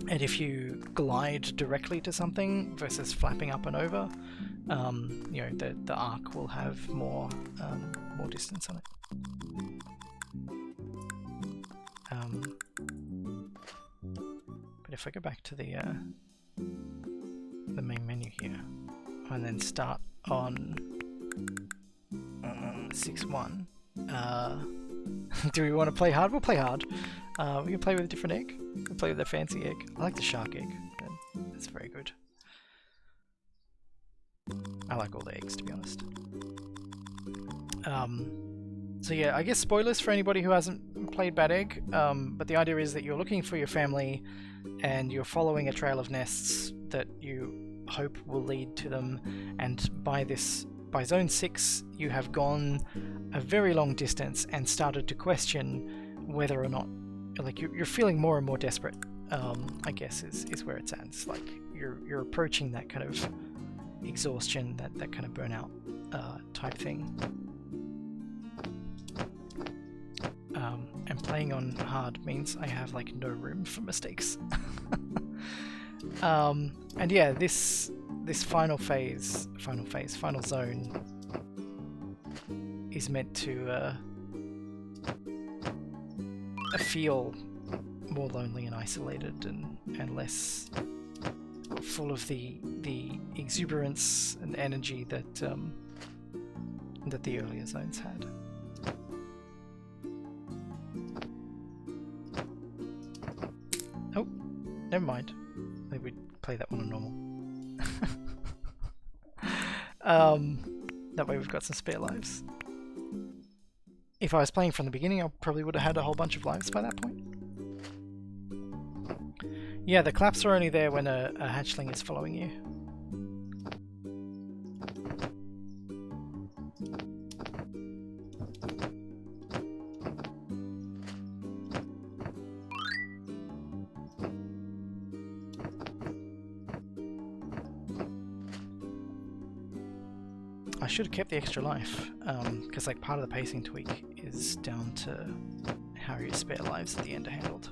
A: And if you glide directly to something versus flapping up and over, you know, the arc will have more distance on it. But if I go back to the main menu here, and then start on 6-1. Do we want to play hard? We'll play hard. We can play with a different egg. We'll play with a fancy egg. I like the shark egg. That's very good. I like all the eggs, to be honest. So yeah, I guess spoilers for anybody who hasn't played Bad Egg, but the idea is that you're looking for your family and you're following a trail of nests that you hope will lead to them, and by Zone 6 you have gone a very long distance and started to question whether or not, like, you're feeling more and more desperate, I guess is where it's at. It's like you're approaching that kind of exhaustion, that kind of burnout type thing. And playing on hard means I have like no room for mistakes. And yeah, this final zone is meant to feel more lonely and isolated and less full of the exuberance and energy that the earlier zones had. Oh, never mind. Maybe we'd play that one on normal. That way we've got some spare lives. If I was playing from the beginning, I probably would have had a whole bunch of lives by that point. Yeah, the claps are only there when a hatchling is following you. I should have kept the extra life, because like part of the pacing tweak is down to how your spare lives at the end are handled.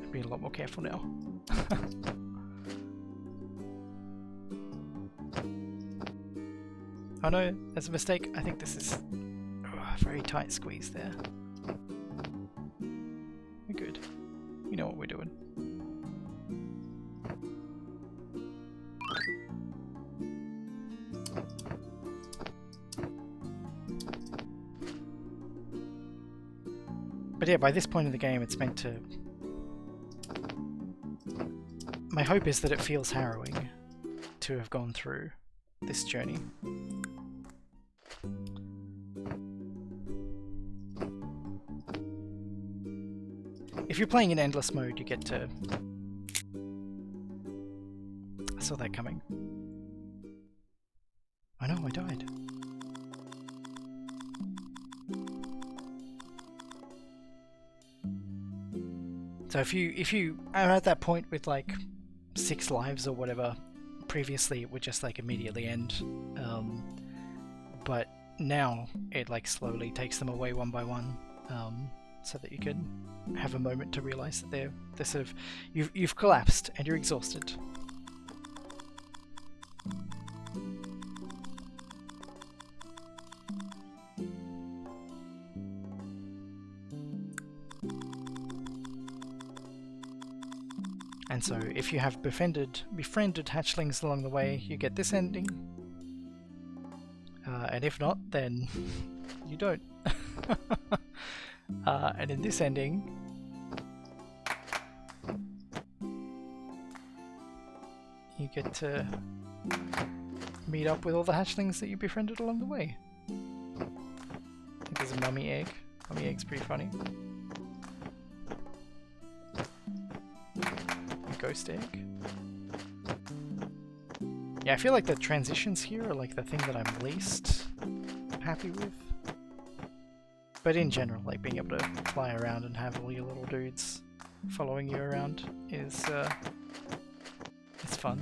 A: I'd be a lot more careful now. Oh no, there's a mistake. I think this is a very tight squeeze there. Good. We know what we're doing. But yeah, by this point in the game it's meant to... My hope is that it feels harrowing to have gone through this journey. If you're playing in endless mode, you get to... I saw that coming. I know, I died. So if you are at that point with like 6 lives or whatever, previously it would just like immediately end. But now it like slowly takes them away one by one, so that you can have a moment to realize that they're sort of you've collapsed and you're exhausted. And so if you have befriended hatchlings along the way, you get this ending. And if not, then you don't. And in this ending, you get to meet up with all the hatchlings that you befriended along the way. I think there's a mummy egg. Mummy egg's pretty funny. A ghost egg. Yeah, I feel like the transitions here are like the thing that I'm least happy with. But in general, like being able to fly around and have all your little dudes following you around is it's fun.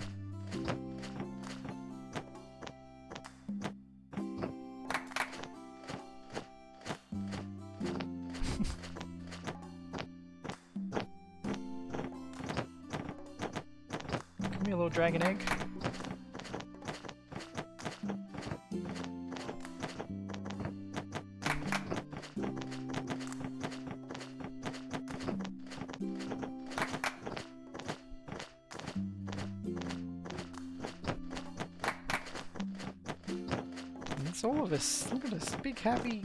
A: Give me a little dragon egg. It's all of us. Look at us, big happy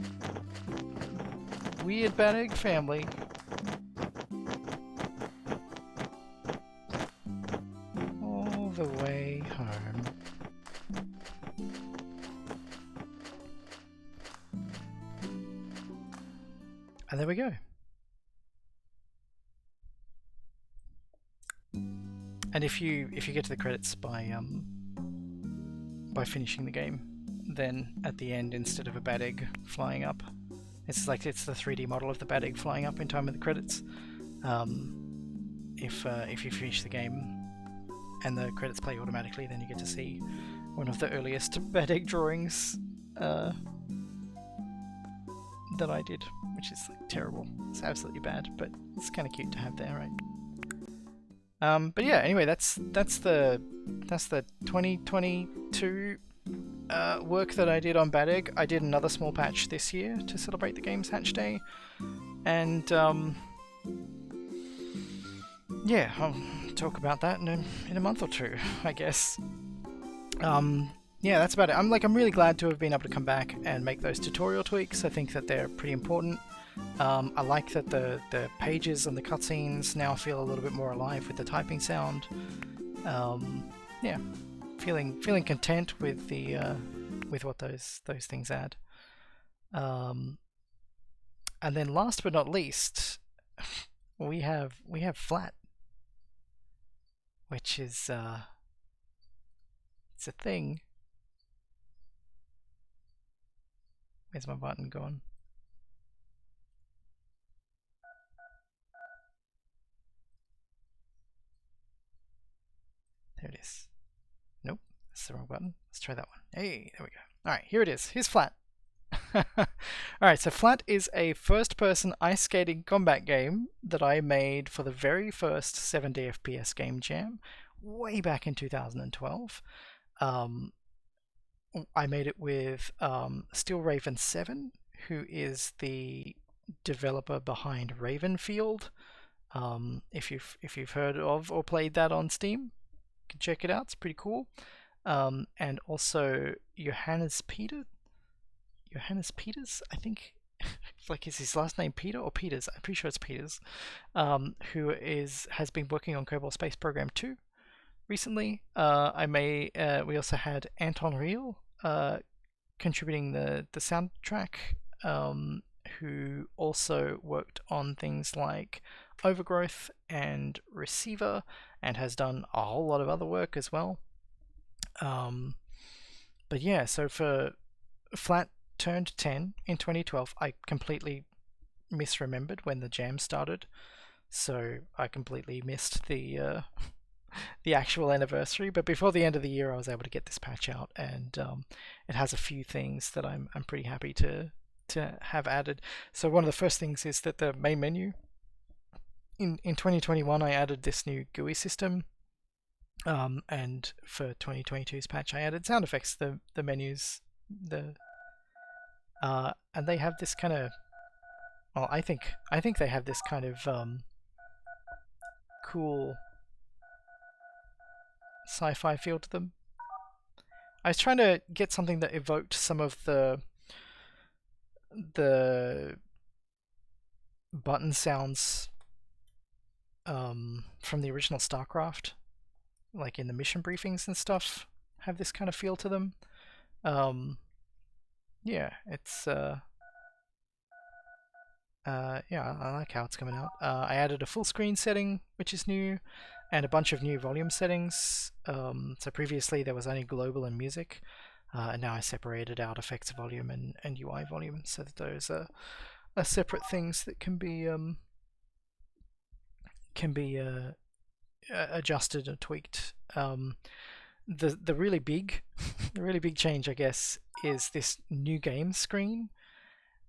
A: weird bad egg family. All the way home. And there we go. And if you get to the credits by finishing the game, then at the end, instead of a bad egg flying up, it's the 3D model of the bad egg flying up in time with the credits. If you finish the game and the credits play automatically, then you get to see one of the earliest bad egg drawings that I did, which is like, terrible. It's absolutely bad, but it's kind of cute to have there, right? But yeah, anyway, that's the 2022 work that I did on Bad Egg. I did another small patch this year to celebrate the game's hatch day, and yeah, I'll talk about that in a month or two, I guess. Yeah, that's about it. I'm really glad to have been able to come back and make those tutorial tweaks. I think that they're pretty important. I like that the pages and the cutscenes now feel a little bit more alive with the typing sound. Yeah, feeling content with the with what those things add. And then last but not least, we have flat, which is it's a thing. Where's my button gone? There it is. Nope, that's the wrong button. Let's try that one. Hey, there we go. Alright, here it is. Here's Flat. Alright, so Flat is a first-person ice skating combat game that I made for the very first 7D FPS Game Jam way back in 2012. I made it with Steel Raven 7, who is the developer behind Ravenfield. If you've heard of or played that on Steam, you can check it out. It's pretty cool. And also Johannes Peters, I think. Like, is his last name Peter or Peters? I'm pretty sure it's Peters. Who has been working on Kerbal Space Program 2 recently. We also had Anton Riel contributing the soundtrack, who also worked on things like Overgrowth and Receiver, and has done a whole lot of other work as well. But yeah, so for Flat turned 10 in 2012, I completely misremembered when the jam started, so I completely missed the actual anniversary. But before the end of the year, I was able to get this patch out, and it has a few things that I'm pretty happy to have added. So one of the first things is that the main menu in 2021, I added this new GUI system, and for 2022's patch, I added sound effects. The menus, and they have this kind of, well, I think they have this kind of cool sci-fi feel to them. I was trying to get something that evoked some of the button sounds from the original StarCraft, like in the mission briefings and stuff, have this kind of feel to them. Yeah, it's yeah, I like how it's coming out. I added a full screen setting, which is new, and a bunch of new volume settings. So previously there was only global and music, and now I separated out effects volume and UI volume, so that those are separate things that can be adjusted or tweaked. The really big change, I guess, is this new game screen,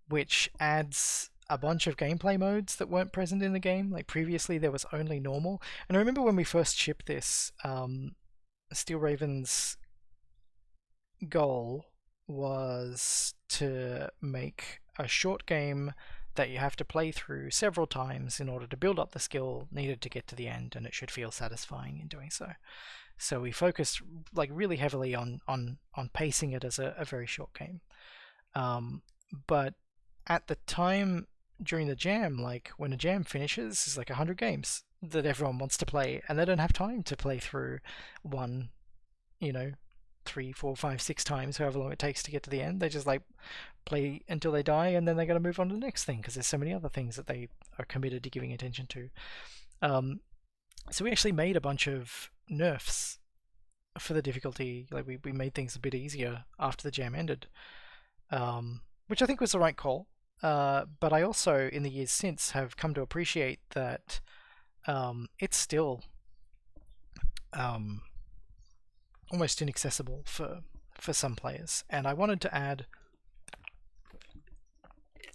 A: which adds a bunch of gameplay modes that weren't present in the game. Like previously there was only normal. And I remember when we first shipped this, Steel Raven's goal was to make a short game that you have to play through several times in order to build up the skill needed to get to the end, and it should feel satisfying in doing so. So we focused like really heavily on pacing it as a very short game. But at the time during the jam, like when a jam finishes, it's like 100 games that everyone wants to play, and they don't have time to play through one, 3, 4, 5, 6 times, however long it takes to get to the end. They just like play until they die, and then they're going to move on to the next thing because there's so many other things that they are committed to giving attention to. So we actually made a bunch of nerfs for the difficulty. Like we made things a bit easier after the jam ended, which I think was the right call. But I also, in the years since, have come to appreciate that it's still almost inaccessible for some players, and I wanted to add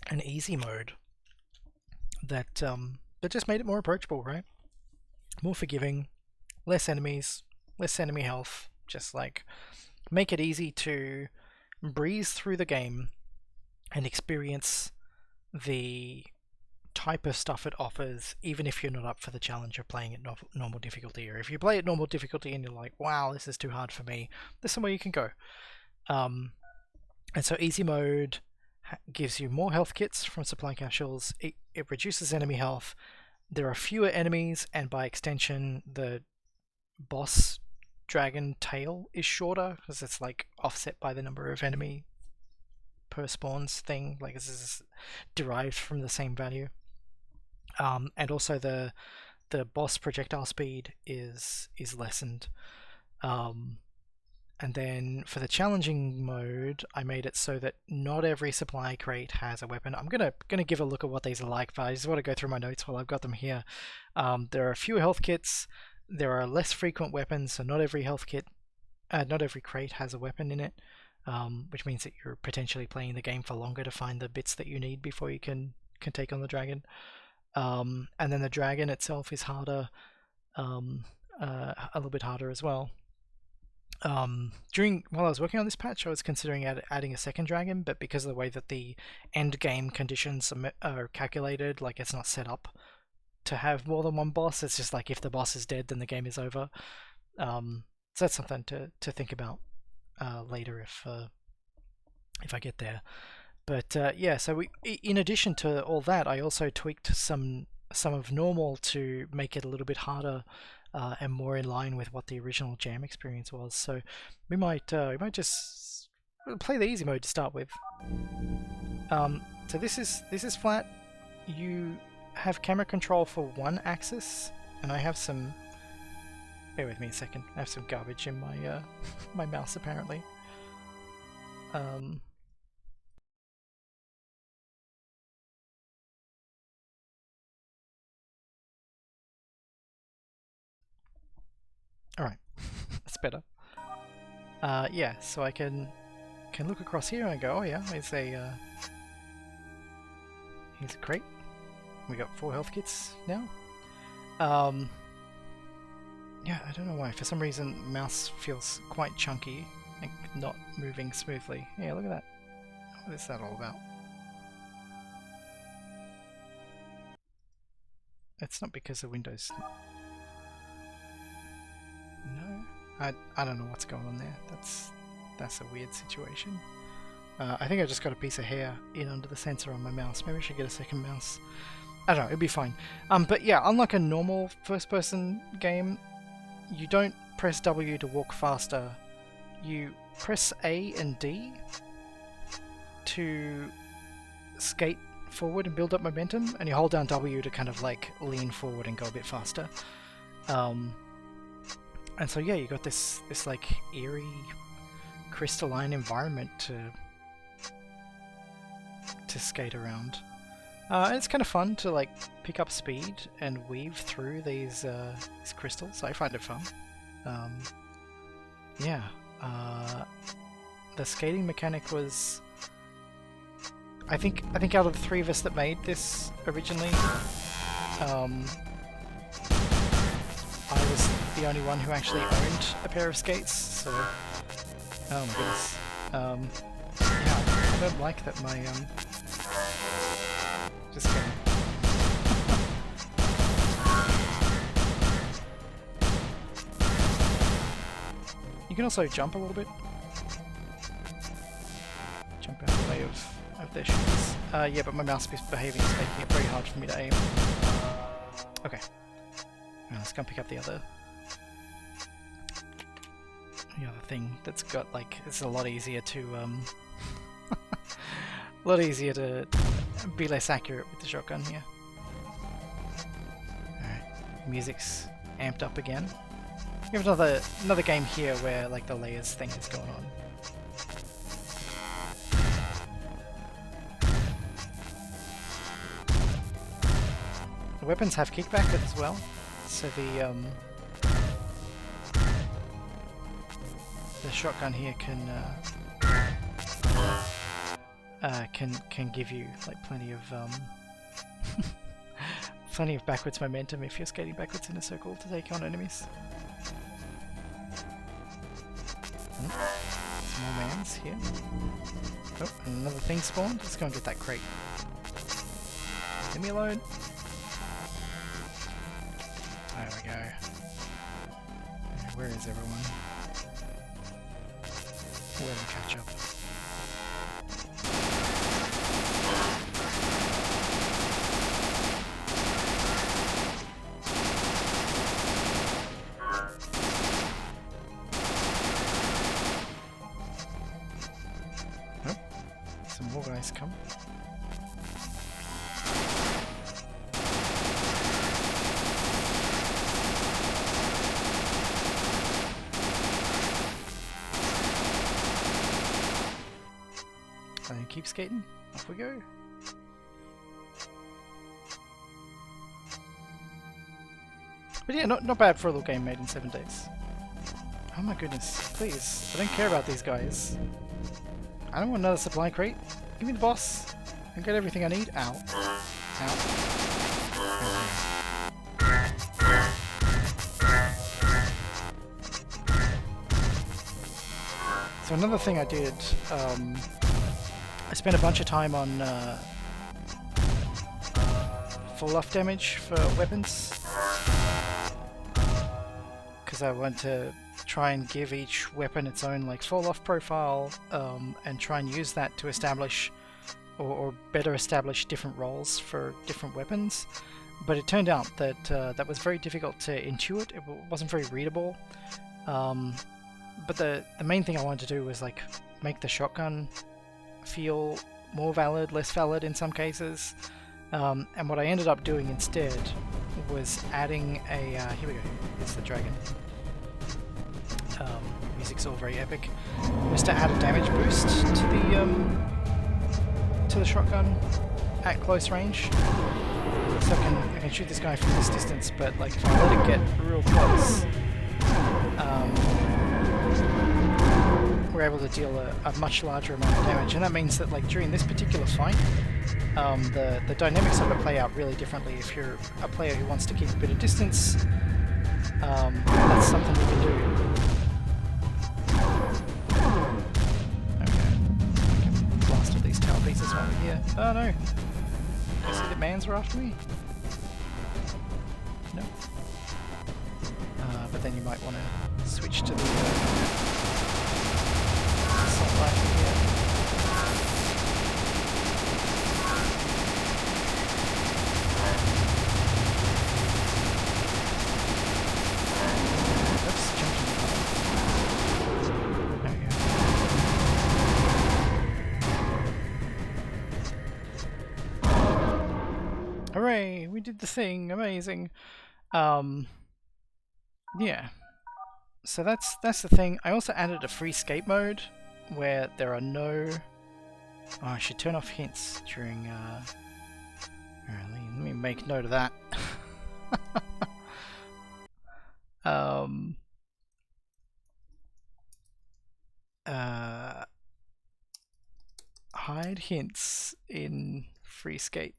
A: an easy mode that just made it more approachable, right? More forgiving, less enemies, less enemy health, just like make it easy to breeze through the game and experience the type of stuff it offers, even if you're not up for the challenge of playing at normal difficulty. Or if you play at normal difficulty and you're like, wow, this is too hard for me, there's somewhere you can go. And so easy mode gives you more health kits from supply capsules. It reduces enemy health. There are fewer enemies, and by extension the boss dragon tail is shorter because it's like offset by the number of enemy per spawns thing. Like this is derived from the same value. And also the boss projectile speed is lessened. And then for the challenging mode, I made it so that not every supply crate has a weapon. I'm gonna give a look at what these are like, but I just want to go through my notes while I've got them here. There are fewer health kits. There are less frequent weapons, so not every crate has a weapon in it, which means that you're potentially playing the game for longer to find the bits that you need before you can take on the dragon. And then the dragon itself is harder, a little bit harder as well. While I was working on this patch, I was considering adding a second dragon, but because of the way that the end game conditions are calculated, like it's not set up to have more than one boss. It's just like if the boss is dead, then the game is over. So that's something to think about later if I get there. But yeah, so in addition to all that, I also tweaked some of normal to make it a little bit harder and more in line with what the original jam experience was. So we might just play the easy mode to start with. So this is flat. You have camera control for one axis, and I have some. Bear with me a second. I have some garbage in my my mouse apparently. Alright, that's better. Yeah, so I can look across here and go, oh yeah, here's a crate. We got 4 health kits now. Yeah, I don't know why. For some reason, mouse feels quite chunky and not moving smoothly. Yeah, look at that. What is that all about? It's not because of Windows. No, I don't know what's going on there. That's a weird situation. I think I just got a piece of hair in under the sensor on my mouse. Maybe I should get a second mouse. I don't know, it'll be fine. But yeah, unlike a normal first-person game, you don't press W to walk faster. You press A and D to skate forward and build up momentum, and you hold down W to kind of like lean forward and go a bit faster. And so yeah, you got this like eerie, crystalline environment to skate around. And it's kind of fun to like pick up speed and weave through these crystals. I find it fun. Yeah, the skating mechanic was. I think out of the 3 of us that made this originally, I was the only one who actually owned a pair of skates. So, oh my goodness. Yeah, I don't like that my Just kidding. You can also jump a little bit. Jump out of the way of their shooters. Yeah, but my mouse behaving is making it very hard for me to aim. Okay. Now let's go and pick up the other thing that's got, like, it's a lot easier to a lot easier to be less accurate with the shotgun here. Alright, music's amped up again. We have another game here where, like, the layers thing is going on. The weapons have kickback as well, so the shotgun here can give you, like, plenty of plenty of backwards momentum if you're skating backwards in a circle to take on enemies. Some more mans here. Oh, another thing spawned. Let's go and get that crate. Leave me alone. There we go. Where is everyone? We'll catch up. Oh, some more guys come. And keep skating. Off we go. But yeah, not bad for a little game made in 7 days. Oh my goodness, please. I don't care about these guys. I don't want another supply crate. Give me the boss. I got everything I need. Ow. Ow. So another thing I did, I spent a bunch of time on fall-off damage for weapons, because I want to try and give each weapon its own, like, fall-off profile, and try and use that to establish or better establish different roles for different weapons. But it turned out that that was very difficult to intuit. It wasn't very readable. But the main thing I wanted to do was, like, make the shotgun feel more valid, less valid in some cases. And what I ended up doing instead was adding a... here we go, it's the dragon. Music's all very epic. Was to add a damage boost to the shotgun at close range. So I can shoot this guy from this distance, but, like, if I let it get real close, we're able to deal a much larger amount of damage, and that means that, like, during this particular fight, the dynamics of it play out really differently. If you're a player who wants to keep a bit of distance, that's something you can do. Okay, I can blast all these tower pieces while we're here. Oh no! I see the mans were after me. No. But then you might want to switch to the assault rifle here. Oops, jumped in the there we go. Hooray! We did the thing! Amazing! Yeah. So that's the thing. I also added a free skate mode where there are no... Oh, I should turn off hints during... Alright, let me make note of that. Hide hints in free skate.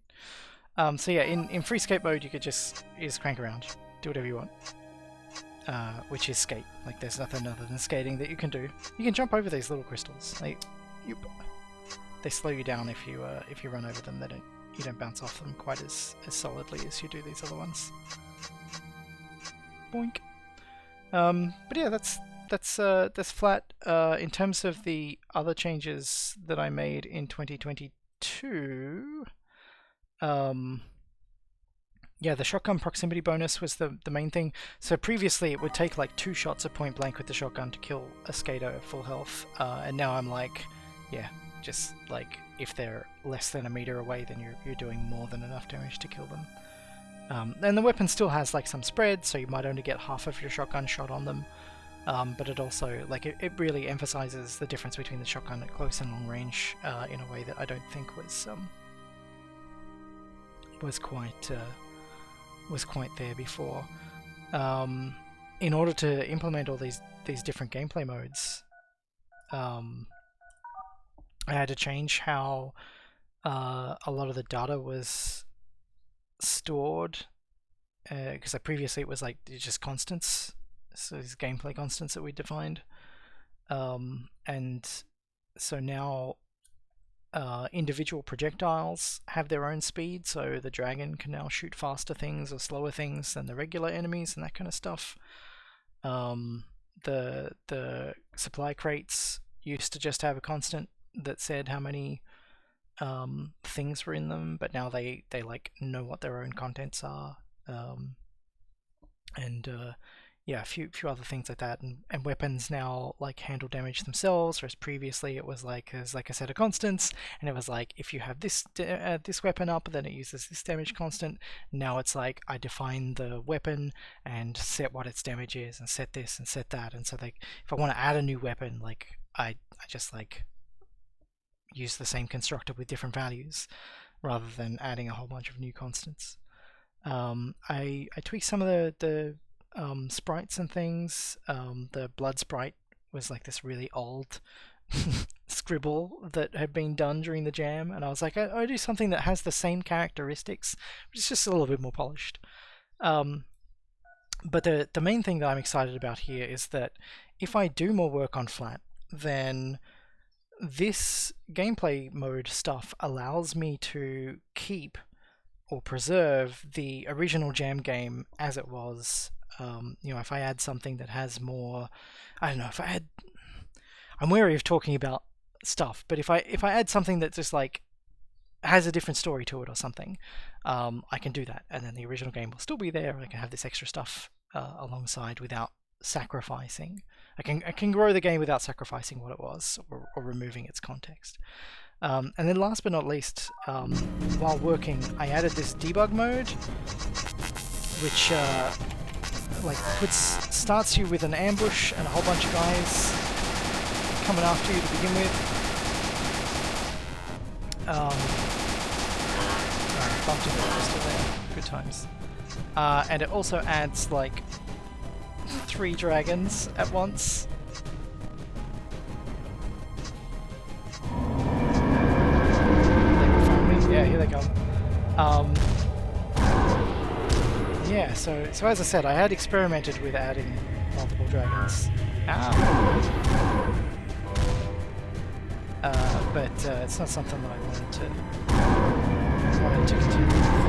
A: So yeah, in free skate mode you just crank around, do whatever you want. Which is skate. Like, there's nothing other than skating that you can do. You can jump over these little crystals. They slow you down if you run over them. They don't don't bounce off them quite as solidly as you do these other ones. Boink. But yeah, that's flat. In terms of the other changes that I made in 2022, yeah, the shotgun proximity bonus was the main thing. So previously it would take like 2 shots at point blank with the shotgun to kill a skater at full health, and now I'm like, yeah, just like if they're less than a meter away, then you're doing more than enough damage to kill them. And the weapon still has like some spread, so you might only get half of your shotgun shot on them. But it also, like, it really emphasizes the difference between the shotgun at close and long range in a way that I don't think was quite there before. In order to implement all these different gameplay modes, I had to change how a lot of the data was stored, because previously it was like just constants, so these gameplay constants that we defined, and so now individual projectiles have their own speed, so the dragon can now shoot faster things or slower things than the regular enemies and that kind of stuff. The supply crates used to just have a constant that said how many things were in them, but now they like know what their own contents are, and yeah, a few other things like that, and weapons now like handle damage themselves, whereas previously it was like there's like a set of constants, and it was like if you have this weapon up, then it uses this damage constant. Now it's like I define the weapon and set what its damage is, and set this and set that, and so like if I want to add a new weapon, like I just like use the same constructor with different values rather than adding a whole bunch of new constants. I tweaked some of the sprites and things. The blood sprite was like this really old scribble that had been done during the jam, and I was like, I do something that has the same characteristics, but it's just a little bit more polished. But the main thing that I'm excited about here is that if I do more work on flat, then this gameplay mode stuff allows me to keep or preserve the original jam game as it was. You know, if I add something that has more, I don't know, I'm wary of talking about stuff, but if I add something that just like has a different story to it or something, I can do that, and then the original game will still be there. I can have this extra stuff alongside without sacrificing. I can grow the game without sacrificing what it was or removing its context. And then last but not least, while working, I added this debug mode, which like starts you with an ambush and a whole bunch of guys coming after you to begin with. Alright, bumped into the crystal there. Good times. And it also adds like 3 dragons at once. They will find me. Yeah, here they come. Yeah, so as I said, I had experimented with adding multiple dragons. But it's not something that I wanted to continue with.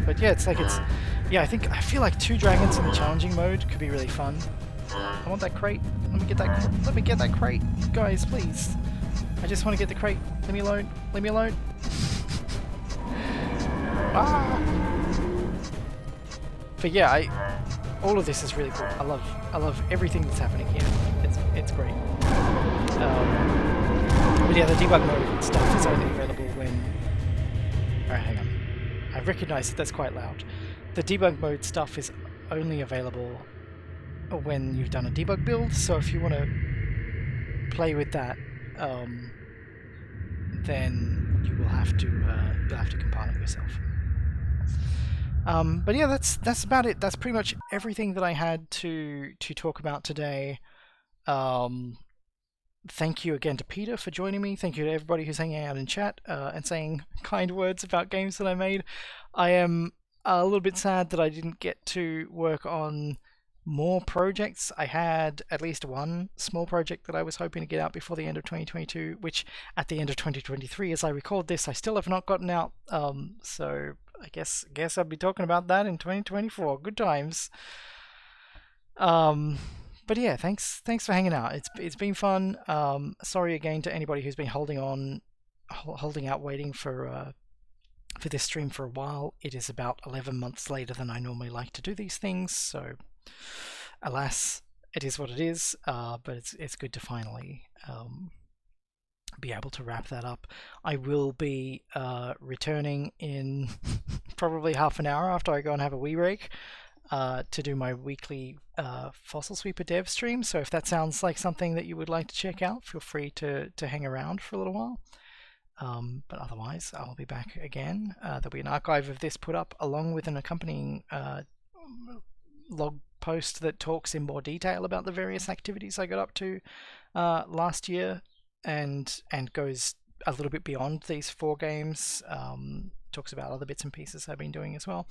A: But yeah, I feel like 2 dragons in the challenging mode could be really fun. I want that crate. Let me get that crate, guys, please. I just want to get the crate. Leave me alone. Leave me alone. But yeah, all of this is really cool. I love everything that's happening here. It's great. But yeah, the debug mode stuff is only available when. Alright, hang on. I recognise that that's quite loud. The debug mode stuff is only available when you've done a debug build. So if you want to play with that, then you will have to compile it yourself. But yeah, that's about it. That's pretty much everything that I had to talk about today. Thank you again to Peter for joining me. Thank you to everybody who's hanging out in chat and saying kind words about games that I made. I am a little bit sad that I didn't get to work on more projects. I had at least one small project that I was hoping to get out before the end of 2022, which at the end of 2023, as I record this, I still have not gotten out. So I guess I'll be talking about that in 2024. Good times. But yeah, thanks for hanging out. It's been fun. Sorry again to anybody who's been holding out, waiting for this stream for a while. It is about 11 months later than I normally like to do these things, so alas, it is what it is. But it's good to finally be able to wrap that up. I will be returning in probably half an hour after I go and have a wee break to do my weekly Fossil Sweeper dev stream. So if that sounds like something that you would like to check out, feel free to hang around for a little while. But otherwise, I'll be back again. There'll be an archive of this put up along with an accompanying log post that talks in more detail about the various activities I got up to last year and goes a little bit beyond these 4 games. Talks about other bits and pieces I've been doing as well.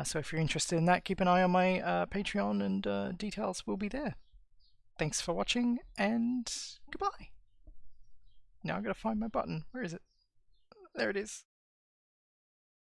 A: So if you're interested in that, keep an eye on my Patreon, and details will be there. Thanks for watching, and goodbye. Now I've got to find my button. Where is it? There it is.